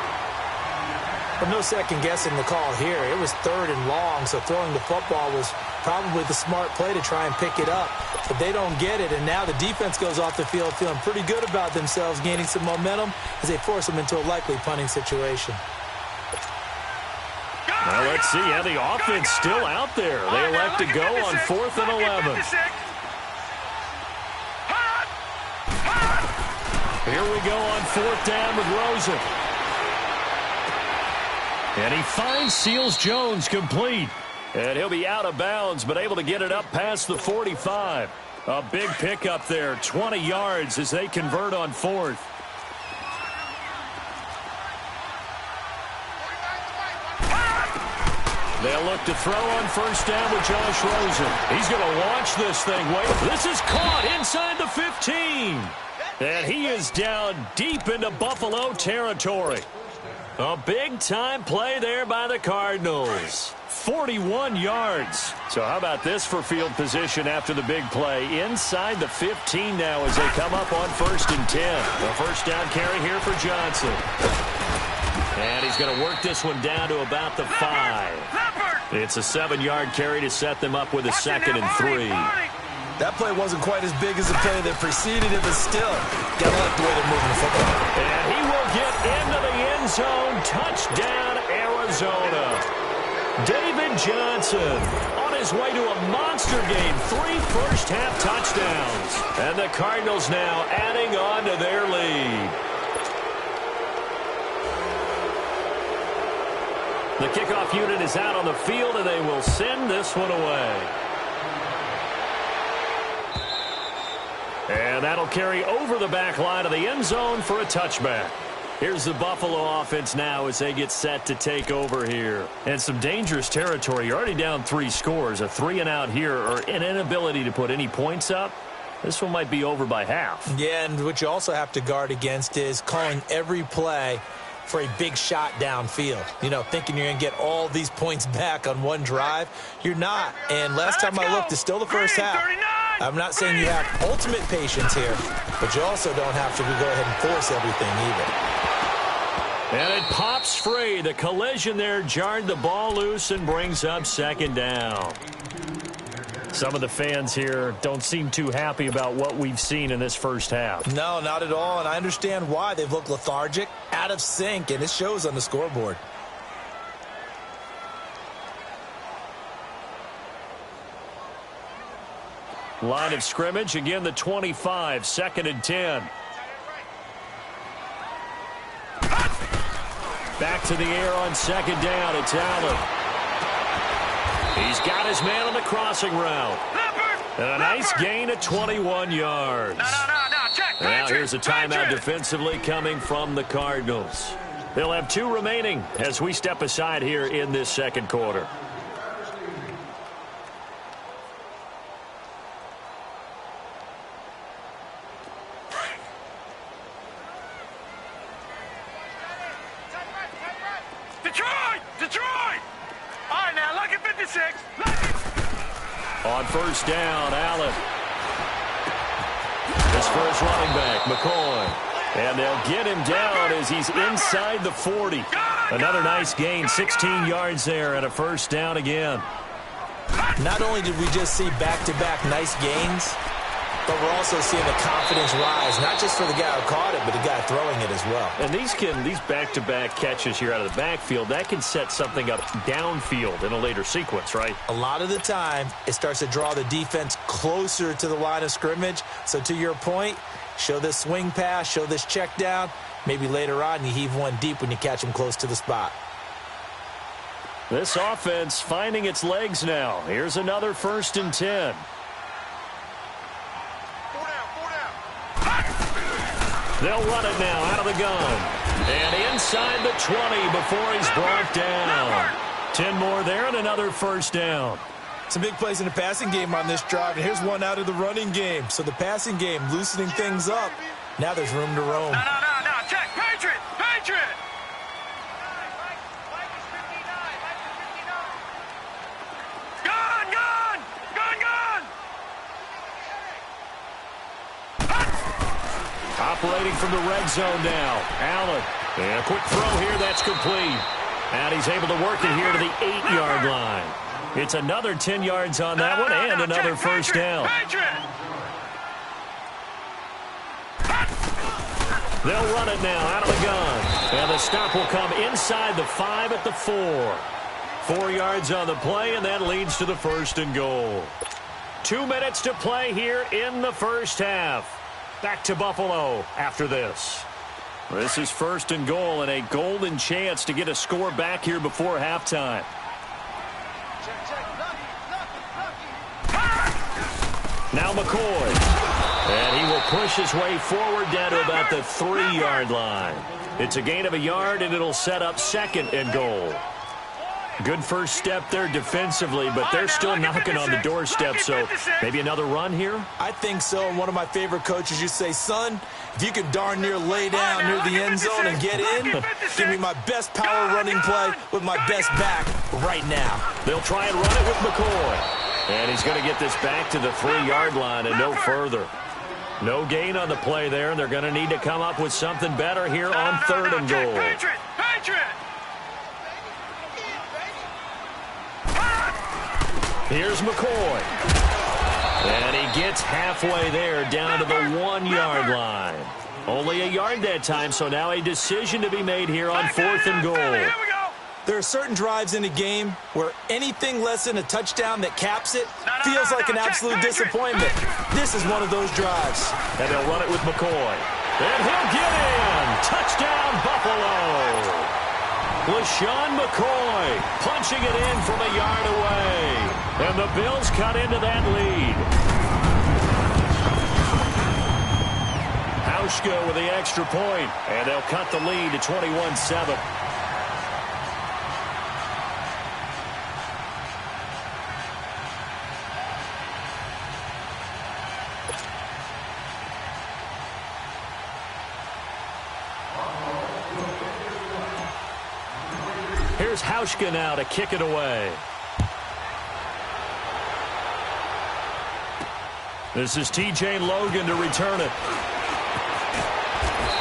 But no second guessing the call here. It was third and long, so throwing the football was probably the smart play to try and pick it up. But they don't get it, and now the defense goes off the field feeling pretty good about themselves, gaining some momentum as they force them into a likely punting situation. Now let's see how the offense still out there. They elect to go on 4th and 11. Here we go on 4th down with Rosen. And he finds Seals Jones complete. And he'll be out of bounds, but able to get it up past the 45. A big pickup there, 20 yards as they convert on 4th. They'll look to throw on first down with Josh Rosen. He's going to launch this thing. Wait, this is caught inside the 15. And he is down deep into Buffalo territory. A big-time play there by the Cardinals. 41 yards. So how about this for field position after the big play? Inside the 15 now as they come up on 1st and 10. A first down carry here for Johnson. And he's going to work this one down to about the 5. It's a 7-yard carry to set them up with a 2nd and 3. That play wasn't quite as big as the play that preceded it, but still, gotta like the way they're moving the football. And he will get into the end zone. Touchdown, Arizona. David Johnson on his way to a monster game. 3 first-half touchdowns. And the Cardinals now adding on to their lead. The kickoff unit is out on the field, and they will send this one away. And that'll carry over the back line of the end zone for a touchback. Here's the Buffalo offense now as they get set to take over here. And some dangerous territory. You're already down 3 scores. A 3-and-out here or an inability to put any points up. This one might be over by half. Yeah, and what you also have to guard against is calling every play for a big shot downfield. You know, thinking you're going to get all these points back on one drive. You're not. And last time I looked, it's still the first half. I'm not saying you have ultimate patience here, but you also don't have to go ahead and force everything either. And it pops free. The collision there jarred the ball loose and brings up 2nd down. Some of the fans here don't seem too happy about what we've seen in this first half. No, not at all, and I understand why. They've looked lethargic, out of sync, and it shows on the scoreboard. Line of scrimmage, again the 25, 2nd and 10. Back to the air on 2nd down, it's Allen. He's got his man on the crossing route. And a nice gain of 21 yards. Now here's a timeout defensively coming from the Cardinals. They'll have 2 remaining as we step aside here in this second quarter. Detroit! All right, now, lucky 56. On first down, Allen. His first running back, McCoy. And they'll get him down as he's inside the 40. Another nice gain, 16 yards there and a first down again. Not only did we just see back-to-back nice gains, but we're also seeing the confidence rise, not just for the guy who caught it, but the guy throwing it as well. And these back-to-back catches here out of the backfield, that can set something up downfield in a later sequence, right? A lot of the time, it starts to draw the defense closer to the line of scrimmage. So to your point, show this swing pass, show this check down. Maybe later on you heave one deep when you catch him close to the spot. This offense finding its legs now. Here's another 1st and 10. They'll run it now out of the gun. And inside the 20 before he's brought down. 10 more there and another first down. Some big plays in the passing game on this drive, and here's one out of the running game. So the passing game loosening things up. Now there's room to roam. No. Check. Patriot. Operating from the red zone now. Allen. And a quick throw here. That's complete. And he's able to work it here to the 8-yard line. It's another 10 yards on that one and another first down. They'll run it now out of the gun. And the stop will come inside the 5 at the 4. 4 yards on the play, and that leads to the 1st and goal. 2 minutes to play here in the first half. Back to Buffalo after this. This is 1st and goal and a golden chance to get a score back here before halftime. Now McCoy. And he will push his way forward down to about the 3-yard line. It's a gain of a yard, and it'll set up 2nd and goal. Good first step there defensively, but they're still knocking on the doorstep, so maybe another run here? I think so. And one of my favorite coaches used to say, son, if you can darn near lay down near the end zone and get in, give me my best power running play with my best back right now. They'll try and run it with McCoy. And he's going to get this back to the 3-yard line and no further. No gain on the play there, and they're going to need to come up with something better here on 3rd and goal. Here's McCoy. And he gets halfway there down to the 1-yard line. Only a yard that time, so now a decision to be made here on 4th and goal. There are certain drives in a game where anything less than a touchdown that caps it feels like an absolute disappointment. This is one of those drives. And they'll run it with McCoy. And he'll get in. Touchdown, Buffalo. LaShawn McCoy punching it in from a yard away. And the Bills cut into that lead. Hauschka with the extra point. And they'll cut the lead to 21-7. Here's Hauschka now to kick it away. This is T.J. Logan to return it.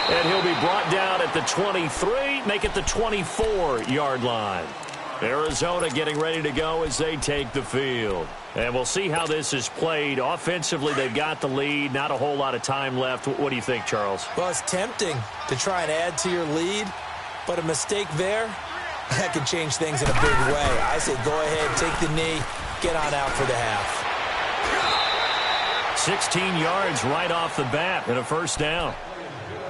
And he'll be brought down at the 23, make it the 24-yard line. Arizona getting ready to go as they take the field. And we'll see how this is played. Offensively, they've got the lead. Not a whole lot of time left. What do you think, Charles? Well, it's tempting to try and add to your lead, but a mistake there, that can change things in a big way. I say go ahead, take the knee, get on out for the half. 16 yards right off the bat and a first down.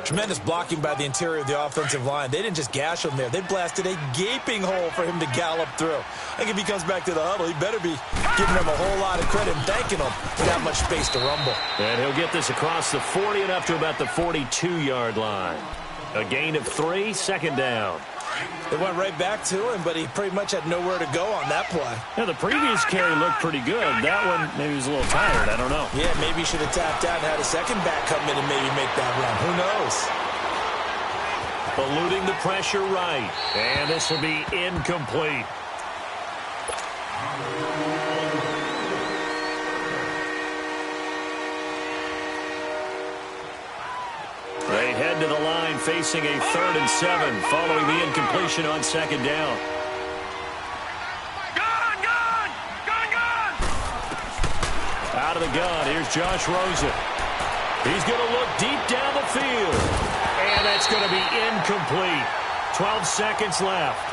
Tremendous blocking by the interior of the offensive line. They didn't just gash him there. They blasted a gaping hole for him to gallop through. I think if he comes back to the huddle, he better be giving them a whole lot of credit and thanking them for that much space to rumble. And he'll get this across the 40 and up to about the 42-yard line. A gain of 3, 2nd down. They went right back to him, but he pretty much had nowhere to go on that play. Yeah, the previous carry looked pretty good. That one, maybe he was a little tired. I don't know. Yeah, maybe he should have tapped out and had a second back come in and maybe make that run. Who knows? Eluding the pressure right. And this will be incomplete. facing a 3rd and 7 following the incompletion on 2nd down. Out of the gun, here's Josh Rosen. He's going to look deep down the field. And that's going to be incomplete. 12 seconds left.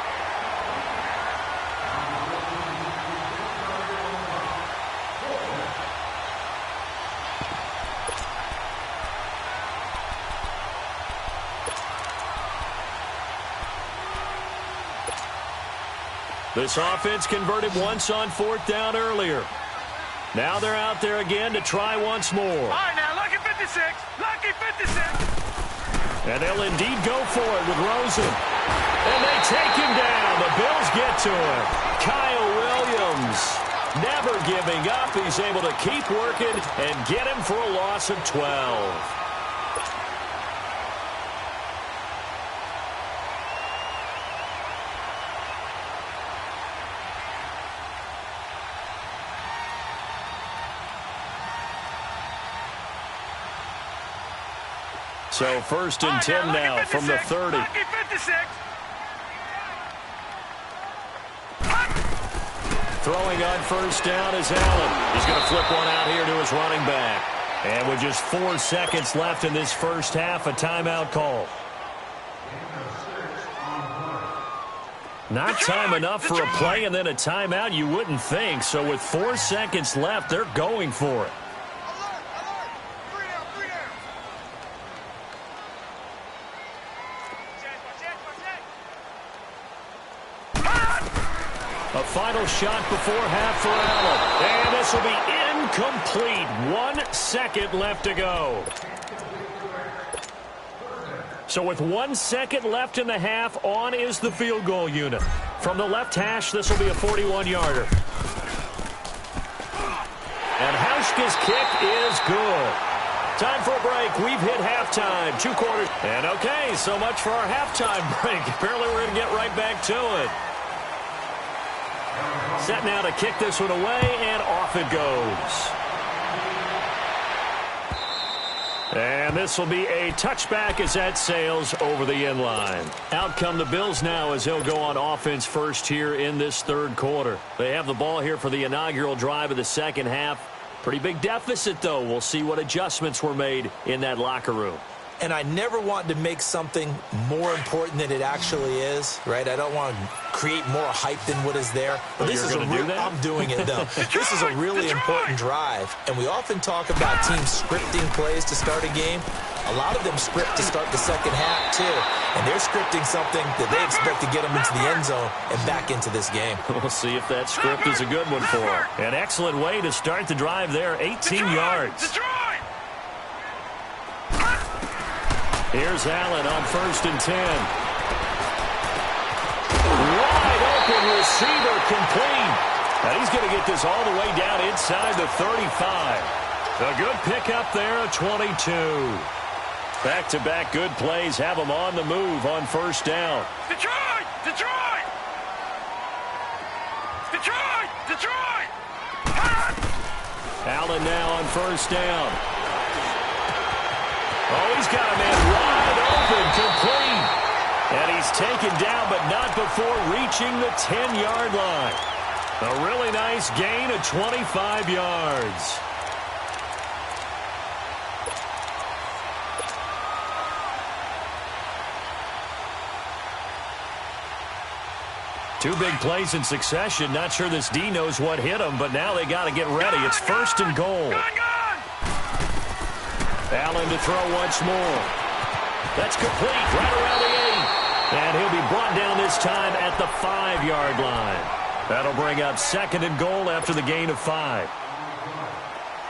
This offense converted once on 4th down earlier. Now they're out there again to try once more. All right, now, lucky 56. Lucky 56. And they'll indeed go for it with Rosen. And they take him down. The Bills get to him. Kyle Williams never giving up. He's able to keep working and get him for a loss of 12. So 1st and 10 now from the 30. Throwing on 1st down is Allen. He's going to flip one out here to his running back. And with just 4 seconds left in this first half, a timeout call. Not time enough for a play and then a timeout, you wouldn't think. So with 4 seconds left, they're going for it. A final shot before half for Allen. And this will be incomplete. 1 second left to go. So with 1 second left in the half, on is the field goal unit. From the left hash, this will be a 41-yarder. And Hauschka's kick is good. Time for a break. We've hit halftime. 2 quarters. And okay, so much for our halftime break. Apparently we're going to get right back to it. Set now to kick this one away, and off it goes. And this will be a touchback as that sails over the end line. Out come the Bills now as they'll go on offense first here in this 3rd quarter. They have the ball here for the inaugural drive of the second half. Pretty big deficit, though. We'll see what adjustments were made in that locker room. And I never want to make something more important than it actually is, right? I don't want to create more hype than what is there. But this is I'm doing it, though. This is a really important drive. And we often talk about teams scripting plays to start a game. A lot of them script to start the second half, too. And they're scripting something that they expect to get them into the end zone and back into this game. We'll see if that script is a good one for them. An excellent way to start the drive there, 18 yards. Here's Allen on 1st and 10. Wide open receiver complete. And he's going to get this all the way down inside the 35. A good pickup there, a 22. Back-to-back good plays have them on the move on 1st down. Detroit! Detroit! Detroit! Detroit! Allen now on 1st down. Oh, he's got a man wide open, complete. And he's taken down, but not before reaching the 10-yard line. A really nice gain of 25 yards. Two big plays in succession. Not sure this D knows what hit him, but now they got to get ready. It's 1st and goal. Allen to throw once more. That's complete right around the 8. And he'll be brought down this time at the 5-yard line. That'll bring up 2nd and goal after the gain of 5.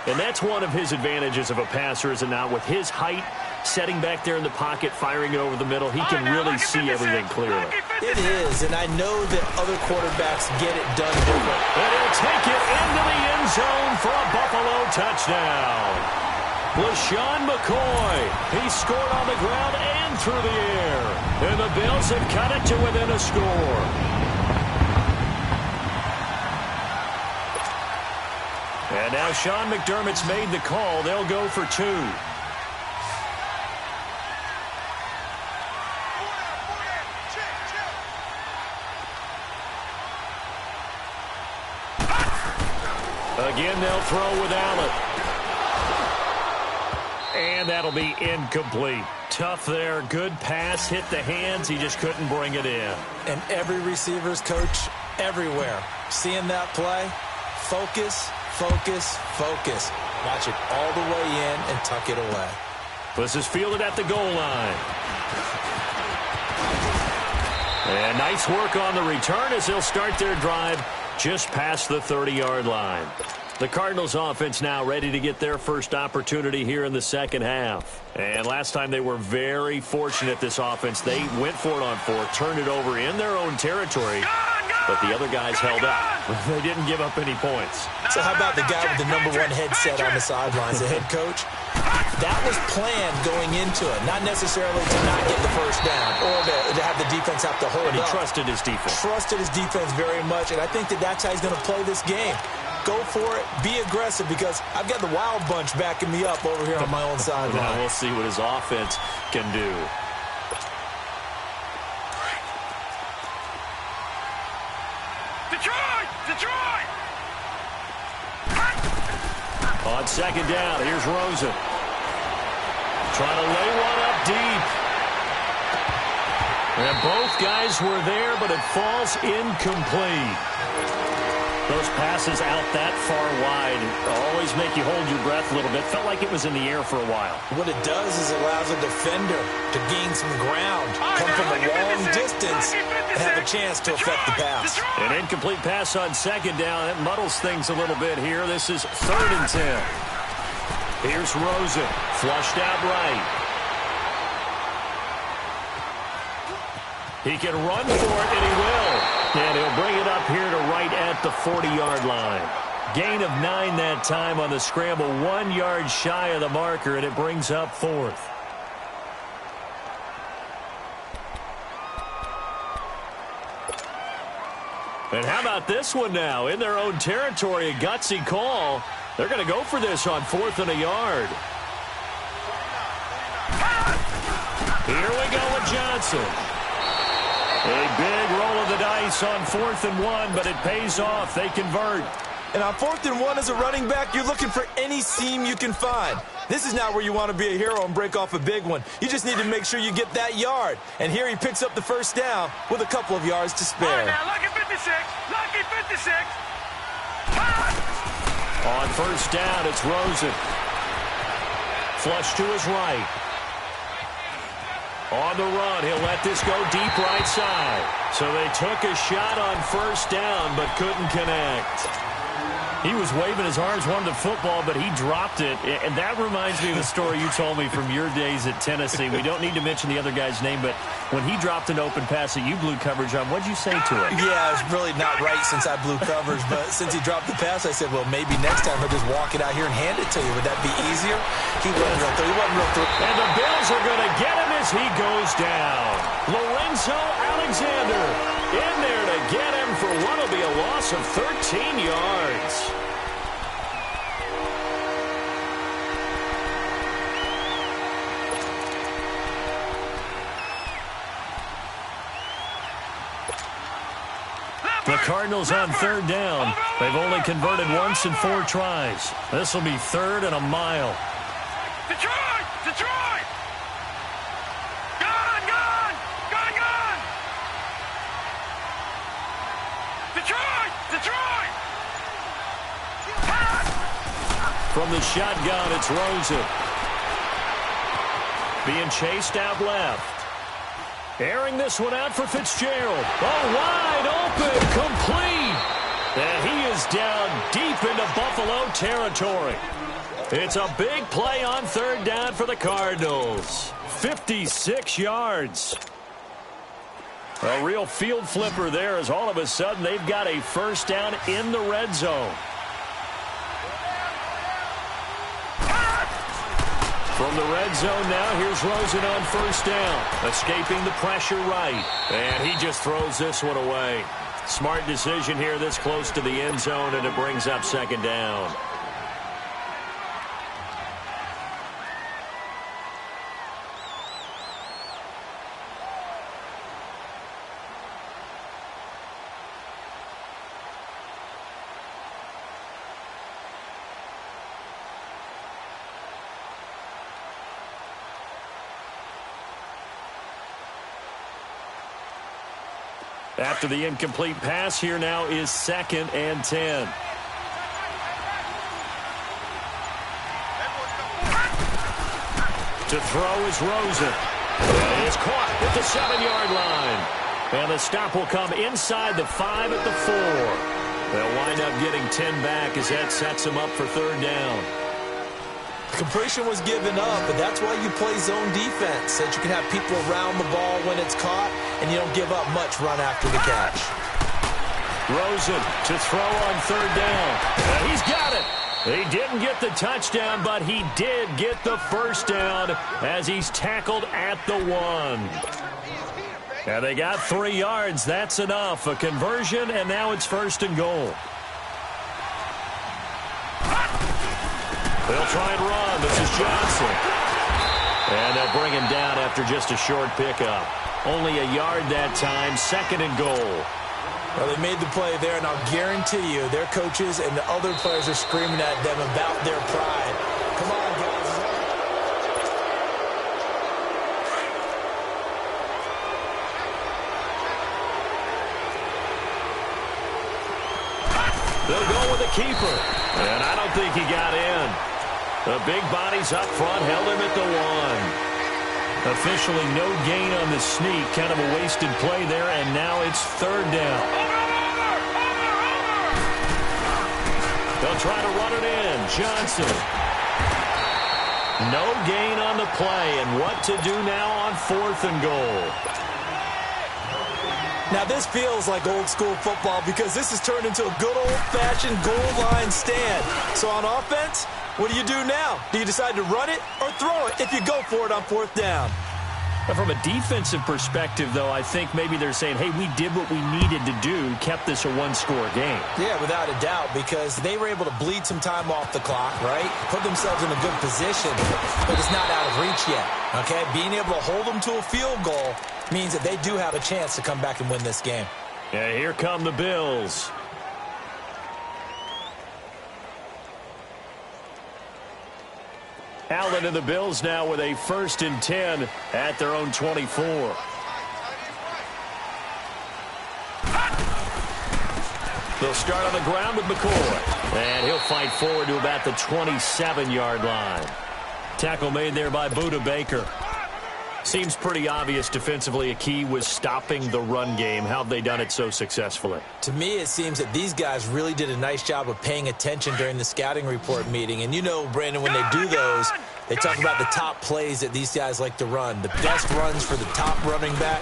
And that's one of his advantages of a passer, is it not? With his height, setting back there in the pocket, firing it over the middle, he can really see everything clearly. It is, and I know that other quarterbacks get it done different. And he'll take it into the end zone for a Buffalo touchdown. LaShawn McCoy, he scored on the ground and through the air. And the Bills have cut it to within a score. And now Sean McDermott's made the call. They'll go for 2. Again, they'll throw with Allen. And that'll be incomplete. Tough there. Good pass. Hit the hands. He just couldn't bring it in. And every receiver's coach everywhere, seeing that play, focus, focus, focus. Watch it all the way in and tuck it away. This is fielded at the goal line. And nice work on the return as they'll start their drive just past the 30-yard line. The Cardinals offense now ready to get their first opportunity here in the second half. And last time they were very fortunate, this offense. They went for it on fourth, turned it over in their own territory, but the other guys held up. They didn't give up any points. So how about the guy with the #1 headset on the sidelines, the head coach? That was planned going into it, not necessarily to not get the first down or to have the defense have to hold up. But he trusted his defense. Trusted his defense very much, and I think that's how he's going to play this game. Go for it. Be aggressive because I've got the wild bunch backing me up over here on my own sideline. Now we'll see what his offense can do. Detroit! On second down, here's Rosen. Trying to lay one up deep. And both guys were there, but it falls incomplete. Those passes out that far wide always make you hold your breath a little bit. Felt like it was in the air for a while. What it does is it allows a defender to gain some ground, come from a long distance, and have a chance to affect the pass. An incomplete pass on second down. That muddles things a little bit here. This is 3rd and 10. Here's Rosen. Flushed out right. He can run for it, and he will. And he'll bring it up here to right at the 40-yard line. Gain of 9 that time on the scramble. 1 yard shy of the marker, and it brings up 4th. And how about this one now? In their own territory, a gutsy call. They're going to go for this on 4th and a yard. Here we go with Johnson. A big roll of the dice on 4th and 1, but it pays off. They convert. And on 4th and 1 as a running back, you're looking for any seam you can find. This is not where you want to be a hero and break off a big one. You just need to make sure you get that yard. And here he picks up the first down with a couple of yards to spare. All right, now, lucky 56. Lucky 56. On first down, it's Rosen. Flush to his right. On the run, he'll let this go deep right side. So they took a shot on first down, but couldn't connect. He was waving his arms, wanted the football, but he dropped it. And that reminds me of the story you told me from your days at Tennessee. We don't need to mention the other guy's name, but when he dropped an open pass that you blew coverage on, what'd you say to it? Yeah, it's really not right since I blew coverage, but since he dropped the pass, I said, well, maybe next time he'll just walk it out here and hand it to you. Would that be easier? He wasn't real through. He wasn't real through. And the Bills are going to get him as he goes down. Lorenzo Alexander in there to get him for what will be a loss of 13 yards. The Cardinals on 3rd down. They've only converted once in 4 tries. This will be 3rd and a mile. Detroit! Detroit! Gone! Gone! Gone! Gone! Detroit! Detroit! From the shotgun, it's Rosen. Being chased out left. Airing this one out for Fitzgerald. Oh, wide open, complete. And he is down deep into Buffalo territory. It's a big play on 3rd down for the Cardinals. 56 yards. A real field flipper there as all of a sudden they've got a first down in the red zone. From the red zone now, here's Rosen on first down. Escaping the pressure right. And he just throws this one away. Smart decision here this close to the end zone, and it brings up 2nd down. After the incomplete pass, here now is 2nd and 10. To throw is Rosen. And it's caught at the 7-yard line. And the stop will come inside the 5 at the 4. They'll wind up getting 10 back as that sets them up for 3rd down. Completion was given up, but that's why you play zone defense, so that you can have people around the ball when it's caught, and you don't give up much run after the catch. Rosen to throw on 3rd down. He's got it. He didn't get the touchdown, but he did get the 1st down as he's tackled at the 1. And they got 3 yards. That's enough. A conversion, and now it's 1st and goal. They'll try and run. This is Johnson. And they'll bring him down after just a short pickup. Only a yard that time. 2nd and goal. Well, they made the play there, and I'll guarantee you their coaches and the other players are screaming at them about their pride. Come on, guys. They'll go with a keeper. And I don't think he got in. The big bodies up front held him at the 1. Officially no gain on the sneak. Kind of a wasted play there, and now it's 3rd down. They'll try to run it in. Johnson. No gain on the play, and what to do now on 4th and goal. Now, this feels like old-school football because this has turned into a good old-fashioned goal line stand. So on offense, what do you do now? Do you decide to run it or throw it if you go for it on 4th down? But from a defensive perspective, though, I think maybe they're saying, hey, we did what we needed to do, kept this a 1-score game. Yeah, without a doubt, because they were able to bleed some time off the clock, right? Put themselves in a good position, but it's not out of reach yet, okay? Being able to hold them to a field goal means that they do have a chance to come back and win this game. Yeah, here come the Bills. Allen and the Bills now with a 1st and 10 at their own 24. They'll start on the ground with McCoy. And he'll fight forward to about the 27-yard line. Tackle made there by Buda Baker. Seems pretty obvious defensively a key was stopping the run game. How have they done it so successfully? To me, it seems that these guys really did a nice job of paying attention during the scouting report meeting. And you know, Brandon, when they do those, they talk about the top plays that these guys like to run. The best runs for the top running back,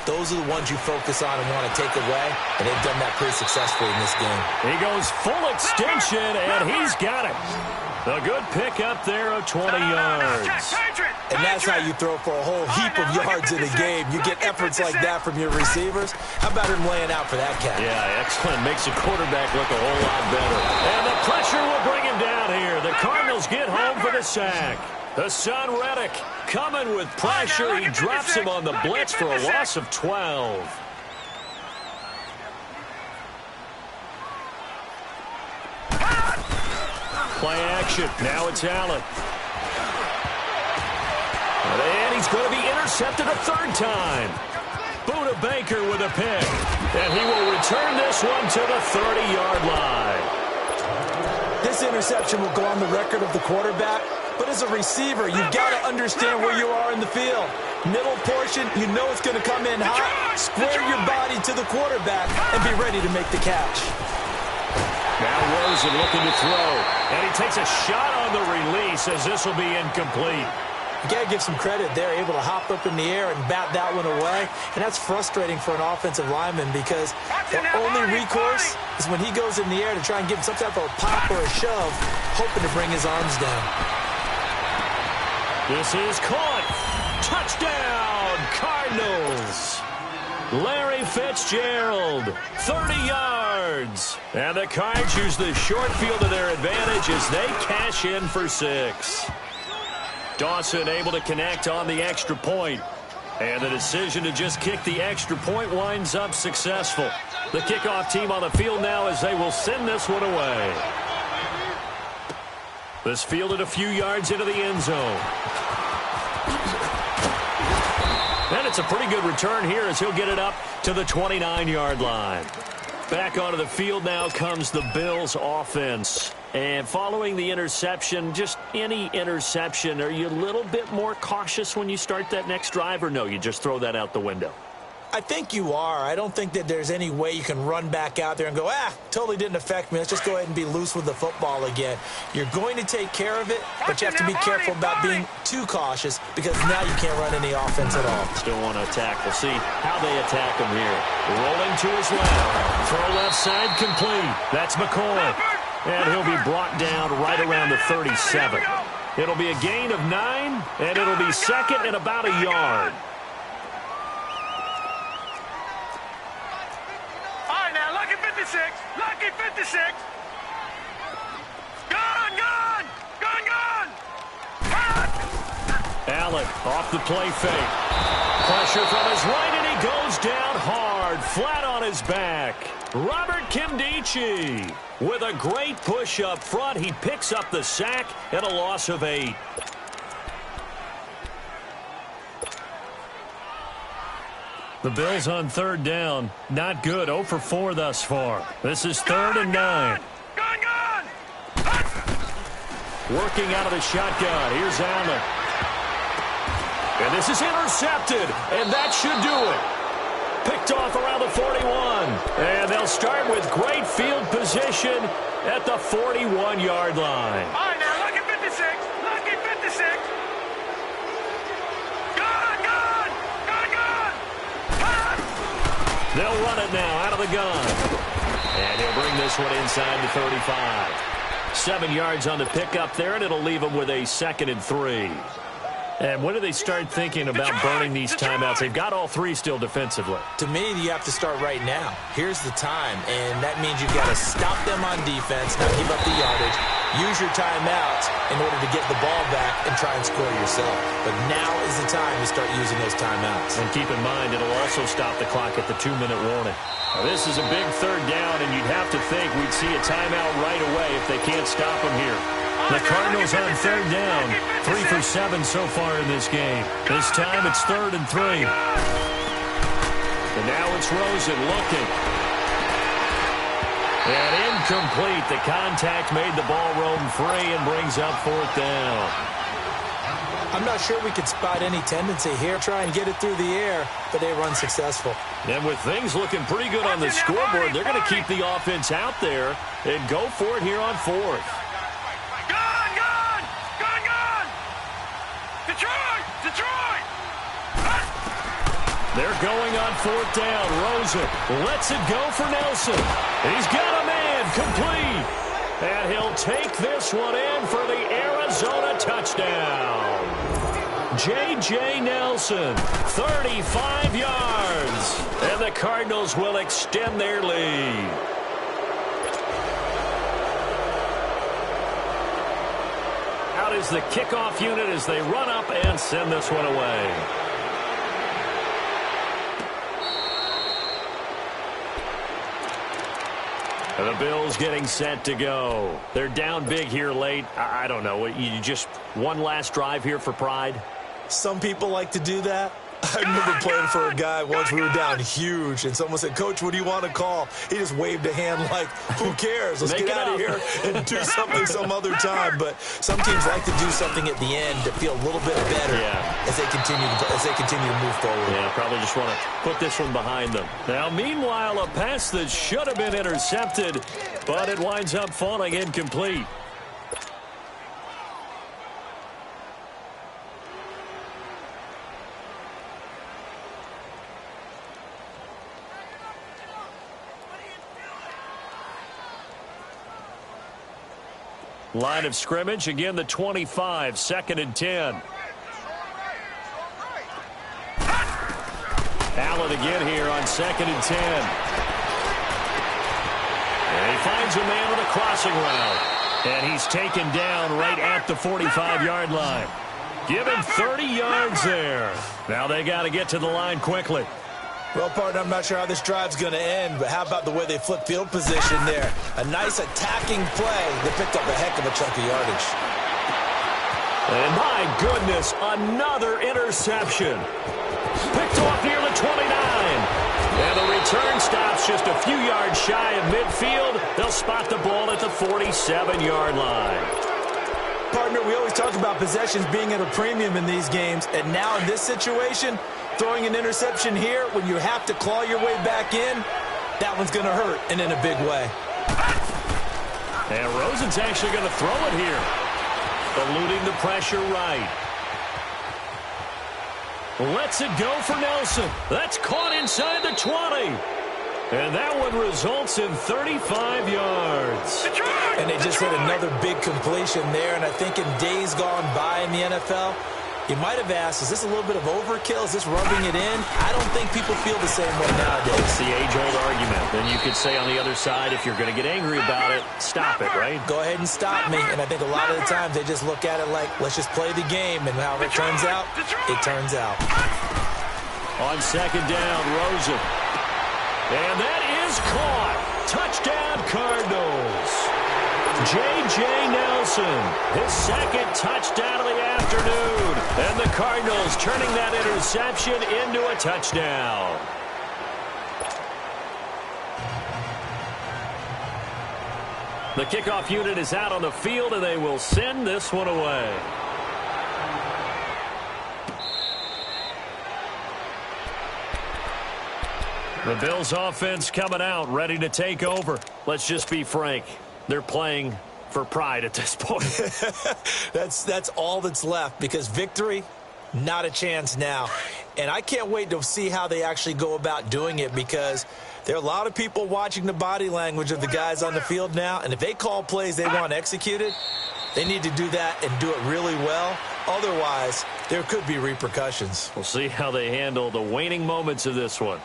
those are the ones you focus on and want to take away. And they've done that pretty successfully in this game. He goes full extension, and he's got it. A good pickup there of 20 yards. And that's how you throw for a whole heap of yards in a game. You get efforts like that from your receivers. How about him laying out for that catch? Yeah, excellent. Makes the quarterback look a whole lot better. And the pressure will bring him down here. The Cardinals get home for the sack. Hassan Reddick coming with pressure. He drops him on the blitz for a loss of 12. Play action. Now it's Allen. And he's going to be intercepted a 3rd time. Buda Baker with a pick. And he will return this one to the 30-yard line. This interception will go on the record of the quarterback. But as a receiver, you've got to understand where you are in the field. Middle portion, you know it's going to come in hot. Square your body to the quarterback and be ready to make the catch. Now Rosen looking to throw. And he takes a shot on the release as this will be incomplete. You got to give some credit there, able to hop up in the air and bat that one away. And that's frustrating for an offensive lineman because the only recourse is when he goes in the air to try and give him some type of a pop or a shove, hoping to bring his arms down. This is caught. Touchdown, Cardinals. Larry Fitzgerald, 30 yards. And the Cards use the short field to their advantage as they cash in for 6. Dawson able to connect on the extra point. And the decision to just kick the extra point winds up successful. The kickoff team on the field now as they will send this one away. This fielded a few yards into the end zone. And it's a pretty good return here as he'll get it up to the 29-yard line. Back onto the field now comes the Bills offense. And following the interception, just any interception, are you a little bit more cautious when you start that next drive, or no, you just throw that out the window? I think you are. I don't think that there's any way you can run back out there and go, totally didn't affect me. Let's just go ahead and be loose with the football again. You're going to take care of it, but you have to be careful about being too cautious because now you can't run any offense at all. Still want to attack. We'll see how they attack him here. Rolling to his left. Throw left side complete. That's McCoy. And he'll be brought down right around the 37. It'll be a gain of 9, and it'll be second and about a yard. Lucky 56. Gone. Allen off the play fake. Pressure from his right, and he goes down hard, flat on his back. Robert Kimdichie with a great push up front. He picks up the sack and a loss of 8. The Bills on third down. Not good. 0 for 4 thus far. This is 3rd and 9. Working out of the shotgun. Here's Allen. And this is intercepted. And that should do it. Picked off around the 41. And they'll start with great field position at the 41-yard line. All right, now, lucky 56. Lucky 56. They'll run it now out of the gun. And he'll bring this one inside the 35. 7 yards on the pickup there, and it'll leave them with a 2nd and 3. And when do they start thinking about burning these timeouts? They've got all 3 still defensively. To me, you have to start right now. Here's the time, and that means you've got to stop them on defense, not give up the yardage, use your timeouts in order to get the ball back and try and score yourself. But now is the time to start using those timeouts. And keep in mind, it'll also stop the clock at the 2-minute warning. Now, this is a big 3rd down, and you'd have to think we'd see a timeout right away if they can't stop them here. The Cardinals on 3rd down, 3 for 7 so far in this game. This time it's 3rd and 3. And now it's Rosen looking. And incomplete. The contact made the ball roam free and brings up 4th down. I'm not sure we could spot any tendency here. Try and get it through the air, but they run successful. And with things looking pretty good on the scoreboard, they're going to keep the offense out there and go for it here on 4th. Detroit! They're going on 4th down. Rosen lets it go for Nelson. He's got a man complete. And he'll take this one in for the Arizona touchdown. J.J. Nelson, 35 yards. And the Cardinals will extend their lead. Out is the kickoff unit as they run up and send this one away. And the Bills getting set to go. They're down big here late. I don't know. You just one last drive here for pride? Some people like to do that. I remember playing for a guy once. We were down huge, and someone said, "Coach, what do you want to call?" He just waved a hand like, "Who cares? Let's get out of here and do something some other time." But some teams like to do something at the end to feel a little bit better as they continue to move forward. Yeah, probably just want to put this one behind them. Now, meanwhile, a pass that should have been intercepted, but it winds up falling incomplete. Line of scrimmage, again the 25, 2nd and 10. Allen again here on 2nd and 10. And he finds a man with a crossing route. And he's taken down right at the 45-yard line. Give him 30 yards there. Now they got to get to the line quickly. Well, partner, I'm not sure how this drive's going to end, but how about the way they flip field position there? A nice attacking play that picked up a heck of a chunk of yardage. And my goodness, another interception. Picked off near the 29. And the return stops just a few yards shy of midfield. They'll spot the ball at the 47-yard line. Partner, we always talk about possessions being at a premium in these games. And now in this situation, throwing an interception here when you have to claw your way back in, that one's going to hurt, and in a big way. And Rosen's actually going to throw it here. Eluding the pressure right. Lets it go for Nelson. That's caught inside the 20. And that one results in 35 yards. And they just hit another big completion there. And I think in days gone by in the NFL, you might have asked, is this a little bit of overkill? Is this rubbing it in? I don't think people feel the same way nowadays. It's the age-old argument. Then you could say on the other side, if you're going to get angry about it, stop it, right? Go ahead and stop me. And I think a lot of the times they just look at it like, let's just play the game. And however it turns out, it turns out. On second down, Rosen. And that is caught. Touchdown, Cardinals. J.J. Nelson, his second touchdown of the afternoon. And the Cardinals turning that interception into a touchdown. The kickoff unit is out on the field, and they will send this one away. The Bills offense coming out, ready to take over. Let's just be frank. They're playing for pride at this point. That's all that's left, because victory, not a chance now. And I can't wait to see how they actually go about doing it, because there are a lot of people watching the body language of the guys on the field now. And if they call plays they want executed, they need to do that and do it really well. Otherwise, there could be repercussions. We'll see how they handle the waning moments of this one.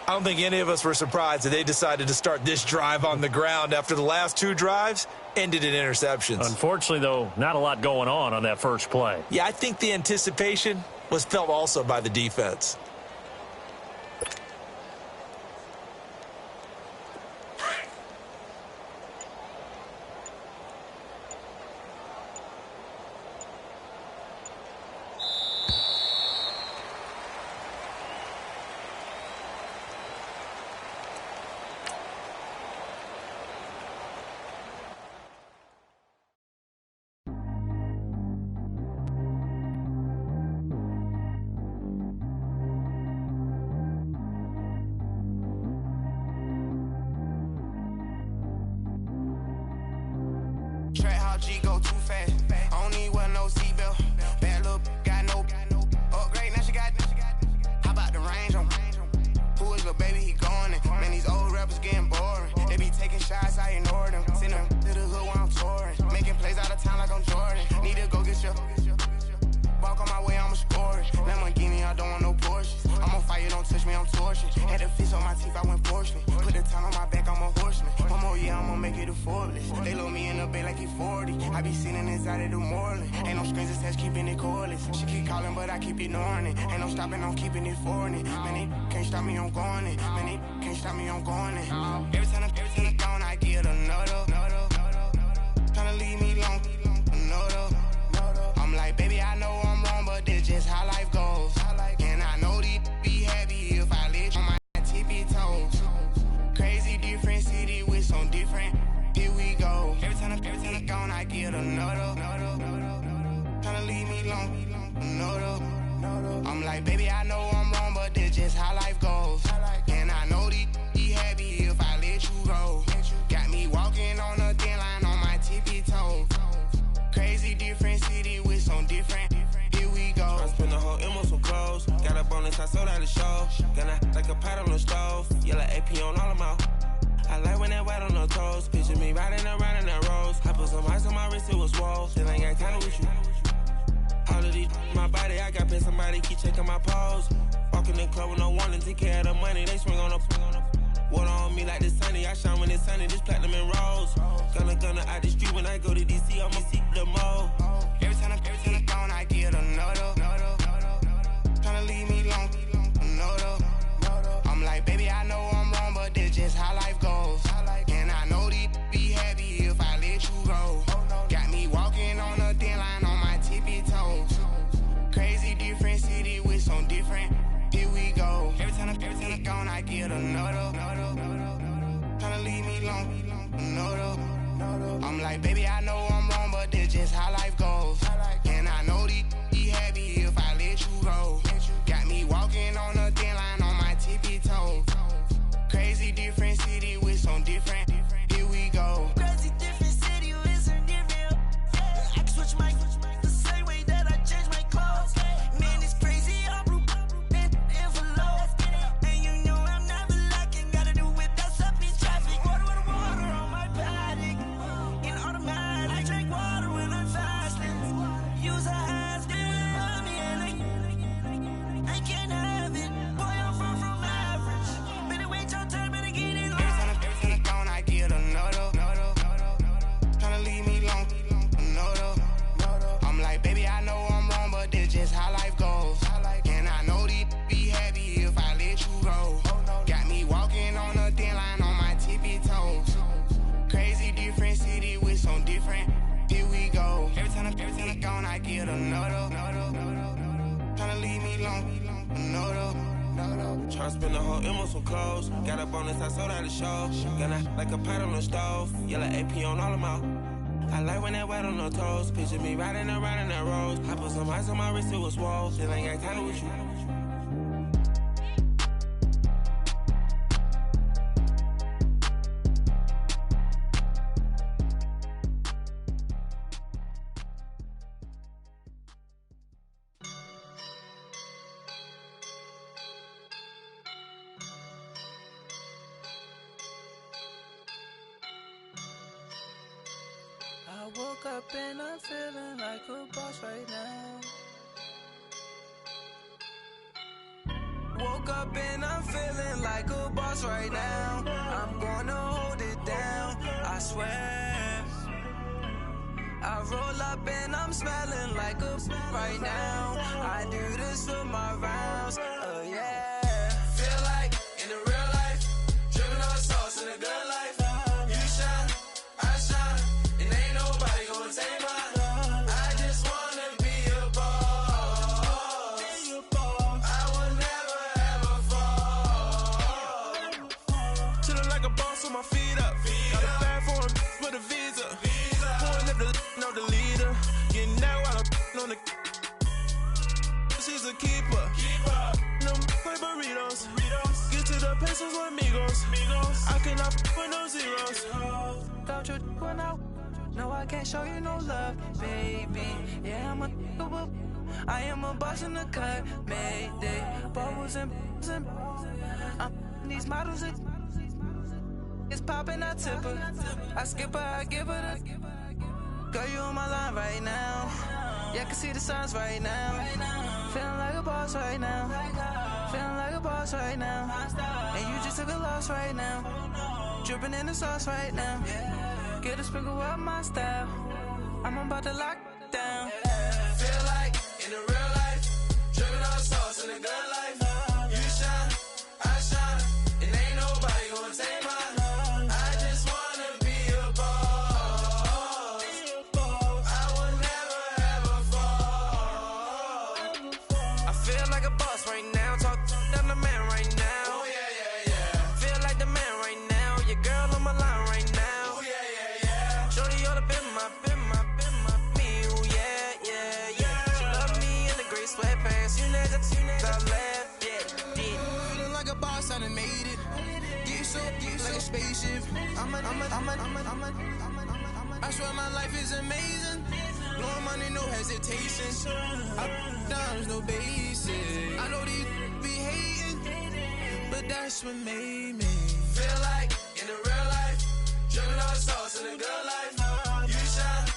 I don't think any of us were surprised that they decided to start this drive on the ground after the last two drives ended in interceptions. Unfortunately, though, not a lot going on that first play. Yeah, I think the anticipation was felt also by the defense. G go too fast. I don't need wear no seatbelt. Bad little got no upgrade. Now she got. How about the range on? Who is the baby? He going in. Man, these old rappers getting boring. They be taking shots, I ignore them. Send them to the hood while I'm touring. Making plays out of town like I'm Jordan. Need to go get your. Walk on my way, I'ma score it. Lamborghini, I don't want no Porsches. I'm on fire, don't touch me, I'm torching. Had the fish on my teeth, I went porcelain. Put the town on my back, I'm a horseman. One more year, I'ma make it a Forbes. They load me in the bay like he 40. I be sitting inside of the Moreland. Ain't no screens attached, keeping it cordless. She keep calling, but I keep ignoring it. Ain't no stopping, I'm keeping it foreign. Man, they can't stop me, I'm going it. Man, they can't stop me, I'm going it. Every time I'm gone, I get another. Tryna leave me long, another. I'm like, baby, I know I'm wrong, but this just how life goes. And I know these be happy if I let you on my tippy toes. Crazy different city with some different. Here we go. Every time I'm gone, I get another. Tryna leave me long, another. I'm like, baby, I know I'm wrong, but this just how life goes. And I know these be happy if I let you go. Got me walking on a thin line on my tippy toes. Crazy different city with some different. Here we go. I spent the whole M on some clothes. Got a bonus, I sold out the show. Gonna like a pot on the stove. Yellow AP on all of my. I like when that wet on the toes. Picture me riding around in that rose. I put some ice on my wrist, it was swole. Still ain't got time with you. All of these, my body, I got paid somebody keep checking my pose. Walking in the club with no warning, take care of the money. They swing on the. Water on me like the sunny, I shine when it's sunny, just platinum and rose. Gonna out the street when I go to DC, I'ma see the mall. Every time I'm gone, I get another. Tryna leave me long, another. I'm like, baby, I know I'm wrong, but this just how life goes. And I know these be happy if I let you go. Got me walking on a thin line on my Tryna spend the whole M on some clothes. Got up on this, I sold out the show. Got a like a pot on the stove. Yellow AP on all of my. I like when that wet on the toes. Picture me riding around in that rose. I put some ice on my wrist, it was swole. Still ain't got time with you. I woke up and I'm feeling like a boss right now. Woke up and I'm feeling like a boss right now. I'm gonna hold it down, I swear. I roll up and I'm smelling like a right now. I do this for my rounds, yeah. Feel like in the real life, dripping on sauce in the good life. You shine, I shine, and ain't nobody gonna take mine. I just wanna be a boss. I will never ever fall. Chillin' like a boss with my feet up. Got a bag for him with a visa. Pulling up the know the leader. Getting out while I'm on the. She's a keeper. No play burritos. Get to the pesos with amigos. I cannot with no zeros. Don't you run out? No, I can't show you no love, baby. Yeah, I am a boss in the cut, Mayday. Bubbles and these models. It's popping, I tip her. I skip her, I give her the. Girl, you on my line right now. Yeah, I can see the signs right now. Feeling like a boss right now. Feeling like a boss right now. And you just took a loss right now. Dripping in the sauce right now. Get a sprinkle up my style. I'm about to lock down. Feel like in the real life, dripping on sauce in the good life. You shine, I shine, and ain't nobody gonna take mine. I just wanna be a boss. I will never ever fall. I feel like a boss right now. Talk down the man right now. Oh yeah. Feel like the man right now. Your girl on my line right now. Oh yeah. Shorty oughta been my me. Ooh yeah. She love me in the gray sweatpants. You next, I left, yeah. Feeling like a boss, I done made it. Get so like a spaceship. I swear my life is amazing. Blowing money, no hesitation. Up, downs, no basic. I know these be hating, but that's what made me. Feel like in the real life, dripping on sauce in the good life. You shine,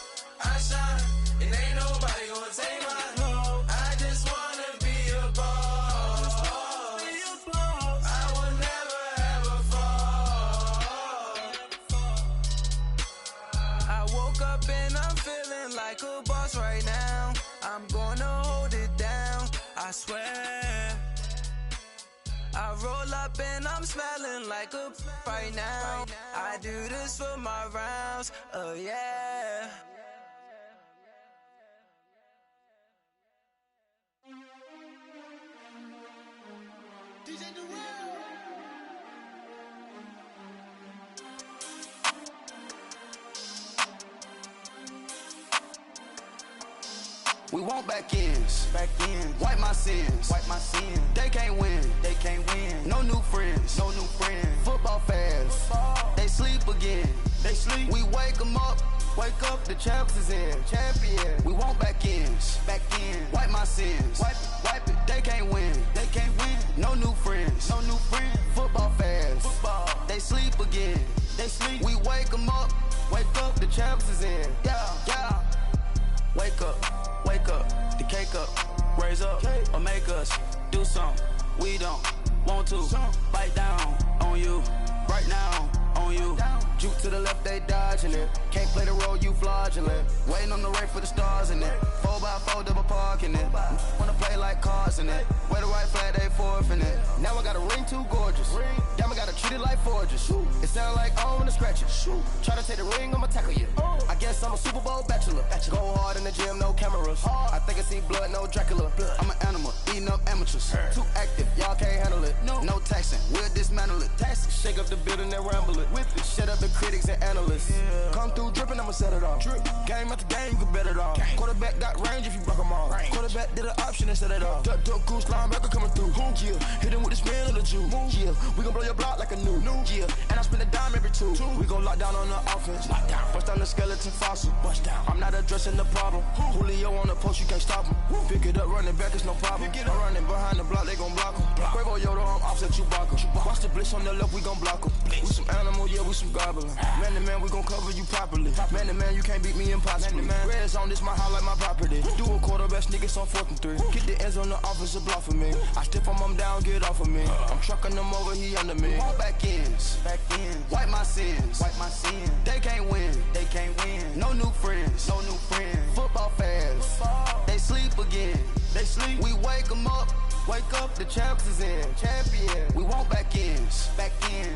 I shine, and ain't nobody gonna take mine. I just wanna be a boss. I will never ever fall. I woke up and I'm feeling like a boss right now. I'm gonna hold it down, I swear. I roll up and I'm smelling like a right now. I do this for my rounds, yeah. We want back ends. Wipe my sins. They can't win. No new friends. Football fans. They sleep again. We wake them up. The champs is here. We want back ends. Wipe my sins. Wipe it. They can't win. No new friends. Football fans. They sleep again. We wake them up. The champs is here. Yeah. Wake up, the cake up, raise up, or make us do something we don't want to. Bite down on you, right now on you. Juke to the left, they dodging it. Can't play the role, you fraudulent. Waiting Waiting on the race for the stars in it. 4x4 double park in it. Wanna play like cars in it. Wear the right flag, they fourth in it. Now I got a ring too gorgeous. Damn, I gotta treat it like forges. It sound like I don't wanna scratch it. Try to take the ring, I'ma tackle you. I guess I'm a Super Bowl bachelor. Go hard in the gym, no cameras. I think I see blood, no Dracula. I'm an animal, eating up amateurs. Too active, y'all can't handle it. No taxing, we'll dismantle it. Shake up the building and ramble it. Whip it, shut up the critics and analysts. Come through dripping, I'ma set it off. Game after game, you can bet it off. Quarterback got range if you block them all. Quarterback did an option and set it off. Duck goose linebacker coming through. Yeah, hit him with his man on the Jew. Yeah, we gon' blow your block like a new. Yeah, and I spend a dime every two. We gon' lock down on the offense. Bust down the skeleton fossil. I'm not addressing the problem. Julio on the post, you can't stop him. Pick it up, running back, it's no problem. I'm running behind the block, they gon' block him. Quavo Yoda, I'm offset Chewbacca. Watch the blitz on the left, we gon' block him. We some animal, yeah, we some goblin. Man to man, we gon' cover you properly. Man to man, you can't beat me impossibly. Red zone, this my highlight, my property. Do a quarterback, niggas on 4th and 3. Get the ends on the offensive block for me. I step on him down, get off of me. I'm trucking them over, he under me. Back ends, wipe my sins, They can't win, No new friends, Football fans, they sleep again. We wake them up. Wake up, the champs is in. Champion. We want back ends.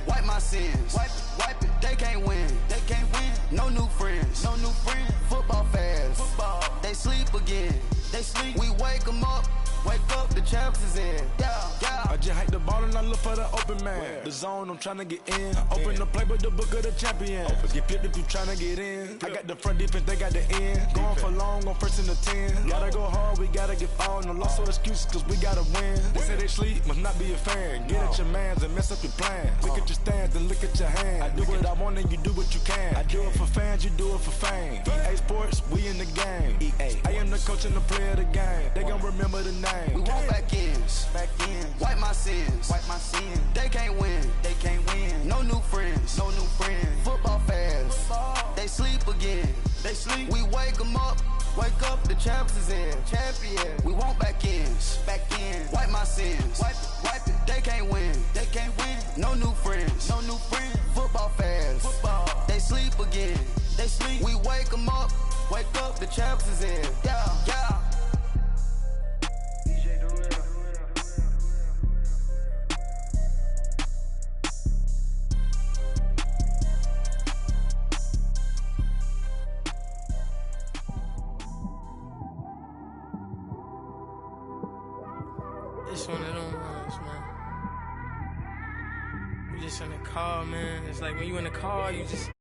Wipe my sins. Wipe it. They can't win. No new friends. Football fans. They sleep again. We wake them up. Wake up, the champs is in. Yeah. I just hike the ball and I look for the open man. The zone, I'm tryna get in. Open the play, but the book of the champion. Get flipped if you tryna get in. I got the front defense, they got the end. Going for long, on 1st and the 10. Gotta go hard, we gotta get all. No loss or excuses, cause we gotta win. They say they sleep, must not be a fan. Get at your mans and mess up your plans. Look at your stands and look at your hands. I do what I want and you do what you can. I do it for fans, you do it for fame. EA Sports, we in the game. I am the coach and the player of the game. They gon' remember the name. We want back ends. Wipe my sins. They can't win. No new friends. Football fans. They sleep again. We wake them up. Wake up, the champs is in. Champion. We want back ends. Wipe my sins. Wipe it. They can't win. No new friends. Football fans. They sleep again. We wake them up. Wake up, the champs is in. Yeah. It's one of them ones, man. You just in the car, man. It's like when you in the car, you just